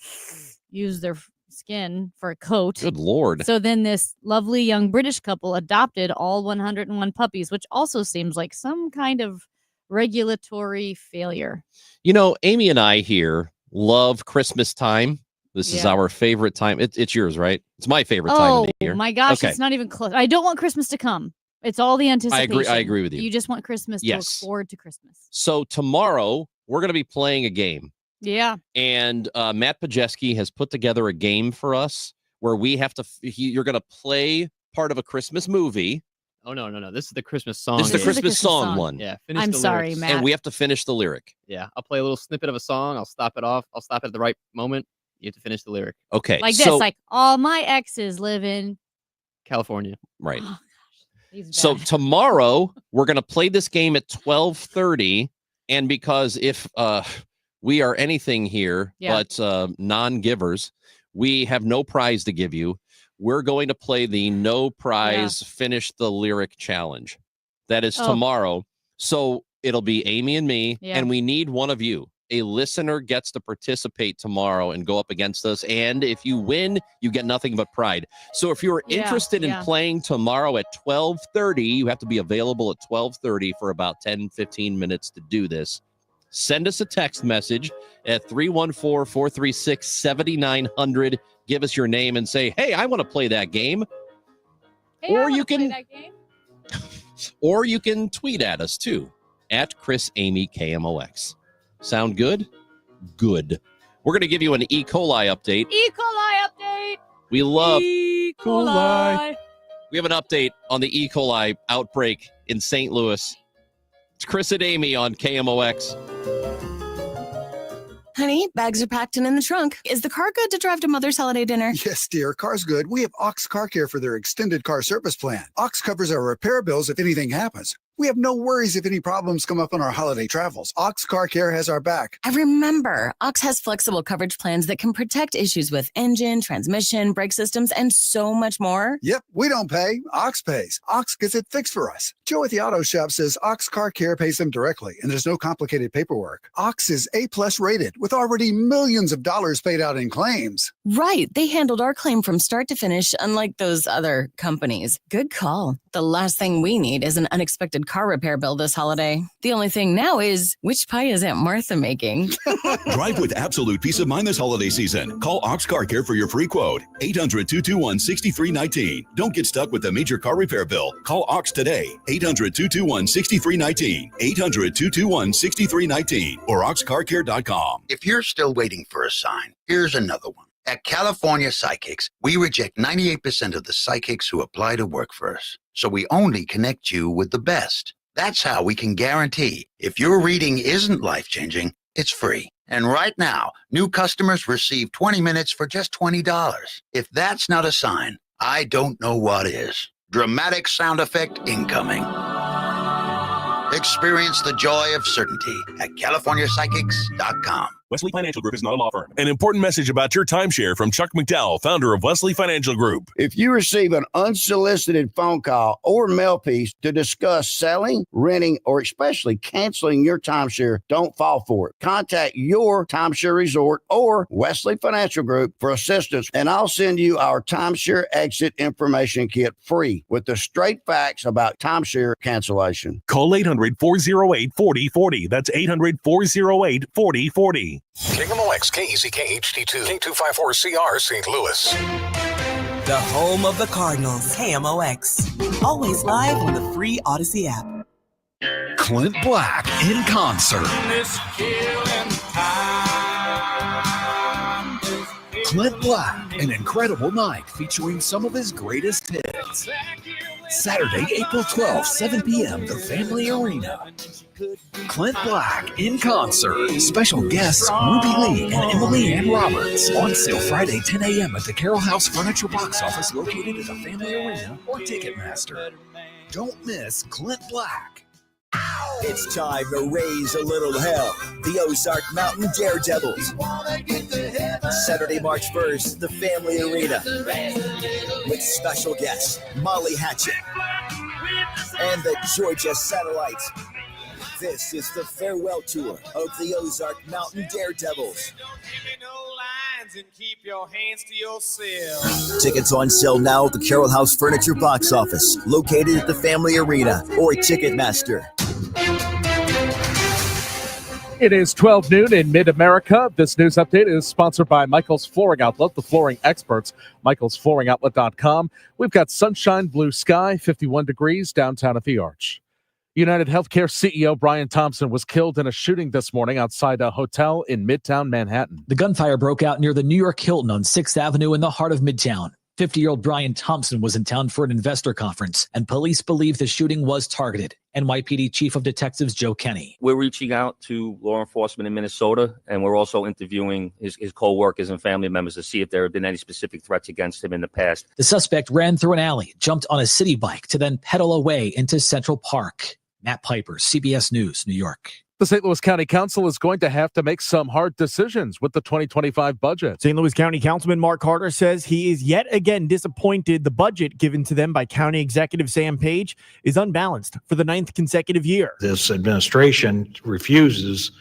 use their skin for a coat. Good Lord. So then this lovely young British couple adopted all 101 puppies, which also seems like some kind of regulatory failure. You know, Amy and I here love Christmas time. This is our favorite time. It's yours, right? It's my favorite time of the year. Oh my gosh, Okay. it's not even close. I don't want Christmas to come. It's all the anticipation. I agree with you. You just want Christmas to look Yes. forward to Christmas. So tomorrow we're going to be playing a game. Yeah. And Matt Pajeski has put together a game for us where we have to, you're going to play part of a Christmas movie. Oh, no. This is the Christmas song. This is the game. Christmas song one. Yeah. I'm the sorry, lyrics. Matt. And we have to finish the lyric. Yeah. I'll play a little snippet of a song. I'll stop it off. I'll stop it at the right moment. You have to finish the lyric. Okay. Like this, like all my exes live in California. Right. He's So bad. tomorrow we're going to play this game at 12:30. And because if we are anything here but non-givers, we have no prize to give you. We're going to play the no prize finish the lyric challenge. That is tomorrow. So it'll be Amy and me, and we need one of you. A listener gets to participate tomorrow and go up against us. And if you win, you get nothing but pride. So if you're interested in playing tomorrow at 12:30, you have to be available at 12:30 for about 10, 15 minutes to do this. Send us a text message at 314-436-7900. Give us your name and say, hey, I want to play that game. Or you can or you can tweet at us too at Chris Amy KMOX. Sound good? Good. We're going to give you an E. coli update. E. coli update. We love E. coli. We have an update on the E. coli outbreak in St. Louis. It's Chris and Amy on KMOX. Honey, bags are packed and in the trunk. Is the car good to drive to Mother's holiday dinner? Yes, dear. Car's good. We have Ox Car Care for their extended car service plan. Ox covers our repair bills if anything happens. We have no worries if any problems come up on our holiday travels. Ox Car Care has our back. I remember. Ox has flexible coverage plans that can protect issues with engine, transmission, brake systems, and so much more. Yep, we don't pay. Ox pays. Ox gets it fixed for us. Joe at the auto shop says Ox Car Care pays them directly, and there's no complicated paperwork. Ox is A+ rated, with already millions of dollars paid out in claims. Right. They handled our claim from start to finish, unlike those other companies. Good call. The last thing we need is an unexpected car repair bill this holiday. The only thing now is, which pie is Aunt Martha making? Drive with absolute peace of mind this holiday season. Call Ox Car Care for your free quote. 800-221-6319. Don't get stuck with a major car repair bill. Call Ox today. 800-221-6319. 800-221-6319 or oxcarcare.com. If you're still waiting for a sign, here's another one. At California Psychics, we reject 98% of the psychics who apply to work for us. So we only connect you with the best. That's how we can guarantee if your reading isn't life-changing, it's free. And right now, new customers receive 20 minutes for just $20. If that's not a sign, I don't know what is. Dramatic sound effect incoming. Experience the joy of certainty at CaliforniaPsychics.com. Wesley Financial Group is not a law firm. An important message about your timeshare from Chuck McDowell, founder of Wesley Financial Group. If you receive an unsolicited phone call or mail piece to discuss selling, renting, or especially canceling your timeshare, don't fall for it. Contact your timeshare resort or Wesley Financial Group for assistance, and I'll send you our timeshare exit information kit free with the straight facts about timeshare cancellation. Call 800-408-4040. That's 800-408-4040. KMOX, KEZK, HD2, K254CR, St. Louis. The home of the Cardinals, KMOX. Always live on the free Odyssey app. Clint Black in concert. Clint Black, an incredible night featuring some of his greatest hits. Saturday, April 12th, 7 p.m., the Family Arena. Clint Black in concert. Special guests Ruby Lee and Emily Ann Roberts. On sale Friday, 10 a.m. at the Carroll House Furniture Box Office located at the Family Arena or Ticketmaster. Don't miss Clint Black. It's time to raise a little hell. The Ozark Mountain Daredevils. Saturday, March 1st, the Family Arena. With special guests, Molly Hatchet and the Georgia Satellites. This is the farewell tour of the Ozark Mountain Daredevils. And keep your hands to yourself. Tickets on sale now at the Carroll House Furniture Box Office, located at the Family Arena or Ticketmaster. It is 12 noon in mid-America. This news update is sponsored by Michael's Flooring Outlet, the flooring experts, michaelsflooringoutlet.com. We've got sunshine, blue sky, 51 degrees downtown at the Arch. United Healthcare CEO Brian Thompson was killed in a shooting this morning outside a hotel in Midtown Manhattan. The gunfire broke out near the New York Hilton on 6th Avenue in the heart of Midtown. 50-year-old Brian Thompson was in town for an investor conference, and police believe the shooting was targeted. NYPD Chief of Detectives Joe Kenny. We're reaching out to law enforcement in Minnesota, and we're also interviewing his co-workers and family members to see if there have been any specific threats against him in the past. The suspect ran through an alley, jumped on a city bike to then pedal away into Central Park. Matt Piper, CBS News, New York. The St. Louis County Council is going to have to make some hard decisions with the 2025 budget. St. Louis County Councilman Mark Carter says he is yet again disappointed the budget given to them by County Executive Sam Page is unbalanced for the 9th consecutive year. This administration refuses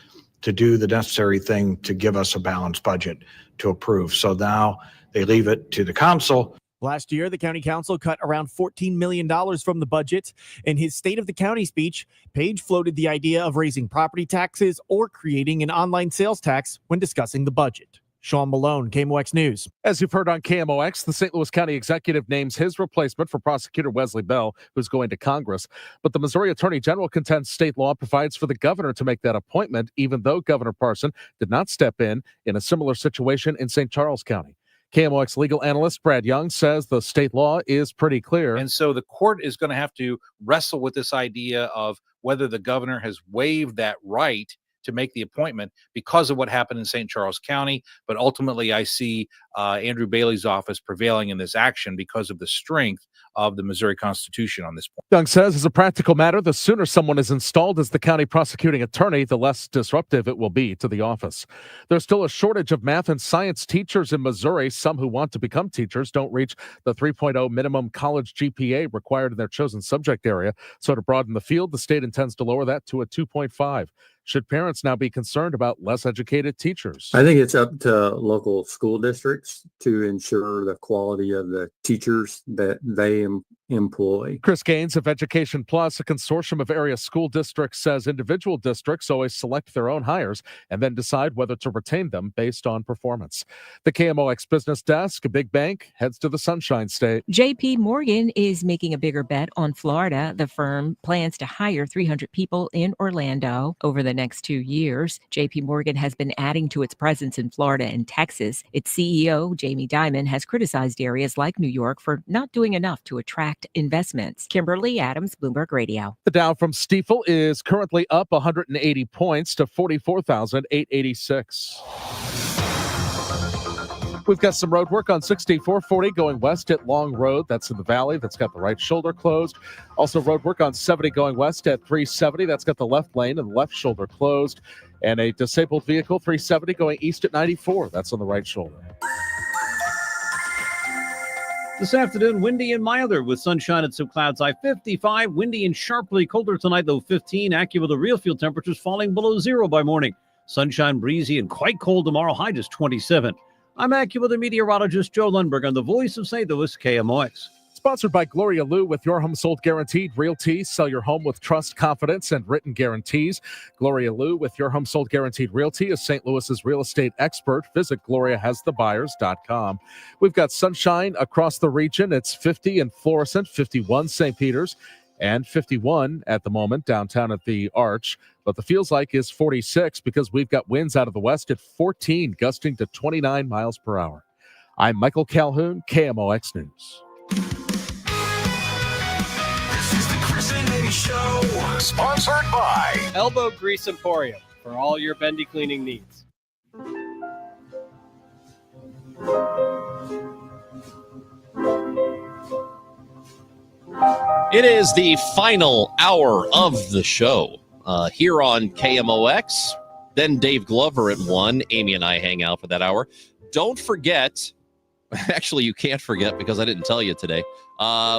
to do the necessary thing to give us a balanced budget to approve. So now they leave it to the council. Last year, the county council cut around $14 million from the budget. In his State of the County speech, Page floated the idea of raising property taxes or creating an online sales tax when discussing the budget. Sean Malone, KMOX News. As you've heard on KMOX, the St. Louis County Executive names his replacement for Prosecutor Wesley Bell, who's going to Congress. But the Missouri Attorney General contends state law provides for the governor to make that appointment, even though Governor Parson did not step in a similar situation in St. Charles County. KMOX legal analyst Brad Young says the state law is pretty clear. And so the court is going to have to wrestle with this idea of whether the governor has waived that right to make the appointment because of what happened in St. Charles County. But ultimately, I see Andrew Bailey's office prevailing in this action because of the strength of the Missouri Constitution on this point. Young says, as a practical matter, the sooner someone is installed as the county prosecuting attorney, the less disruptive it will be to the office. There's still a shortage of math and science teachers in Missouri. Some who want to become teachers don't reach the 3.0 minimum college GPA required in their chosen subject area. So to broaden the field, the state intends to lower that to a 2.5. Should parents now be concerned about less educated teachers? I think it's up to local school districts to ensure the quality of the teachers that they employ. Chris Gaines of Education Plus, a consortium of area school districts, says individual districts always select their own hires and then decide whether to retain them based on performance. The KMOX Business Desk, a big bank, heads to the Sunshine State. JP Morgan is making a bigger bet on Florida. The firm plans to hire 300 people in Orlando over the next 2 years. JP Morgan has been adding to its presence in Florida and Texas. Its CEO, Jamie Dimon, has criticized areas like New York for not doing enough to attract investments. Kimberly Adams, Bloomberg Radio. The Dow from Stifel is currently up 180 points to 44,886. We've got some road work on 6440 going west at Long Road. That's in the valley. That's got the right shoulder closed. Also road work on 70 going west at 370. That's got the left lane and the left shoulder closed. And a disabled vehicle, 370, going east at 94. That's on the right shoulder. This afternoon, windy and milder with sunshine and some clouds. High 55, windy and sharply colder tonight, though 15. Accurate the real field temperatures falling below zero by morning. Sunshine, breezy, and quite cold tomorrow. High just 27. I'm AccuWeather meteorologist Joe Lundberg on the voice of St. Louis, KMOX. Sponsored by Gloria Lou with Your Home Sold Guaranteed Realty. Sell your home with trust, confidence, and written guarantees. Gloria Lou with Your Home Sold Guaranteed Realty is St. Louis's real estate expert. Visit GloriaHasTheBuyers.com. We've got sunshine across the region. It's 50 in Florissant, 51 St. Peters, and 51 at the moment downtown at the Arch. But the feels like is 46 because we've got winds out of the west at 14, gusting to 29 miles per hour. I'm Michael Calhoun, KMOX News. Show, sponsored by Elbow Grease Emporium for all your bendy cleaning needs. It is the final hour of the show here on KMOX. Then Dave Glover at 1. Amy and I hang out for that hour. Don't forget, actually you can't forget because I didn't tell you today,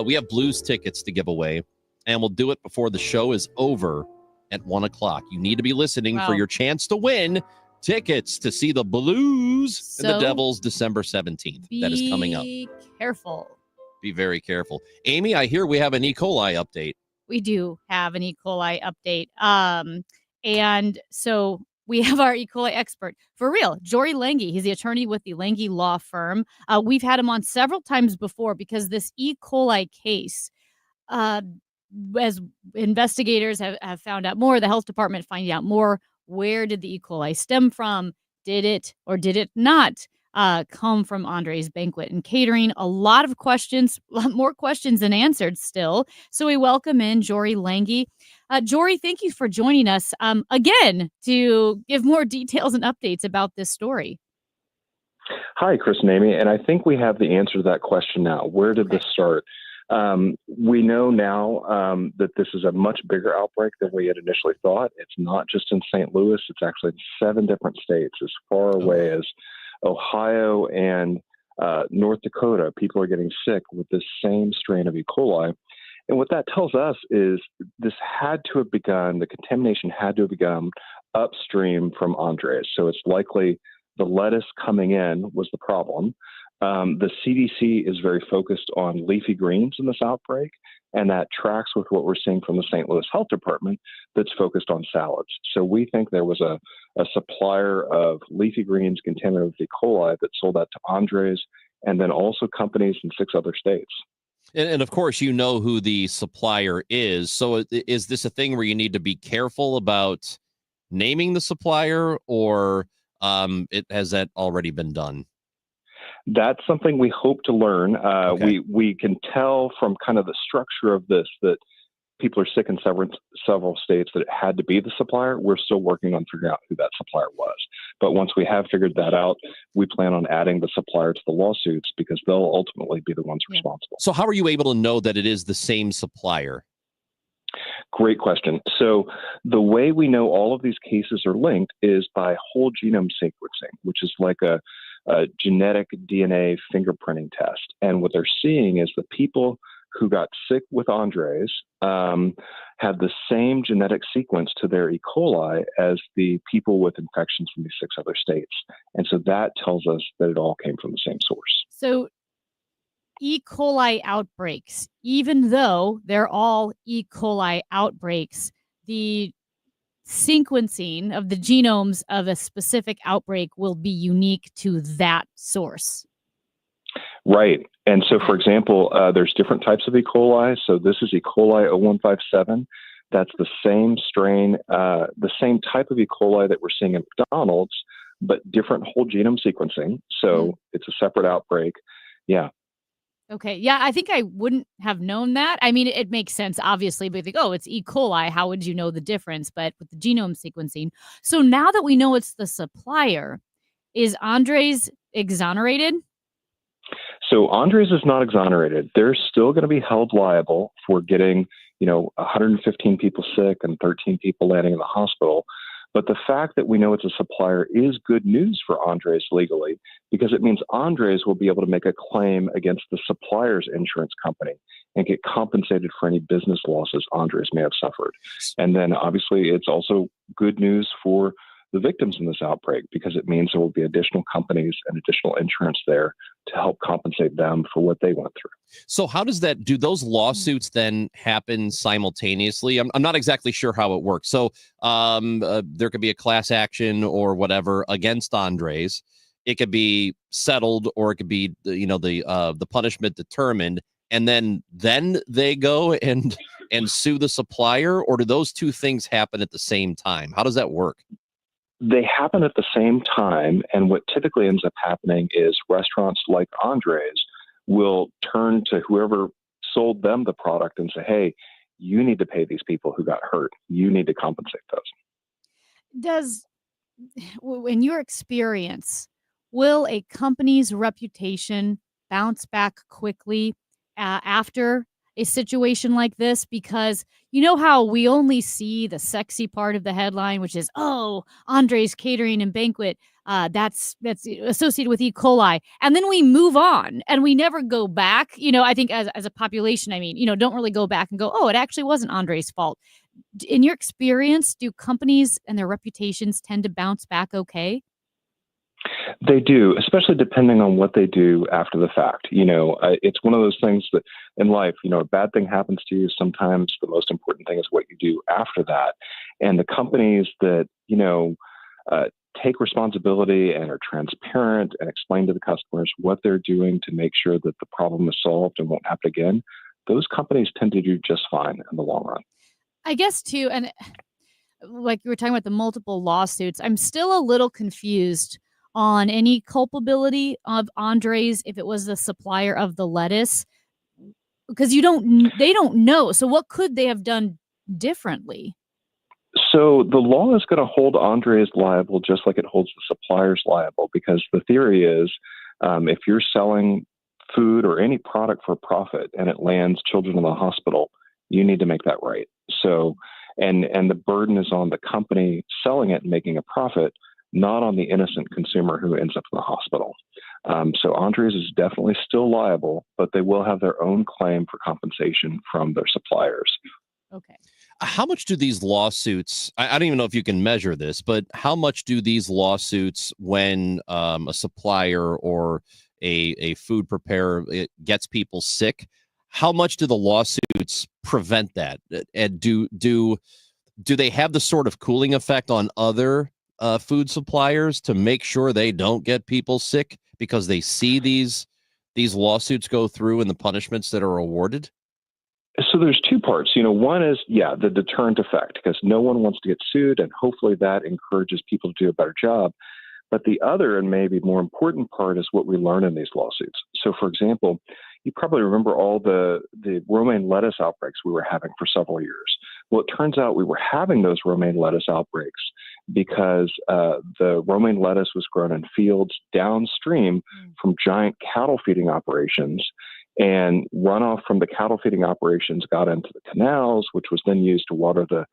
we have Blues tickets to give away. And we'll do it before the show is over at 1 o'clock. You need to be listening for your chance to win tickets to see the Blues and the Devils December 17th. That is coming up. Be careful. Be very careful. Amy, I hear we have an E. coli update. We do have an E. coli update. And so we have our E. coli expert. For real, Jory Lange. He's the attorney with the Lange Law Firm. We've had him on several times before because this E. coli case, as investigators have found out more, the health department finding out more, where did the E. coli stem from? Did it or did it not come from Andre's Banquet and Catering? A lot of questions, a lot more questions than answered still. So we welcome in Jory Lange. Jory, thank you for joining us again to give more details and updates about this story. Hi, Chris and Amy. And I think we have the answer to that question now. Where did this start? We know now that this is a much bigger outbreak than we had initially thought. It's not just in St. Louis. It's actually in 7 different states, as far away as Ohio and North Dakota. People are getting sick with this same strain of E. coli. And what that tells us is this had to have begun, the contamination had to have begun upstream from Andres. So it's likely the lettuce coming in was the problem. The CDC is very focused on leafy greens in this outbreak, and that tracks with what we're seeing from the St. Louis Health Department that's focused on salads. So we think there was a supplier of leafy greens contaminated with E. coli that sold that to Andres, and then also companies in 6 other states. And of course, you know who the supplier is. So is this a thing where you need to be careful about naming the supplier, or has that already been done? That's something we hope to learn. We can tell from kind of the structure of this that people are sick in several states that it had to be the supplier. We're still working on figuring out who that supplier was. But once we have figured that out, we plan on adding the supplier to the lawsuits because they'll ultimately be the ones responsible. So how are you able to know that it is the same supplier? Great question. So the way we know all of these cases are linked is by whole genome sequencing, which is like a genetic DNA fingerprinting test. And what they're seeing is the people who got sick with Andres had the same genetic sequence to their E. coli as the people with infections from these 6 other states. And so that tells us that it all came from the same source. So E. coli outbreaks, even though they're all E. coli outbreaks, the sequencing of the genomes of a specific outbreak will be unique to that source. Right. And so, for example, there's different types of E. coli. So this is E. coli 0157. That's the same strain, the same type of E. coli that we're seeing in McDonald's, but different whole genome sequencing. So it's a separate outbreak. Yeah. Okay. Yeah, I think I wouldn't have known that. I mean, it makes sense, obviously, but you think, oh, it's E. coli. How would you know the difference? But with the genome sequencing. So now that we know it's the supplier, is exonerated? So Andres is not exonerated. They're still going to be held liable for getting, 115 people sick and 13 people landing in the hospital. But the fact that we know it's a supplier is good news for Andres legally, because it means Andres will be able to make a claim against the supplier's insurance company and get compensated for any business losses Andres may have suffered. And then obviously it's also good news for the victims in this outbreak, because it means there will be additional companies and additional insurance there to help compensate them for what they went through. So how does that, do those lawsuits then happen simultaneously? I'm not exactly sure how it works. So there could be a class action or whatever against Andres. It could be settled, or it could be, the punishment determined. And then they go and sue the supplier, or do those two things happen at the same time? How does that work? They happen at the same time, and what typically ends up happening is restaurants like Andres will turn to whoever sold them the product and say, hey, you need to pay these people who got hurt. You need to compensate those. In your experience, will a company's reputation bounce back quickly after a situation like this? Because you know how we only see the sexy part of the headline, which is, oh, Andres Catering and Banquet, that's associated with E. coli. And then we move on and we never go back. I think as a population, don't really go back and go, oh, it actually wasn't Andres' fault. In your experience, do companies and their reputations tend to bounce back okay? They do, especially depending on what they do after the fact. It's one of those things that in life, a bad thing happens to you. Sometimes the most important thing is what you do after that. And the companies that, take responsibility and are transparent and explain to the customers what they're doing to make sure that the problem is solved and won't happen again, those companies tend to do just fine in the long run. I guess too, and like you were talking about the multiple lawsuits, I'm still a little confused on any culpability of Andres if it was the supplier of the lettuce, because they don't know. So what could they have done differently? So the law is going to hold Andres liable just like it holds the suppliers liable, because the theory is if you're selling food or any product for profit and it lands children in the hospital, you need to make that right. So, and the burden is on the company selling it and making a profit, not on the innocent consumer who ends up in the hospital. So Andres is definitely still liable, but they will have their own claim for compensation from their suppliers. Okay. How much do these lawsuits, I don't even know if you can measure this, but how much do these lawsuits, when a supplier or a food preparer gets people sick, how much do the lawsuits prevent that? And do they have the sort of cooling effect on other food suppliers to make sure they don't get people sick because they see these lawsuits go through and the punishments that are awarded? So there's two parts. One is, the deterrent effect, because no one wants to get sued, and hopefully that encourages people to do a better job. But the other and maybe more important part is what we learn in these lawsuits. So, for example, you probably remember all the romaine lettuce outbreaks we were having for several years. Well, it turns out we were having those romaine lettuce outbreaks because the romaine lettuce was grown in fields downstream from giant cattle feeding operations, and runoff from the cattle feeding operations got into the canals, which was then used to water the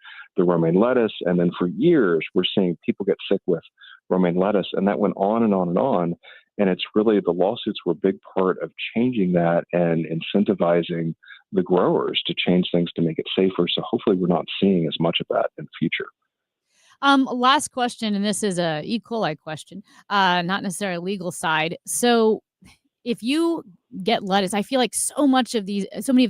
romaine lettuce. And then for years, we're seeing people get sick with romaine lettuce, and that went on and on and on. And it's really, the lawsuits were a big part of changing that and incentivizing the growers to change things to make it safer. So hopefully we're not seeing as much of that in the future. Last question, and this is a E. coli question, not necessarily legal side. So if you get lettuce, I feel like so many of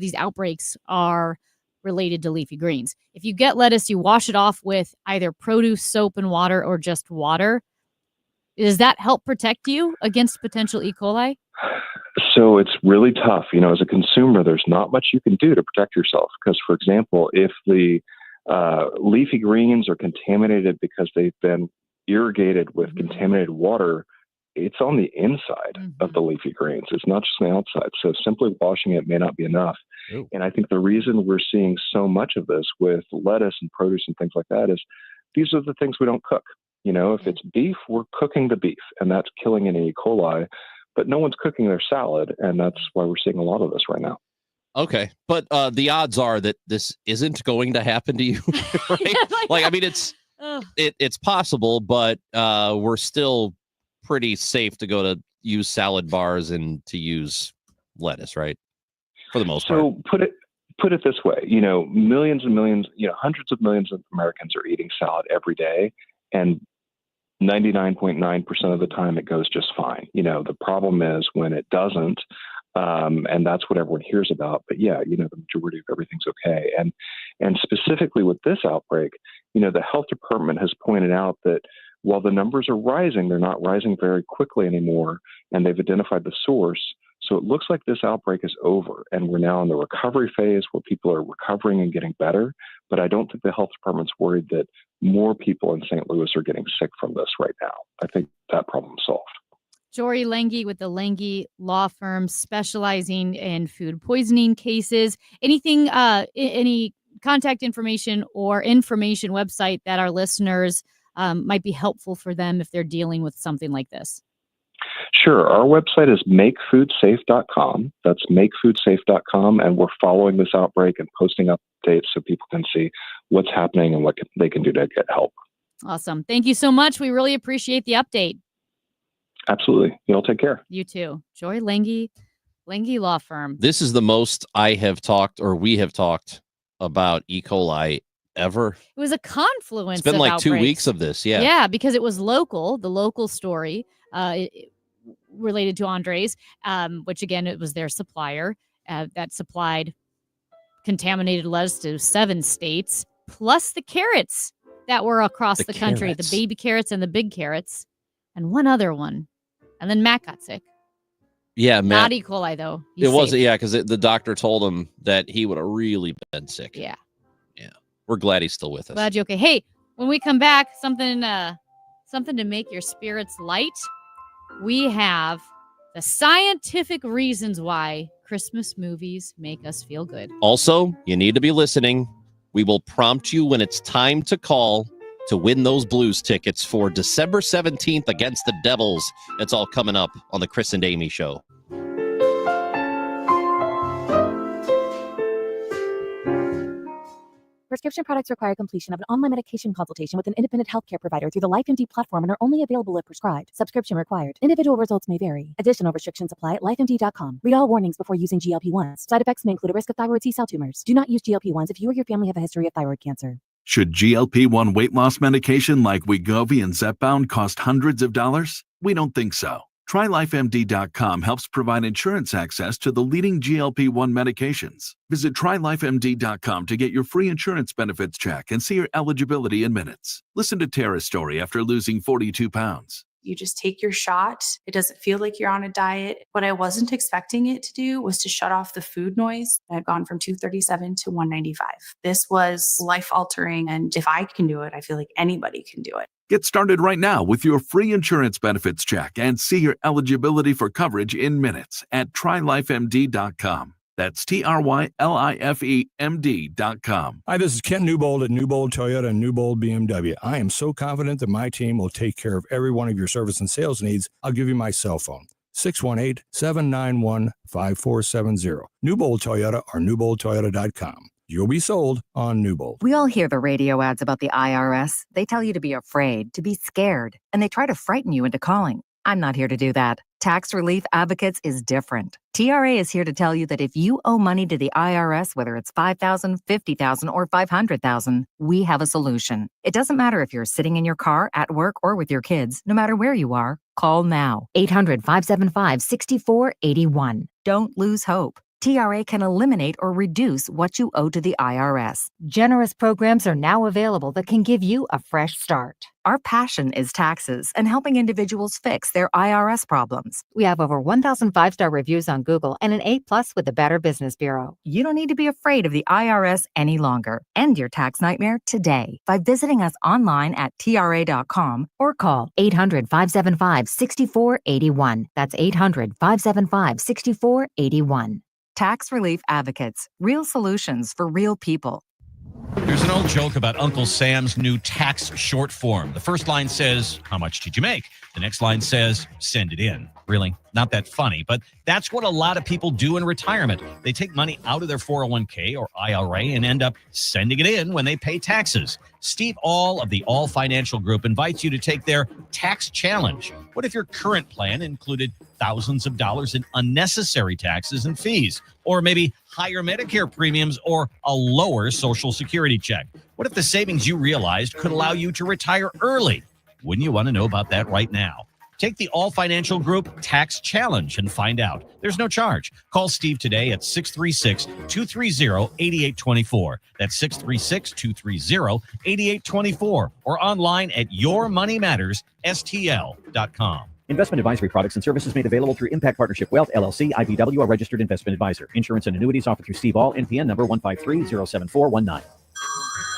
these outbreaks are related to leafy greens. If you get lettuce, you wash it off with either produce, soap, and water, or just water. Does that help protect you against potential E. coli? So it's really tough. As a consumer, there's not much you can do to protect yourself. Because, for example, if the leafy greens are contaminated because they've been irrigated with contaminated water, it's on the inside of the leafy greens. It's not just on the outside. So simply washing it may not be enough. Ooh. And I think the reason we're seeing so much of this with lettuce and produce and things like that is these are the things we don't cook. If it's beef, we're cooking the beef, and that's killing any E. coli, but no one's cooking their salad, and that's why we're seeing a lot of this right now. Okay, but the odds are that this isn't going to happen to you, right? I mean, it's possible, but we're still pretty safe to go to use salad bars and to use lettuce, right? For the most part. So put it this way, millions and millions, hundreds of millions of Americans are eating salad every day, and 99.9% of the time it goes just fine. The problem is when it doesn't, and that's what everyone hears about. But yeah, the majority of everything's okay. And specifically with this outbreak, the health department has pointed out that while the numbers are rising, they're not rising very quickly anymore, and they've identified the source. So it looks like this outbreak is over, and we're now in the recovery phase where people are recovering and getting better. But I don't think the health department's worried that more people in St. Louis are getting sick from this right now. I think that problem's solved. Jory Lengi with the Lengi Law Firm, specializing in food poisoning cases. Anything, any contact information or information website that our listeners might be helpful for them if they're dealing with something like this? Sure. Our website is makefoodsafe.com. That's makefoodsafe.com. And we're following this outbreak and posting updates so people can see what's happening and what they can do to get help. Awesome. Thank you so much. We really appreciate the update. Absolutely. You'll take care. You too. Jory Lengi, Lengi Law Firm. This is the most we have talked about E. coli ever. It was a confluence. It's been of like outbreaks. 2 weeks of this. Yeah. Yeah, because it was local, the local story related to Andres, which again, it was their supplier that supplied contaminated lettuce to 7 states, plus the carrots that were across the country, the baby carrots and the big carrots, and one other one. And then Matt got sick. Yeah, Matt. Not E. coli, though. It wasn't, because the doctor told him that he would have really been sick. Yeah. Yeah. We're glad he's still with us. Glad you're okay. Hey, when we come back, something to make your spirits light. We have the scientific reasons why Christmas movies make us feel good. Also, you need to be listening. We will prompt you when it's time to call to win those Blues tickets for December 17th against the Devils. It's all coming up on the Chris and Amy Show. Prescription products require completion of an online medication consultation with an independent healthcare provider through the LifeMD platform and are only available if prescribed. Subscription required. Individual results may vary. Additional restrictions apply at lifemd.com. Read all warnings before using GLP-1s. Side effects may include a risk of thyroid C-cell tumors. Do not use GLP-1s if you or your family have a history of thyroid cancer. Should GLP-1 weight loss medication like Wegovy and Zepbound cost hundreds of dollars? We don't think so. TryLifeMD.com helps provide insurance access to the leading GLP-1 medications. Visit TryLifeMD.com to get your free insurance benefits check and see your eligibility in minutes. Listen to Tara's story after losing 42 pounds. You just take your shot. It doesn't feel like you're on a diet. What I wasn't expecting it to do was to shut off the food noise. I've gone from 237 to 195. This was life-altering, and if I can do it, I feel like anybody can do it. Get started right now with your free insurance benefits check and see your eligibility for coverage in minutes at TryLifeMD.com. That's TryLifeMD.com. Hi, this is Ken Newbold at Newbold Toyota and Newbold BMW. I am so confident that my team will take care of every one of your service and sales needs. I'll give you my cell phone, 618-791-5470. Newbold Toyota or newboldtoyota.com. You'll be sold on Newbold. We all hear the radio ads about the IRS. They tell you to be afraid, to be scared, and they try to frighten you into calling. I'm not here to do that. Tax Relief Advocates is different. TRA is here to tell you that if you owe money to the IRS, whether it's $5,000, $50,000, or $500,000, we have a solution. It doesn't matter if you're sitting in your car, at work, or with your kids. No matter where you are, call now. 800-575-6481. Don't lose hope. TRA can eliminate or reduce what you owe to the IRS. Generous programs are now available that can give you a fresh start. Our passion is taxes and helping individuals fix their IRS problems. We have over 1,000 5-star reviews on Google and an A+ with the Better Business Bureau. You don't need to be afraid of the IRS any longer. End your tax nightmare today by visiting us online at TRA.com or call 800-575-6481. That's 800-575-6481. Tax Relief Advocates. Real solutions for real people. There's an old joke about Uncle Sam's new tax short form. The first line says, "How much did you make?" The next line says, "Send it in." Really? Not that funny, but that's what a lot of people do in retirement. They take money out of their 401k or IRA and end up sending it in when they pay taxes. Steve All of the All Financial Group invites you to take their tax challenge. What if your current plan included thousands of dollars in unnecessary taxes and fees, or maybe higher Medicare premiums or a lower Social Security check? What if the savings you realized could allow you to retire early? Wouldn't you want to know about that right now? Take the All Financial Group Tax Challenge and find out. There's no charge. Call Steve today at 636-230-8824. That's 636-230-8824. Or online at yourmoneymattersstl.com. Investment advisory products and services made available through Impact Partnership Wealth, LLC, IBW, a registered investment advisor. Insurance and annuities offered through Steve All, NPN number 153-07419.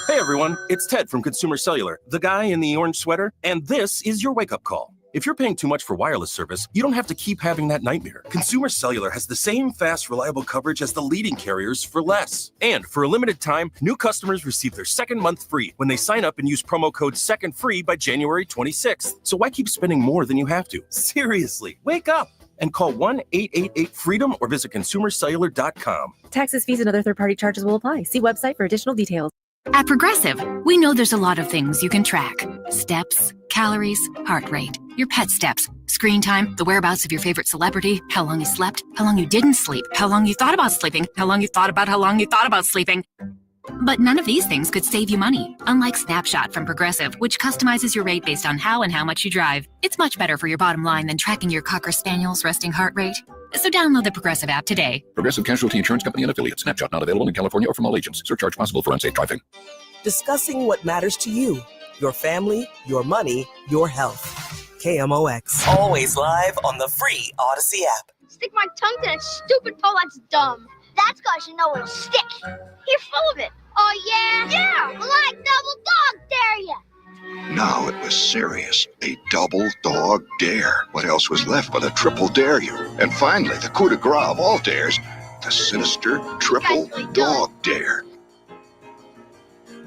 Hey everyone, it's Ted from Consumer Cellular, the guy in the orange sweater, and this is your wake-up call. If you're paying too much for wireless service, you don't have to keep having that nightmare. Consumer Cellular has the same fast, reliable coverage as the leading carriers for less. And for a limited time, new customers receive their second month free when they sign up and use promo code SECONDFREE by January 26th. So why keep spending more than you have to? Seriously, wake up and call 1-888-FREEDOM or visit consumercellular.com. Taxes, fees, and other third-party charges will apply. See website for additional details. At Progressive, we know there's a lot of things you can track. Steps, calories, heart rate, your pet steps, screen time, the whereabouts of your favorite celebrity, how long you slept, how long you didn't sleep, how long you thought about sleeping, how long you thought about sleeping. But none of these things could save you money. Unlike Snapshot from Progressive, which customizes your rate based on how and how much you drive. It's much better for your bottom line than tracking your Cocker Spaniel's resting heart rate. So download the Progressive app today. Progressive Casualty Insurance Company and affiliates. Snapshot not available in California or from all agents. Surcharge possible for unsafe driving. Discussing what matters to you, your family, your money, your health. KMOX. Always live on the free Odyssey app. Stick my tongue to that stupid pole, that's dumb. That's cause you know it'll stick. You're full of it. Oh, yeah? Yeah! Well, I double dog dare you! Now it was serious. A double dog dare. What else was left but a triple dare you? And finally, the coup de grace of all dares, the sinister triple dog dare.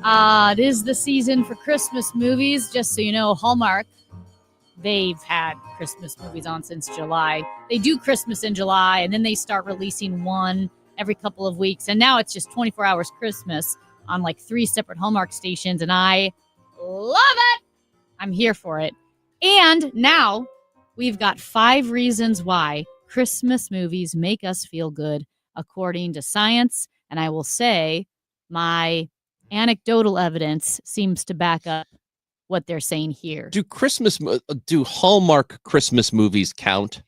It is the season for Christmas movies. Just so you know, Hallmark, they've had Christmas movies on since July. They do Christmas in July, and then they start releasing one every couple of weeks. And now it's just 24 hours Christmas on like 3 separate Hallmark stations, and I love it. I'm here for it. And now we've got 5 reasons why Christmas movies make us feel good, according to science. And I will say my anecdotal evidence seems to back up what they're saying here. Do Hallmark Christmas movies count?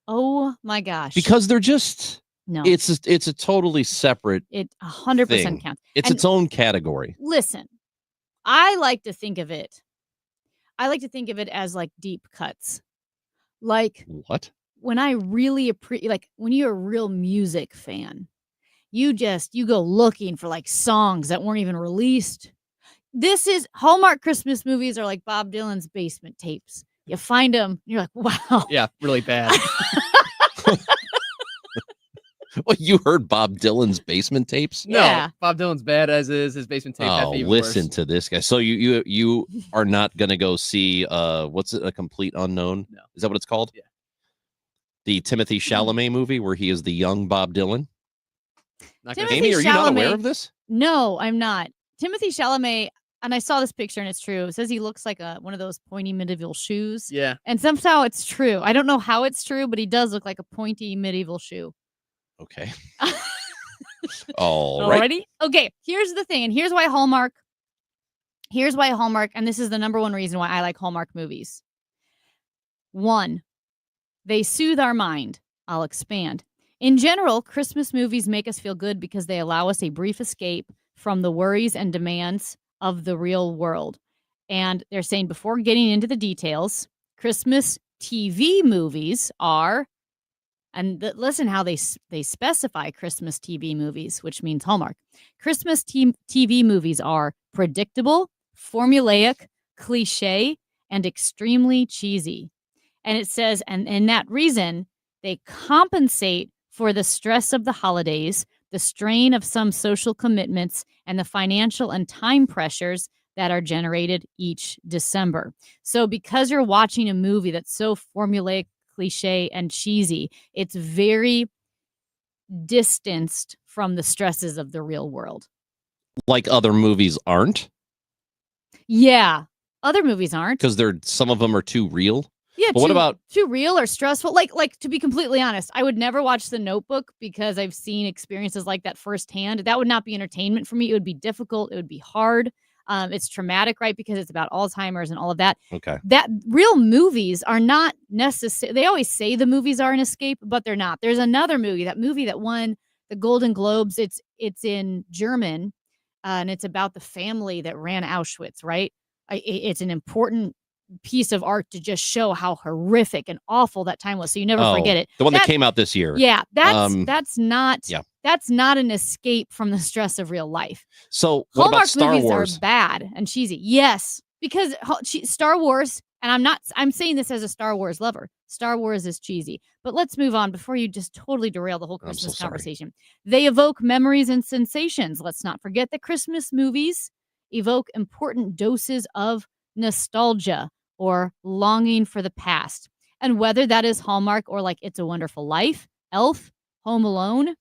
Oh my gosh. Because they're just no. It's a totally separate. It 100% thing. counts. It's And its own category. listen, I like to think of it as like deep cuts. Like What? when I really like when you're a real music fan, you go looking for like songs that weren't even released. This is Hallmark Christmas movies are like Bob Dylan's basement tapes. You find them, you're like, wow. Yeah, really bad. Well, you heard Bob Dylan's basement tapes? No, Yeah. Bob Dylan's bad as is. His basement tape. Oh, listen to this guy. So you are not going to go see what's it? A Complete Unknown? No. Is that what it's called? Yeah. The Timothy Chalamet movie where he is the young Bob Dylan. Timothy Amy, are you not aware Chalamet- of this? No, I'm not. Timothy Chalamet, and I saw this picture and it's true. It says he looks like one of those pointy medieval shoes. Yeah. And somehow it's true. I don't know how it's true, but he does look like a pointy medieval shoe. Okay. All right. Alrighty? Okay, here's the thing, and here's why Hallmark, and this is the number one reason why I like Hallmark movies. 1, they soothe our mind. I'll expand. In general, Christmas movies make us feel good because they allow us a brief escape from the worries and demands of the real world. And they're saying before getting into the details, Christmas TV movies are, and listen how they specify Christmas TV movies, which means Hallmark. Christmas TV movies are predictable, formulaic, cliche, and extremely cheesy. And it says, and in that reason, they compensate for the stress of the holidays the strain of some social commitments, and the financial and time pressures that are generated each December. So because you're watching a movie that's so formulaic, cliche, and cheesy, it's very distanced from the stresses of the real world. Like other movies aren't? Yeah. Other movies aren't. Because some of them are too real? Yeah, but what about too real or stressful? Like to be completely honest, I would never watch The Notebook because I've seen experiences like that firsthand. That would not be entertainment for me. It would be difficult. It would be hard. It's traumatic, right? Because it's about Alzheimer's and all of that. Okay. That real movies are not necessary. They always say the movies are an escape, but they're not. There's another movie that won the Golden Globes. It's in German, and it's about the family that ran Auschwitz, right? It's an important piece of art to just show how horrific and awful that time was. So you never forget it. The one that came out this year. Yeah, that's not yeah. That's not an escape from the stress of real life. So what Hallmark about Star movies Wars? are bad and cheesy. Yes, because Star Wars, and I'm saying this as a Star Wars lover. Star Wars is cheesy. But let's move on before you just totally derail the whole Christmas conversation. They evoke memories and sensations. Let's not forget that Christmas movies evoke important doses of nostalgia or longing for the past. And whether that is Hallmark or like It's a Wonderful Life, Elf, Home Alone,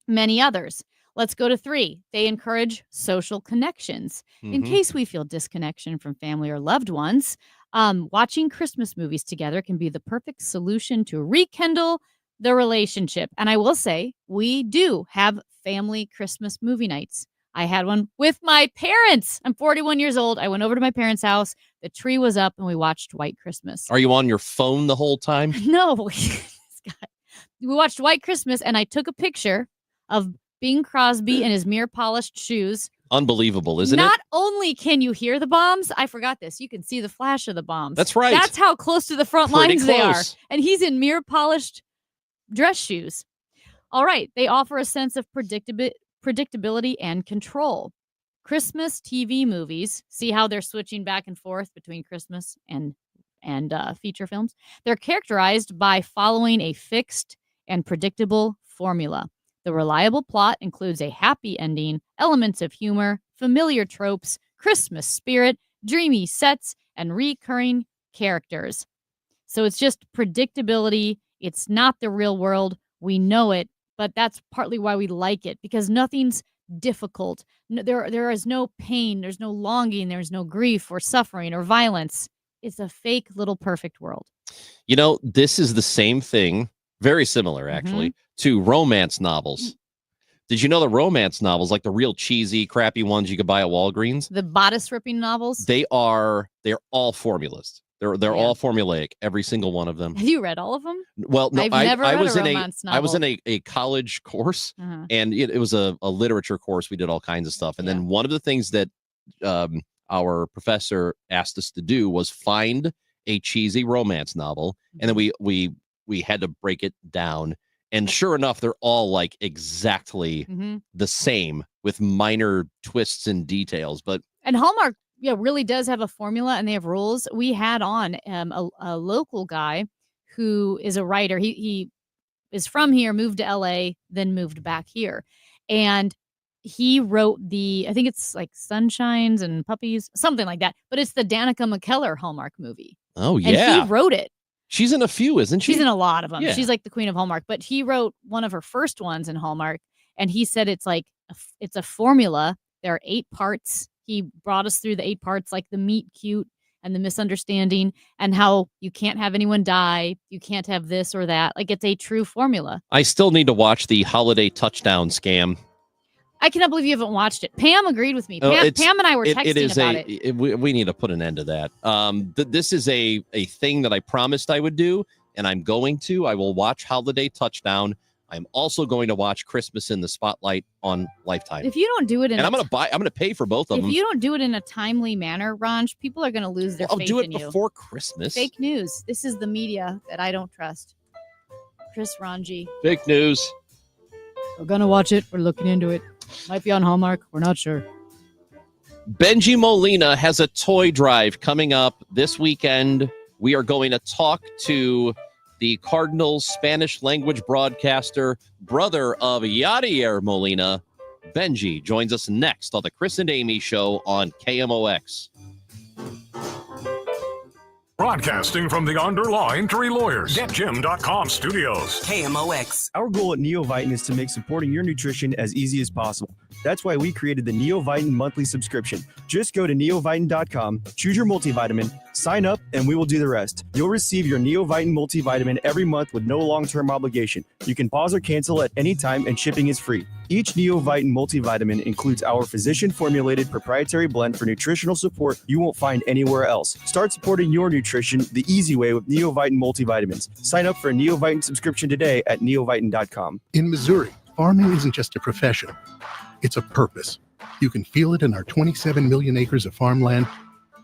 many others. Let's go to 3. They encourage social connections. In case we feel disconnection from family or loved ones, watching Christmas movies together can be the perfect solution to rekindle the relationship. And I will say, we do have family Christmas movie nights. I had one with my parents. I'm 41 years old. I went over to my parents' house. The tree was up and we watched White Christmas. Are you on your phone the whole time? No. We watched White Christmas and I took a picture of Bing Crosby in his mirror-polished shoes. Unbelievable, isn't it? Not only can you hear the bombs, I forgot this. You can see the flash of the bombs. That's right. That's how close to the front Pretty lines they are. close. And he's in mirror-polished dress shoes. All right. They offer a sense of predictability and control. Christmas TV movies, see how they're switching back and forth between Christmas and feature films? They're characterized by following a fixed and predictable formula. The reliable plot includes a happy ending, elements of humor, familiar tropes, Christmas spirit, dreamy sets, and recurring characters. So it's just predictability. It's not the real world. We know it, but that's partly why we like it, because nothing's difficult. There is no pain. There's no longing. There's no grief or suffering or violence. It's a fake little perfect world. You know, this is the same thing, very similar actually, to romance novels. Did you know the romance novels, like the real cheesy, crappy ones you could buy at Walgreens? The bodice ripping novels? They're all formulas. They're all formulaic, every single one of them. Have you read all of them? Well, no, I've never read a romance I was novel. in a college course, Uh-huh. and it was a literature course. We did all kinds of stuff, and then one of the things that our professor asked us to do was find a cheesy romance novel, and then we had to break it down. And sure enough, they're all like exactly the same with minor twists and details. But And Hallmark, really does have a formula and they have rules. We had on a local guy who is a writer. He is from here, moved to LA, then moved back here. And he wrote I think it's like Sunshines and Puppies, something like that. But it's the Danica McKellar Hallmark movie. Oh, yeah. And he wrote it. She's in a few, isn't she? She's in a lot of them. Yeah. She's like the queen of Hallmark. But he wrote one of her first ones in Hallmark. And he said it's like, it's a formula. There are 8 parts. He brought us through the 8 parts, like the meet cute and the misunderstanding and how you can't have anyone die. You can't have this or that. Like, it's a true formula. I still need to watch the Holiday Touchdown Scam. I cannot believe you haven't watched it. Pam agreed with me. Oh, Pam and I were texting about it. We need to put an end to that. This is a thing that I promised I would do, and I'm going to. I will watch Holiday Touchdown. I'm also going to watch Christmas in the Spotlight on Lifetime. If you don't do it in and I'm going to pay for both of them. If you don't do it in a timely manner, Ranj, people are going to lose their I'll faith do it in you. before Christmas. Fake news. This is the media that I don't trust. Chris Ranji. Fake news. We're going to watch it. We're looking into it. Might be on Hallmark. We're not sure. Benji Molina has a toy drive coming up this weekend. We are going to talk to the Cardinals Spanish language broadcaster, brother of Yadier Molina. Benji joins us next on the Chris and Amy Show on KMOX. Broadcasting from the Underline Tree Lawyers, GetJim.com studios. KMOX. Our goal at Neovitin is to make supporting your nutrition as easy as possible. That's why we created the Neovitin monthly subscription. Just go to neovitin.com, choose your multivitamin, sign up, and we will do the rest. You'll receive your Neovitin multivitamin every month with no long-term obligation. You can pause or cancel at any time, and shipping is free. Each Neovitin multivitamin includes our physician-formulated proprietary blend for nutritional support you won't find anywhere else. Start supporting your nutrition the easy way with Neovitin multivitamins. Sign up for a Neovitin subscription today at neovitin.com. In Missouri, farming isn't just a profession, it's a purpose. You can feel it in our 27 million acres of farmland.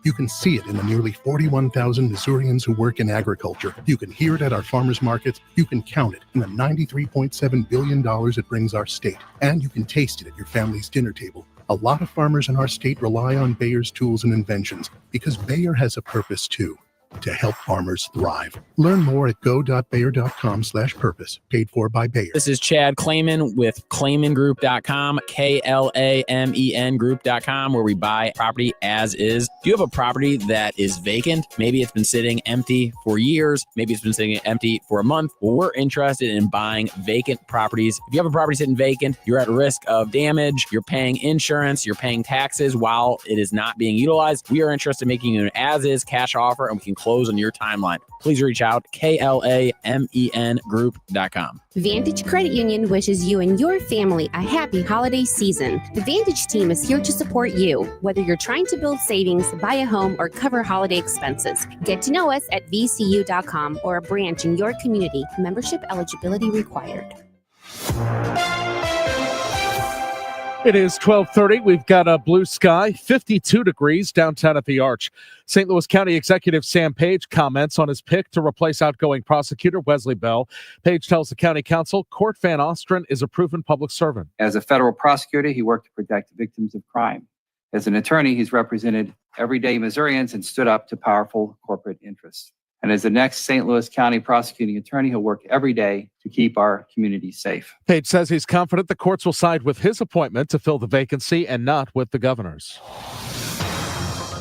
You can see it in the nearly 41,000 Missourians who work in agriculture. You can hear it at our farmers markets. You can count it in the $93.7 billion it brings our state. And you can taste it at your family's dinner table. A lot of farmers in our state rely on Bayer's tools and inventions because Bayer has a purpose too, to help farmers thrive. Learn more at go.bayer.com/purpose, paid for by Bayer. This is Chad Klayman with KlaymanGroup.com, KLAMEN Group.com, where we buy property as is. Do you have a property that is vacant? Maybe it's been sitting empty for years. Maybe it's been sitting empty for a month. Well, we're interested in buying vacant properties. If you have a property sitting vacant, you're at risk of damage. You're paying insurance. You're paying taxes while it is not being utilized. We are interested in making you an as-is cash offer, and we can close on your timeline. Please reach out, KLAMEN Group.com. Vantage Credit Union wishes you and your family a happy holiday season. The Vantage team is here to support you, whether you're trying to build savings, buy a home, or cover holiday expenses. Get to know us at VCU.com or a branch in your community. Membership eligibility required. It is 12:30. We've got a blue sky, 52 degrees downtown at the Arch. St. Louis County Executive Sam Page comments on his pick to replace outgoing prosecutor Wesley Bell. Page tells the county council Court Van Ostrin is a proven public servant. As a federal prosecutor, he worked to protect victims of crime. As an attorney, he's represented everyday Missourians and stood up to powerful corporate interests. And as the next St. Louis County prosecuting attorney, he'll work every day to keep our community safe. Page says he's confident the courts will side with his appointment to fill the vacancy and not with the governor's.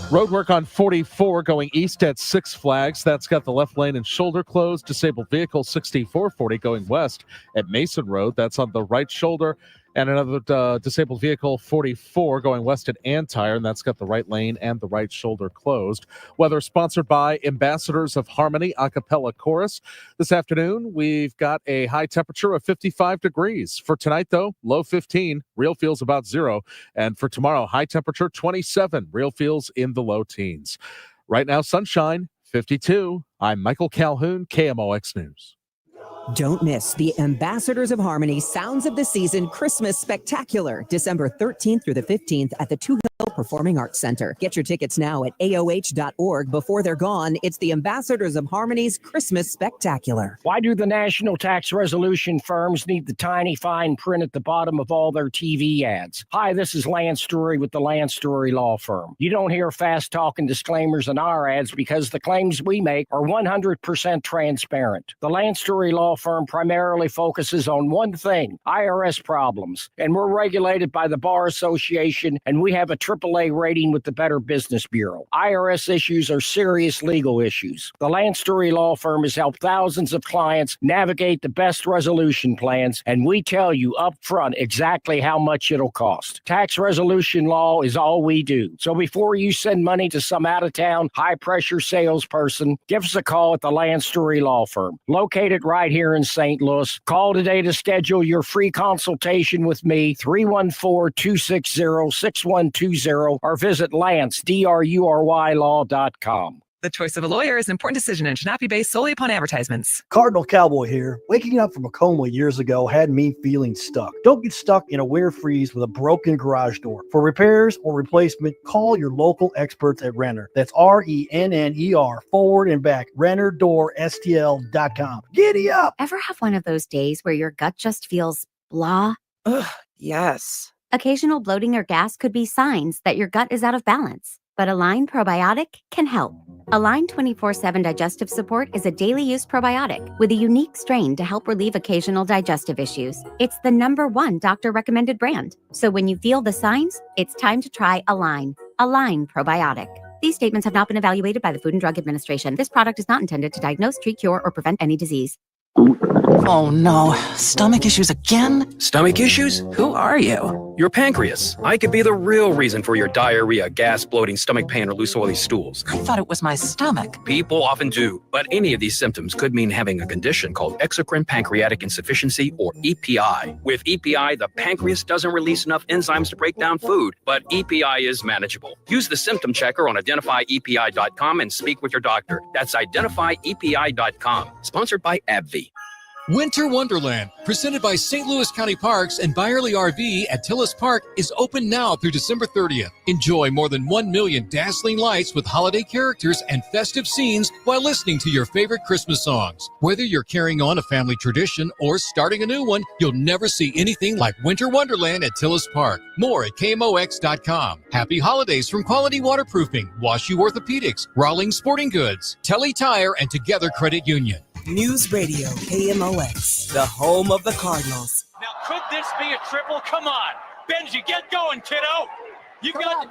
Roadwork on 44 going east at Six Flags. That's got the left lane and shoulder closed. Disabled vehicle 6440 going west at Mason Road. That's on the right shoulder. And another disabled vehicle 44 going west at Antire, and that's got the right lane and the right shoulder closed. Weather sponsored by Ambassadors of Harmony a cappella chorus. This afternoon, we've got a high temperature of 55 degrees. For tonight, though, low 15, real feels about 0. And for tomorrow, high temperature 27, real feels in the low teens. Right now, sunshine 52. I'm Michael Calhoun, KMOX News. Don't miss the Ambassadors of Harmony Sounds of the Season Christmas Spectacular, December 13th through the 15th at the Two Hill Performing Arts Center. Get your tickets now at AOH.org before they're gone. It's the Ambassadors of Harmony's Christmas Spectacular. Why do the national tax resolution firms need the tiny fine print at the bottom of all their TV ads? Hi, this is Lance Story with the Lance Story Law Firm. You don't hear fast-talking disclaimers in our ads because the claims we make are 100% transparent. The Lance Story Law Firm primarily focuses on one thing, IRS problems, and we're regulated by the Bar Association, and we have a AAA rating with the Better Business Bureau. IRS issues are serious legal issues. The Lance Story Law Firm has helped thousands of clients navigate the best resolution plans, and we tell you up front exactly how much it'll cost. Tax resolution law is all we do. So before you send money to some out-of-town, high-pressure salesperson, give us a call at the Lance Story Law Firm, located right here in St. Louis. Call today to schedule your free consultation with me, 314-260-6120, or visit LanceDruryLaw.com. The choice of a lawyer is an important decision and should not be based solely upon advertisements. Cardinal Cowboy here. Waking up from a coma years ago had me feeling stuck. Don't get stuck in a weird freeze with a broken garage door. For repairs or replacement, call your local experts at Renner. That's RENNER, forward and back, RennerDoorSTL.com. Giddy up! Ever have one of those days where your gut just feels blah? Ugh, yes. Occasional bloating or gas could be signs that your gut is out of balance, but Align Probiotic can help. Align 24/7 Digestive Support is a daily use probiotic with a unique strain to help relieve occasional digestive issues. It's the #1 doctor recommended brand. So when you feel the signs, it's time to try Align. Align Probiotic. These statements have not been evaluated by the Food and Drug Administration. This product is not intended to diagnose, treat, cure, or prevent any disease. Oh no, stomach issues again? Stomach issues? Who are you? Your pancreas. I could be the real reason for your diarrhea, gas, bloating, stomach pain, or loose oily stools. I thought it was my stomach. People often do, but any of these symptoms could mean having a condition called exocrine pancreatic insufficiency, or EPI. With EPI, the pancreas doesn't release enough enzymes to break down food, but EPI is manageable. Use the symptom checker on identifyepi.com and speak with your doctor. That's identifyepi.com. Sponsored by AbbVie. Winter Wonderland, presented by St. Louis County Parks and Byerly RV at Tillis Park, is open now through December 30th. Enjoy more than 1 million dazzling lights with holiday characters and festive scenes while listening to your favorite Christmas songs. Whether you're carrying on a family tradition or starting a new one, you'll never see anything like Winter Wonderland at Tillis Park. More at KMOX.com. Happy holidays from Quality Waterproofing, Wash U Orthopedics, Rawlings Sporting Goods, Telly Tire, and Together Credit Union. News Radio KMOX, the home of the Cardinals. Now, could this be a triple? Come on. Benji, get going, kiddo. You got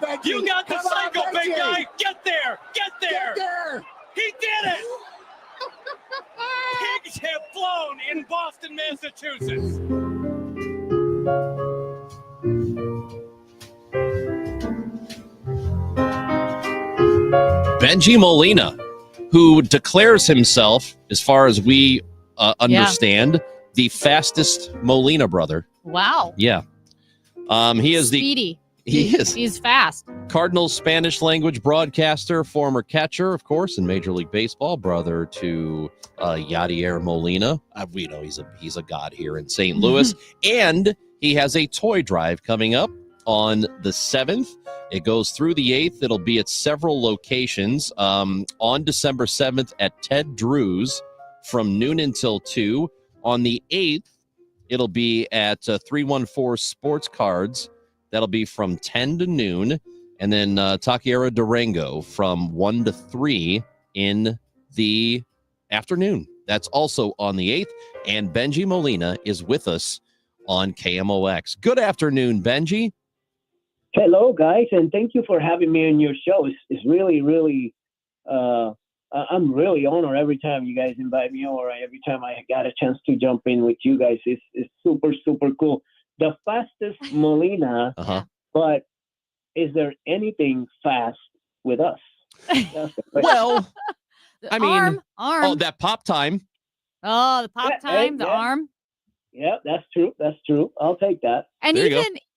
the cycle, big guy. Get there. Get there. He did it. Pigs have flown in Boston, Massachusetts. Benji Molina, who declares himself, as far as we understand, the fastest Molina brother. Wow. Yeah. He is Speedy. He is. He's fast. Cardinals Spanish language broadcaster, former catcher, of course, in Major League Baseball, brother to Yadier Molina. We know he's a god here in St. Louis. And he has a toy drive coming up on the 7th. It goes through the 8th. It'll be at several locations. On December 7th at Ted Drew's from noon until 2. On the 8th, it'll be at 314 Sports Cards. That'll be from 10 to noon. And then Taqueria Durango from 1 to 3 in the afternoon. That's also on the 8th. And Benji Molina is with us on KMOX. Good afternoon, Benji. Hello, guys, and thank you for having me on your show. It's really, really, I'm really honored every time you guys invite me or every time I got a chance to jump in with you guys. It's super, super cool. The fastest Molina, but is there anything fast with us? Well, I mean, arm. Oh, that pop time. Oh, the pop time, the arm. Yeah, that's true. That's true. I'll take that. And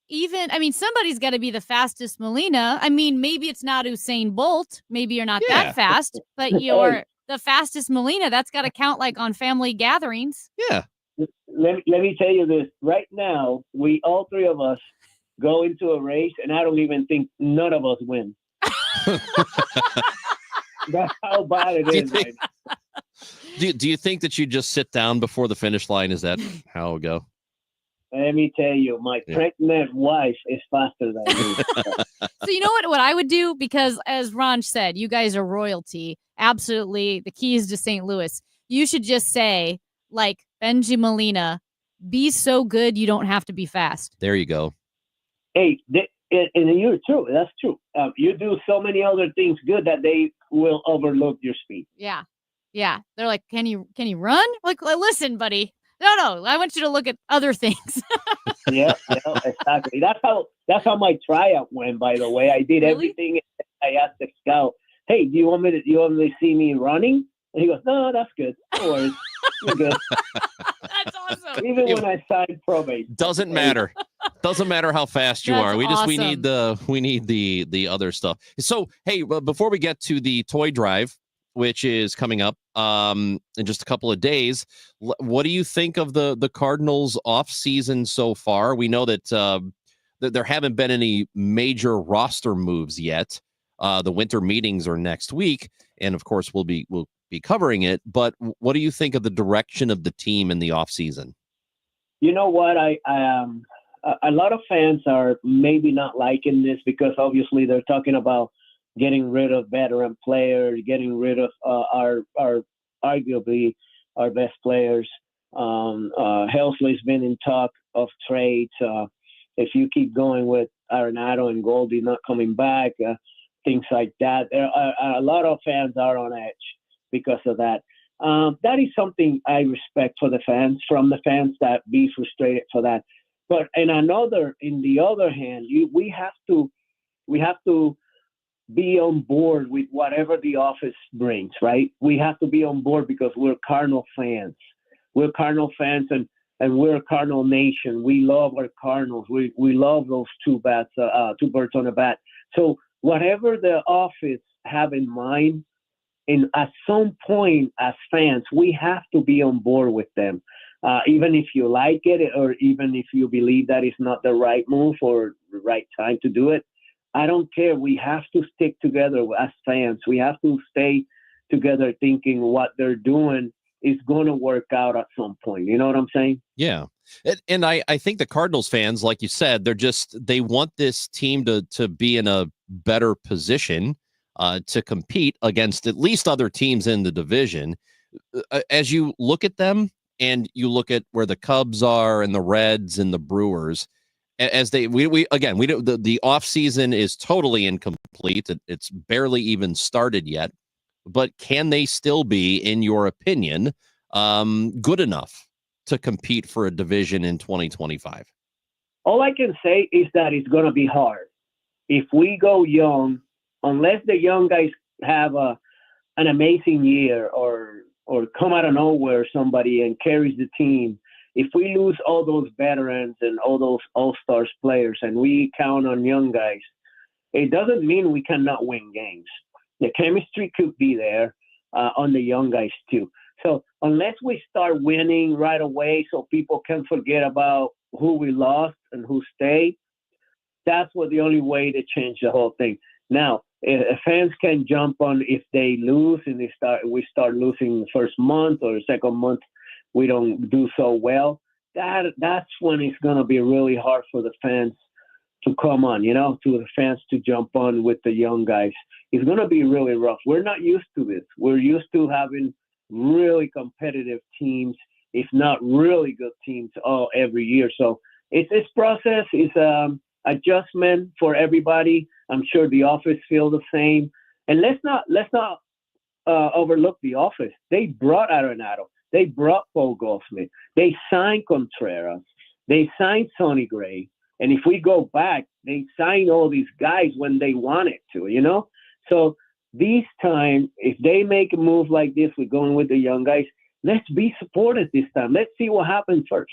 even, I mean, somebody's got to be the fastest Molina. I mean, maybe it's not Usain Bolt. Maybe you're not that fast, but you're the fastest Molina. That's got to count like on family gatherings. Yeah. Let me tell you this. Right now, all three of us go into a race, and I don't even think none of us win. That's how bad it is. Right now. Do you think that you just sit down before the finish line? Is that how it will go? Let me tell you, my pregnant wife is faster than me. So you know what I would do? Because as Ron said, you guys are royalty. Absolutely. The keys to St. Louis. You should just say, like, Benji Molina, be so good you don't have to be fast. There you go. Hey, and you're true. That's true. You do so many other things good that they will overlook your speed. Yeah. Yeah. They're like, can you run? Like, listen, buddy. No, I want you to look at other things. yeah, exactly. That's how my tryout went, by the way. I did everything. I asked the scout, hey, do you want me to see me running? And he goes, no, that's good. No worries. You're good. That's awesome. Even when I signed probate. Doesn't matter. Doesn't matter how fast you are. We need the other stuff. So, hey, before we get to the toy drive, which is coming up in just a couple of days, what do you think of the Cardinals off season so far? We know that there haven't been any major roster moves yet. The winter meetings are next week, and of course we'll be covering it. But what do you think of the direction of the team in the off season? You know what? A lot of fans are maybe not liking this because obviously they're talking about getting rid of veteran players, getting rid of our arguably our best players. Helsley's been in talk of trades. If you keep going with Arenado and Goldie not coming back, things like that, there are a lot of fans are on edge because of that. That is something I respect from the fans that be frustrated for that. But in the other hand, we have to be on board with whatever the office brings, right? We have to be on board because we're Cardinal fans. We're Cardinal fans, and we're a Cardinal nation. We love our Cardinals. We love those two birds on a bat. So whatever the office have in mind, at some point as fans, we have to be on board with them. Even if you like it, or even if you believe that it's not the right move or the right time to do it, I don't care. We have to stick together as fans. We have to stay together thinking what they're doing is going to work out at some point. You know what I'm saying? Yeah. And I think the Cardinals fans, like you said, they want this team to be in a better position to compete against at least other teams in the division. As you look at them and you look at where the Cubs are and the Reds and the Brewers, as the off season is totally incomplete. It's barely even started yet, but can they still be, in your opinion, good enough to compete for a division in 2025? All I can say is that it's going to be hard. If we go young, unless the young guys have an amazing year or come out of nowhere somebody and carries the team, if we lose all those veterans and all those all-stars players and we count on young guys, it doesn't mean we cannot win games. The chemistry could be there on the young guys too. So unless we start winning right away so people can forget about who we lost and who stayed, that's what the only way to change the whole thing. Now, if fans can jump on if they lose and we start losing the first month or the second month, we don't do so well, that's when it's going to be really hard for the fans to come on, to the fans to jump on with the young guys. It's going to be really rough. We're not used to this. We're used to having really competitive teams, if not really good teams, every year. So it's process. It's adjustment for everybody. I'm sure the office feel the same. And let's not overlook the office. They brought Arenado. They brought Paul Goldschmidt. They signed Contreras. They signed Sonny Gray. And if we go back, they signed all these guys when they wanted to, So this time, if they make a move like this, we're going with the young guys, let's be supportive this time. Let's see what happens first.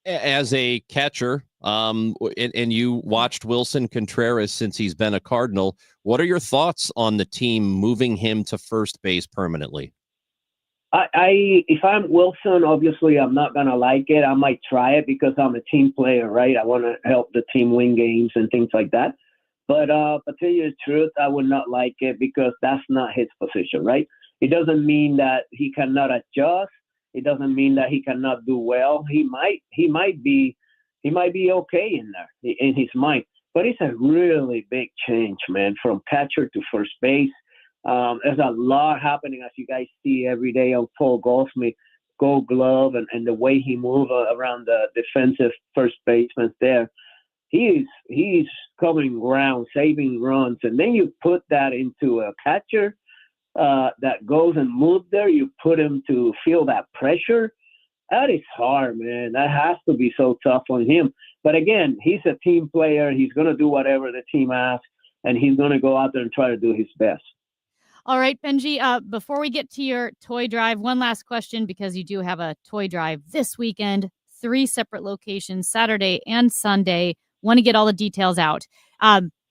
As a catcher, and you watched Wilson Contreras since he's been a Cardinal, what are your thoughts on the team moving him to first base permanently? If I'm Wilson, obviously I'm not going to like it. I might try it because I'm a team player, right? I want to help the team win games and things like that. But to tell you the truth, I would not like it because that's not his position, right? It doesn't mean that he cannot adjust. It doesn't mean that he cannot do well. He might be okay in there, in his mind. But it's a really big change, man, from catcher to first base. There's a lot happening, as you guys see every day on Paul Goldschmidt, Gold Glove, and the way he moves around the defensive first baseman there. He's covering ground, saving runs, and then you put that into a catcher that goes and moves there. You put him to feel that pressure. That is hard, man. That has to be so tough on him. But again, he's a team player. He's going to do whatever the team asks, and he's going to go out there and try to do his best. All right, Benji, before we get to your toy drive, one last question, because you do have a toy drive this weekend, 3 separate locations, Saturday and Sunday. Want to get all the details out.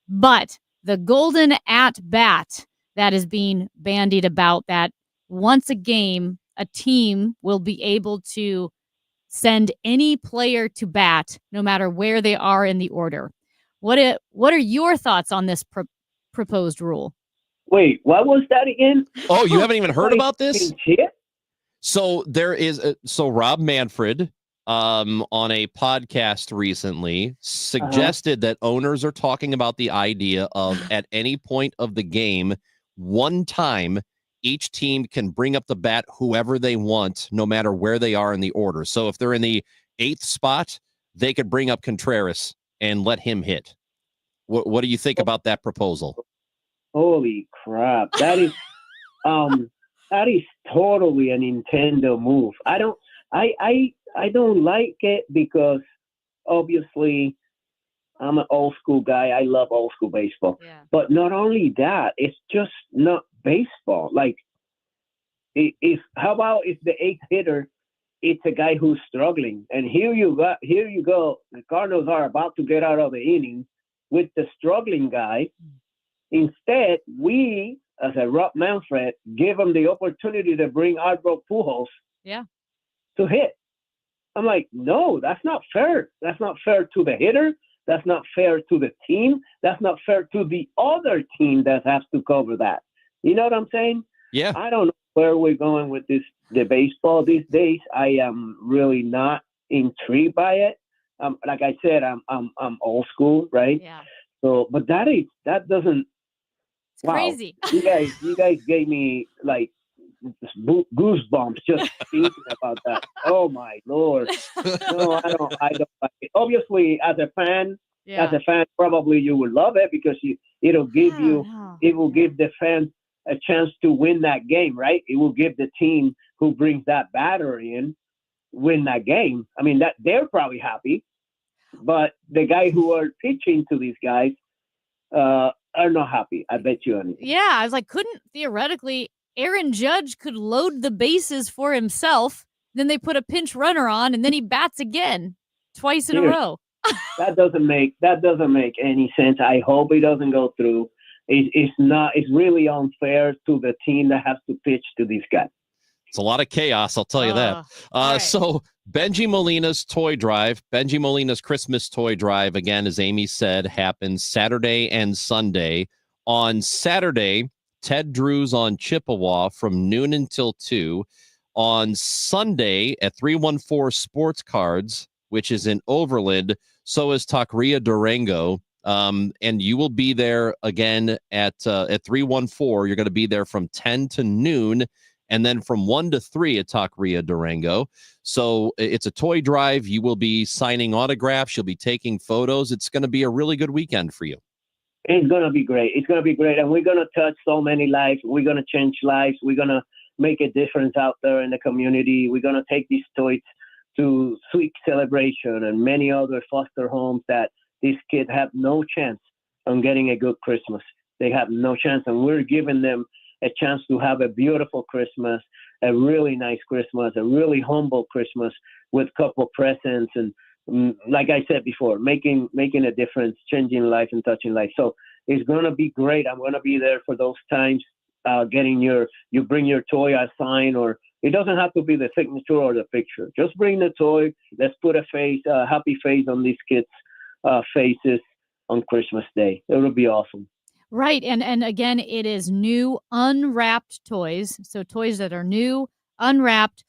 But the golden at bat that is being bandied about, that once a game, a team will be able to send any player to bat, no matter where they are in the order. What are your thoughts on this proposed rule? Wait, what was that again? Oh, you haven't even heard about this? So there is Rob Manfred on a podcast recently suggested that owners are talking about the idea of at any point of the game, one time each team can bring up the bat whoever they want, no matter where they are in the order. So if they're in the 8th spot, they could bring up Contreras and let him hit. What do you think about that proposal? Holy crap. That is totally a Nintendo move. I don't like it because obviously I'm an old school guy. I love old school baseball. Yeah. But not only that, it's just not baseball. Like, how about if the 8th hitter, it's a guy who's struggling, and here you go. The Cardinals are about to get out of the inning with the struggling guy. Instead, we, as a Rob Manfred, give them the opportunity to bring Albert Pujols to hit. I'm like, no, that's not fair. That's not fair to the hitter. That's not fair to the team. That's not fair to the other team that has to cover that. You know what I'm saying? Yeah. I don't know where we're going with the baseball these days. I am really not intrigued by it. Like I said, I'm old school, right? Yeah. So, but that doesn't. It's crazy. You guys gave me like goosebumps just thinking about that. Oh my Lord! No, I don't like it. Obviously, as a fan, probably you would love it because it will give the fans a chance to win that game, right? It will give the team who brings that batter in win that game. I mean, that they're probably happy, but the guy who are pitching to these guys are not happy. I bet you anything. Yeah, I was like, couldn't theoretically Aaron Judge could load the bases for himself, then they put a pinch runner on, and then he bats again twice in a row. That doesn't make any sense. I hope it doesn't go through. It's really unfair to the team that has to pitch to these guys. It's a lot of chaos, I'll tell you that. Right. So Bengie Molina's toy drive, Bengie Molina's Christmas toy drive, again, as Amy said, happens Saturday and Sunday. On Saturday, Ted Drew's on Chippewa from noon until 2. On Sunday at 314 Sports Cards, which is in Overland, so is Taqueria Durango. And you will be there again at 314. You're going to be there from 10 to noon, and then from 1 to 3 at Taqueria Durango. So it's a toy drive. You will be signing autographs. You'll be taking photos. It's going to be a really good weekend for you. It's going to be great. It's going to be great. And we're going to touch so many lives. We're going to change lives. We're going to make a difference out there in the community. We're going to take these toys to Sweet Celebration and many other foster homes that these kids have no chance on getting a good Christmas. They have no chance. And we're giving them a chance to have a beautiful Christmas, a really nice Christmas, a really humble Christmas with a couple presents. And like I said before, making a difference, changing life and touching life. So it's going to be great. I'm going to be there for those times, you bring your toy, I sign, or it doesn't have to be the signature or the picture. Just bring the toy. Let's put a happy face on these kids' faces on Christmas Day. It will be awesome. Right. And again, it is new unwrapped toys. So toys that are new, unwrapped,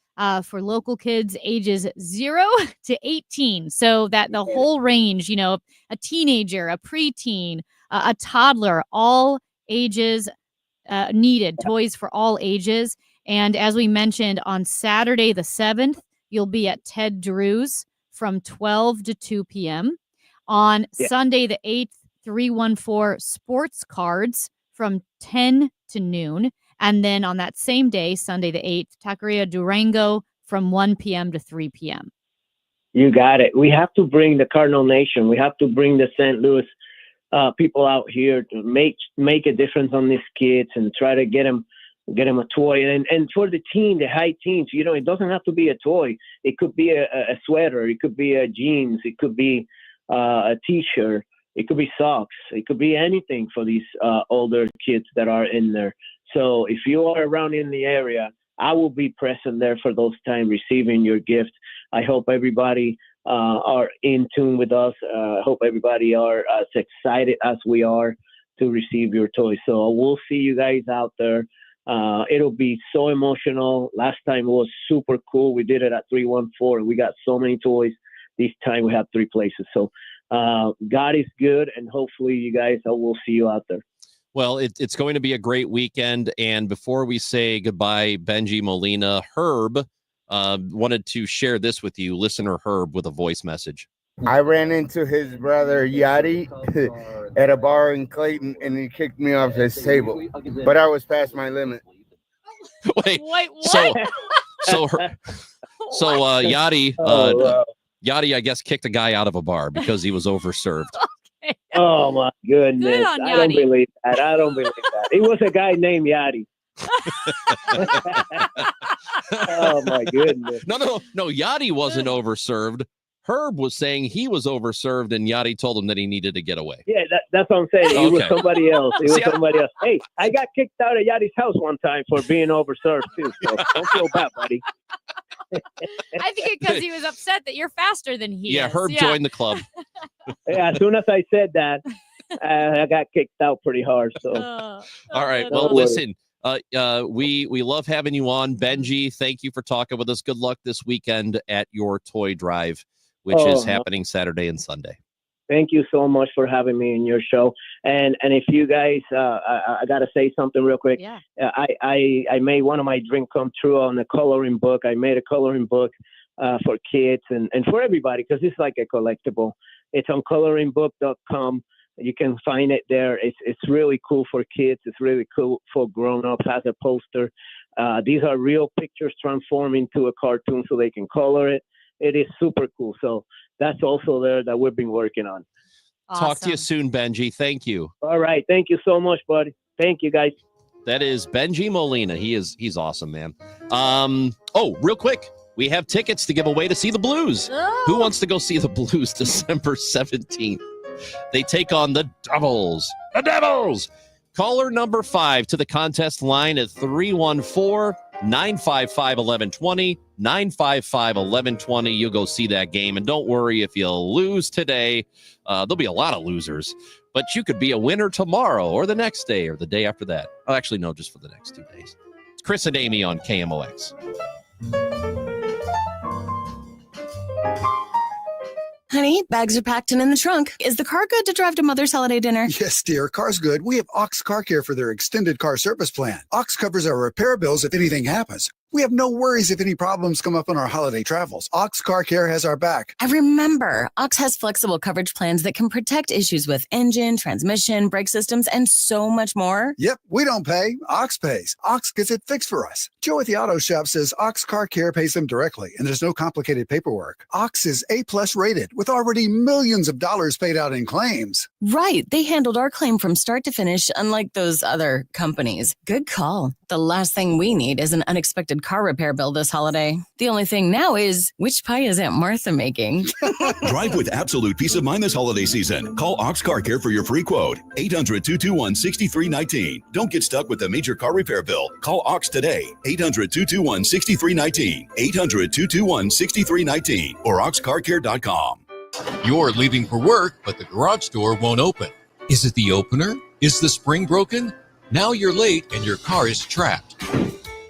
for local kids ages 0 to 18. So that the whole range, a teenager, a preteen, a toddler, all ages needed, toys for all ages. And as we mentioned, on Saturday the 7th, you'll be at Ted Drew's from 12 to 2 p.m. On Sunday the 8th, 314 Sports Cards from 10 to noon. And then on that same day, Sunday the 8th, Taqueria Durango from 1 p.m. to 3 p.m. You got it. We have to bring the Cardinal Nation. We have to bring the St. Louis people out here to make a difference on these kids and try to get them a toy. And for the team, the high teens, it doesn't have to be a toy. It could be a sweater. It could be a jeans. It could be a T-shirt. It could be socks. It could be anything for these older kids that are in there. So if you are around in the area, I will be present there for those times receiving your gift. I hope everybody are in tune with us. I hope everybody are as excited as we are to receive your toys. So we'll see you guys out there. It'll be so emotional. Last time was super cool. We did it at 314. We got so many toys. This time we have 3 places. So God is good, and hopefully you guys, I will see you out there. Well, it's going to be a great weekend. And before we say goodbye, Bengie Molina, Herb wanted to share this with you. Listener Herb with a voice message. I ran into his brother Yadi at a bar in Clayton, and he kicked me off his table. But I was past my limit. Wait, what? So Yadi, Yadi, I guess, kicked a guy out of a bar because he was overserved. Oh my goodness! Good on I don't Yadi. believe that. I don't believe that. It was a guy named Yadi. Oh my goodness! No. Yadi wasn't overserved. Herb was saying he was overserved, and Yadi told him that he needed to get away. Yeah, that's what I'm saying. It was Okay. somebody else. It was See, somebody else. Hey, I got kicked out of Yadi's house one time for being overserved too. So don't feel bad, buddy. I think because he was upset that you're faster than he Yeah, is. Herb joined the club. Yeah, as soon as I said that, I got kicked out pretty hard. So All right. Well, listen, we love having you on, Bengie. Thank you for talking with us. Good luck this weekend at your toy drive, which is happening Saturday and Sunday. Thank you so much for having me in your show. And if you guys, I gotta say something real quick. Yeah. I made one of my dreams come true on the coloring book. I made a coloring book for kids and for everybody because it's like a collectible. It's on coloringbook.com. You can find it there. It's really cool for kids. It's really cool for grown-ups. Has a poster. These are real pictures transformed into a cartoon so they can color it. It is super cool. So that's also there that we've been working on. Talk to you soon, Bengie. Thank you. All right. Thank you so much, buddy. Thank you, guys. That is Bengie Molina. He's awesome, man. Real quick, we have tickets to give away to see the Blues. Who wants to go see the Blues December 17th? They take on the Devils. The Devils! Caller number 5 to the contest line at 314-955-1120. 955-1120. You'll go see that game. And don't worry if you lose today. There'll be a lot of losers. But you could be a winner tomorrow or the next day or the day after that. Oh, actually, no, just for the next 2 days. It's Chris and Amy on KMOX. Honey, bags are packed and in the trunk. Is the car good to drive to Mother's holiday dinner? Yes, dear. Car's good. We have Ox Car Care for their extended car service plan. Ox covers our repair bills if anything happens. We have no worries if any problems come up on our holiday travels. Ox Car Care has our back. I remember. Ox has flexible coverage plans that can protect issues with engine, transmission, brake systems, and so much more. Yep, we don't pay. Ox pays. Ox gets it fixed for us. Joe at the auto shop says Ox Car Care pays them directly, and there's no complicated paperwork. Ox is A+ rated, with already millions of dollars paid out in claims. Right. They handled our claim from start to finish, unlike those other companies. Good call. The last thing we need is an unexpected car repair bill this holiday. The only thing now is, which pie is Aunt Martha making? Drive with absolute peace of mind this holiday season. Call Ox Car Care for your free quote. 800-221-6319. Don't get stuck with a major car repair bill. Call Ox today. 800-221-6319. 800-221-6319 or oxcarcare.com. You're leaving for work, but the garage door won't open. Is it the opener? Is the spring broken? Now you're late and your car is trapped.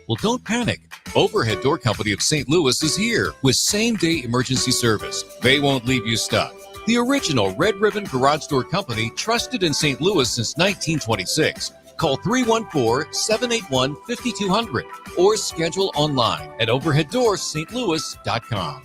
Well, don't panic. Overhead Door Company of St. Louis is here with same-day emergency service. They won't leave you stuck. The original Red Ribbon Garage Door Company, trusted in St. Louis since 1926. Call 314-781-5200 or schedule online at overheaddoorsstlouis.com.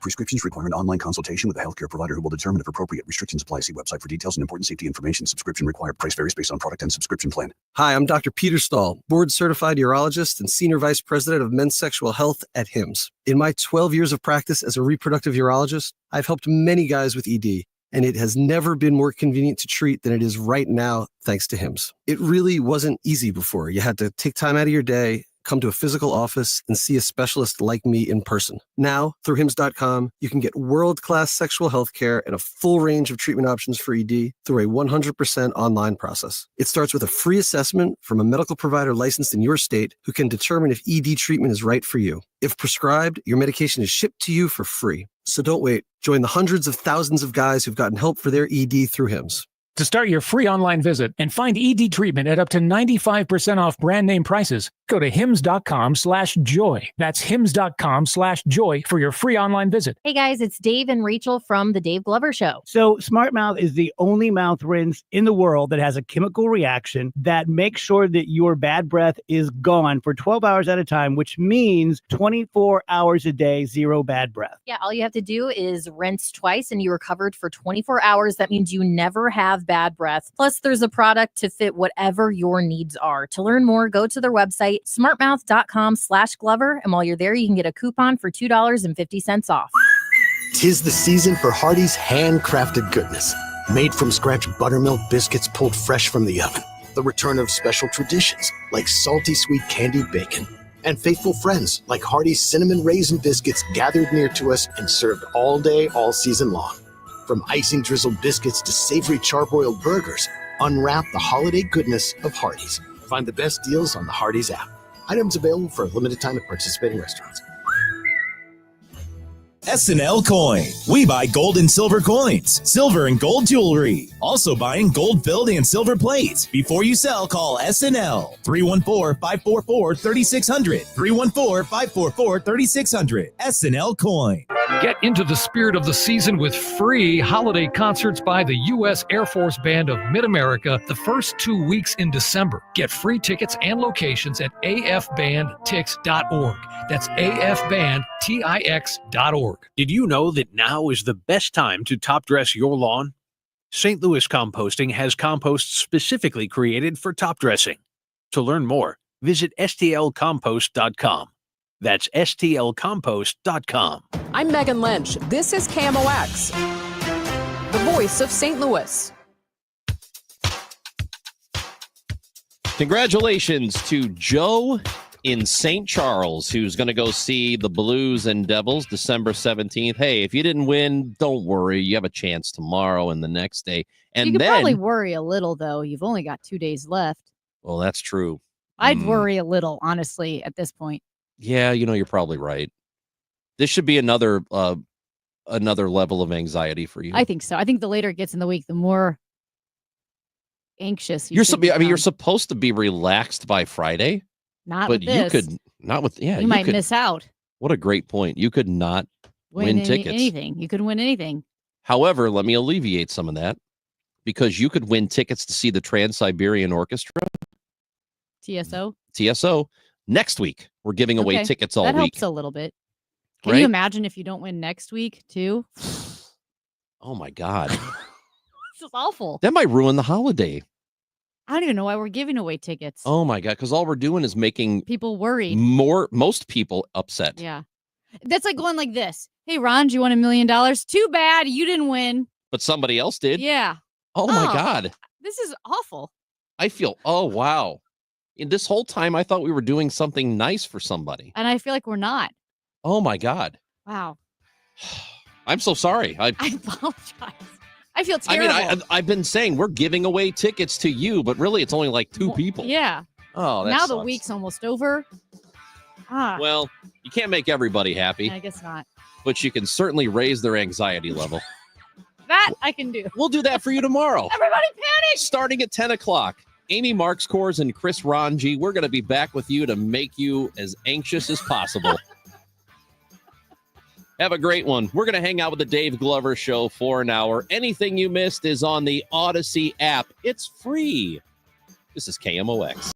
Prescriptions require an online consultation with a healthcare provider who will determine if appropriate. Restrictions apply. See website for details and important safety information. Subscription required. Price varies based on product and subscription plan. Hi, I'm Dr. Peter Stahl, board-certified urologist and senior vice president of men's sexual health at HIMSS. In my 12 years of practice as a reproductive urologist, I've helped many guys with ED, and it has never been more convenient to treat than it is right now, thanks to HIMSS. It really wasn't easy before. You had to take time out of your day, come to a physical office, and see a specialist like me in person. Now, through HIMSS.com, you can get world-class sexual health care and a full range of treatment options for ED through a 100% online process. It starts with a free assessment from a medical provider licensed in your state who can determine if ED treatment is right for you. If prescribed, your medication is shipped to you for free. So don't wait. Join the hundreds of thousands of guys who've gotten help for their ED through HIMSS. To start your free online visit and find ED treatment at up to 95% off brand name prices, go to hims.com/joy. That's hims.com/joy for your free online visit. Hey guys, it's Dave and Rachel from The Dave Glover Show. So Smart Mouth is the only mouth rinse in the world that has a chemical reaction that makes sure that your bad breath is gone for 12 hours at a time, which means 24 hours a day, zero bad breath. Yeah, all you have to do is rinse twice and you are covered for 24 hours. That means you never have bad breath. Plus, there's a product to fit whatever your needs are. To learn more, go to their website, smartmouth.com/Glover. And while you're there, you can get a coupon for $2.50 off. 'Tis the season for Hardee's handcrafted goodness. Made from scratch buttermilk biscuits pulled fresh from the oven. The return of special traditions like salty sweet candied bacon. And faithful friends like Hardee's cinnamon raisin biscuits gathered near to us and served all day, all season long. From icing drizzled biscuits to savory charbroiled burgers, unwrap the holiday goodness of Hardee's. Find the best deals on the Hardee's app. Items available for a limited time at participating restaurants. SNL Coin. We buy gold and silver coins, silver and gold jewelry. Also buying gold-filled and silver plate. Before you sell, call SNL. 314-544-3600. 314-544-3600. SNL Coin. Get into the spirit of the season with free holiday concerts by the U.S. Air Force Band of Mid-America the first 2 weeks in December. Get free tickets and locations at afbandtix.org. That's afbandtix.org. Did you know that now is the best time to top dress your lawn? St. Louis Composting has compost specifically created for top dressing. To learn more, visit stlcompost.com. That's stlcompost.com. I'm Megan Lynch. This is KMOX, the voice of St. Louis. Congratulations to Joe in St. Charles, who's going to go see the Blues and Devils December 17th. Hey, if you didn't win, don't worry. You have a chance tomorrow and the next day. And you could then, probably worry a little, though. You've only got 2 days left. well, that's true. I'd worry a little, honestly, at this point. Yeah, you're probably right. This should be another level of anxiety for you. I think so. I think the later it gets in the week, the more anxious You're should become. you're supposed to be relaxed by Friday. Not but with this. you could not with you might could, miss out. What a great point. You could not win tickets. Anything. You could win anything. However, let me alleviate some of that because you could win tickets to see the Trans-Siberian Orchestra, TSO. Next week. We're giving away Okay. tickets all that week. helps a little bit. Can Right? you imagine if you don't win next week, too? Oh my God. This is awful. That might ruin the holiday. I don't even know why we're giving away tickets. Oh my God. Because all we're doing is making People worried. most people upset. Yeah. That's like going like this. Hey, Ron, do you want $1 million? Too bad you didn't win. But somebody else did. Yeah. Oh my God. This is awful. I feel, oh wow. In this whole time, I thought we were doing something nice for somebody. And I feel like we're not. Oh my God. Wow. I'm so sorry. I apologize. I feel terrible. I've been saying we're giving away tickets to you, but really it's only like two people. Yeah. Oh, that now the sucks. week's almost over. Well, you can't make everybody happy, I guess not. but you can certainly raise their anxiety level. That I can do. We'll do that for you tomorrow. Everybody panic! Starting at 10 o'clock. Amy Marks-Kors and Chris Ranji, we're going to be back with you to make you as anxious as possible. Have a great one. We're going to hang out with the Dave Glover Show for an hour. Anything you missed is on the Odyssey app. It's free. This is KMOX.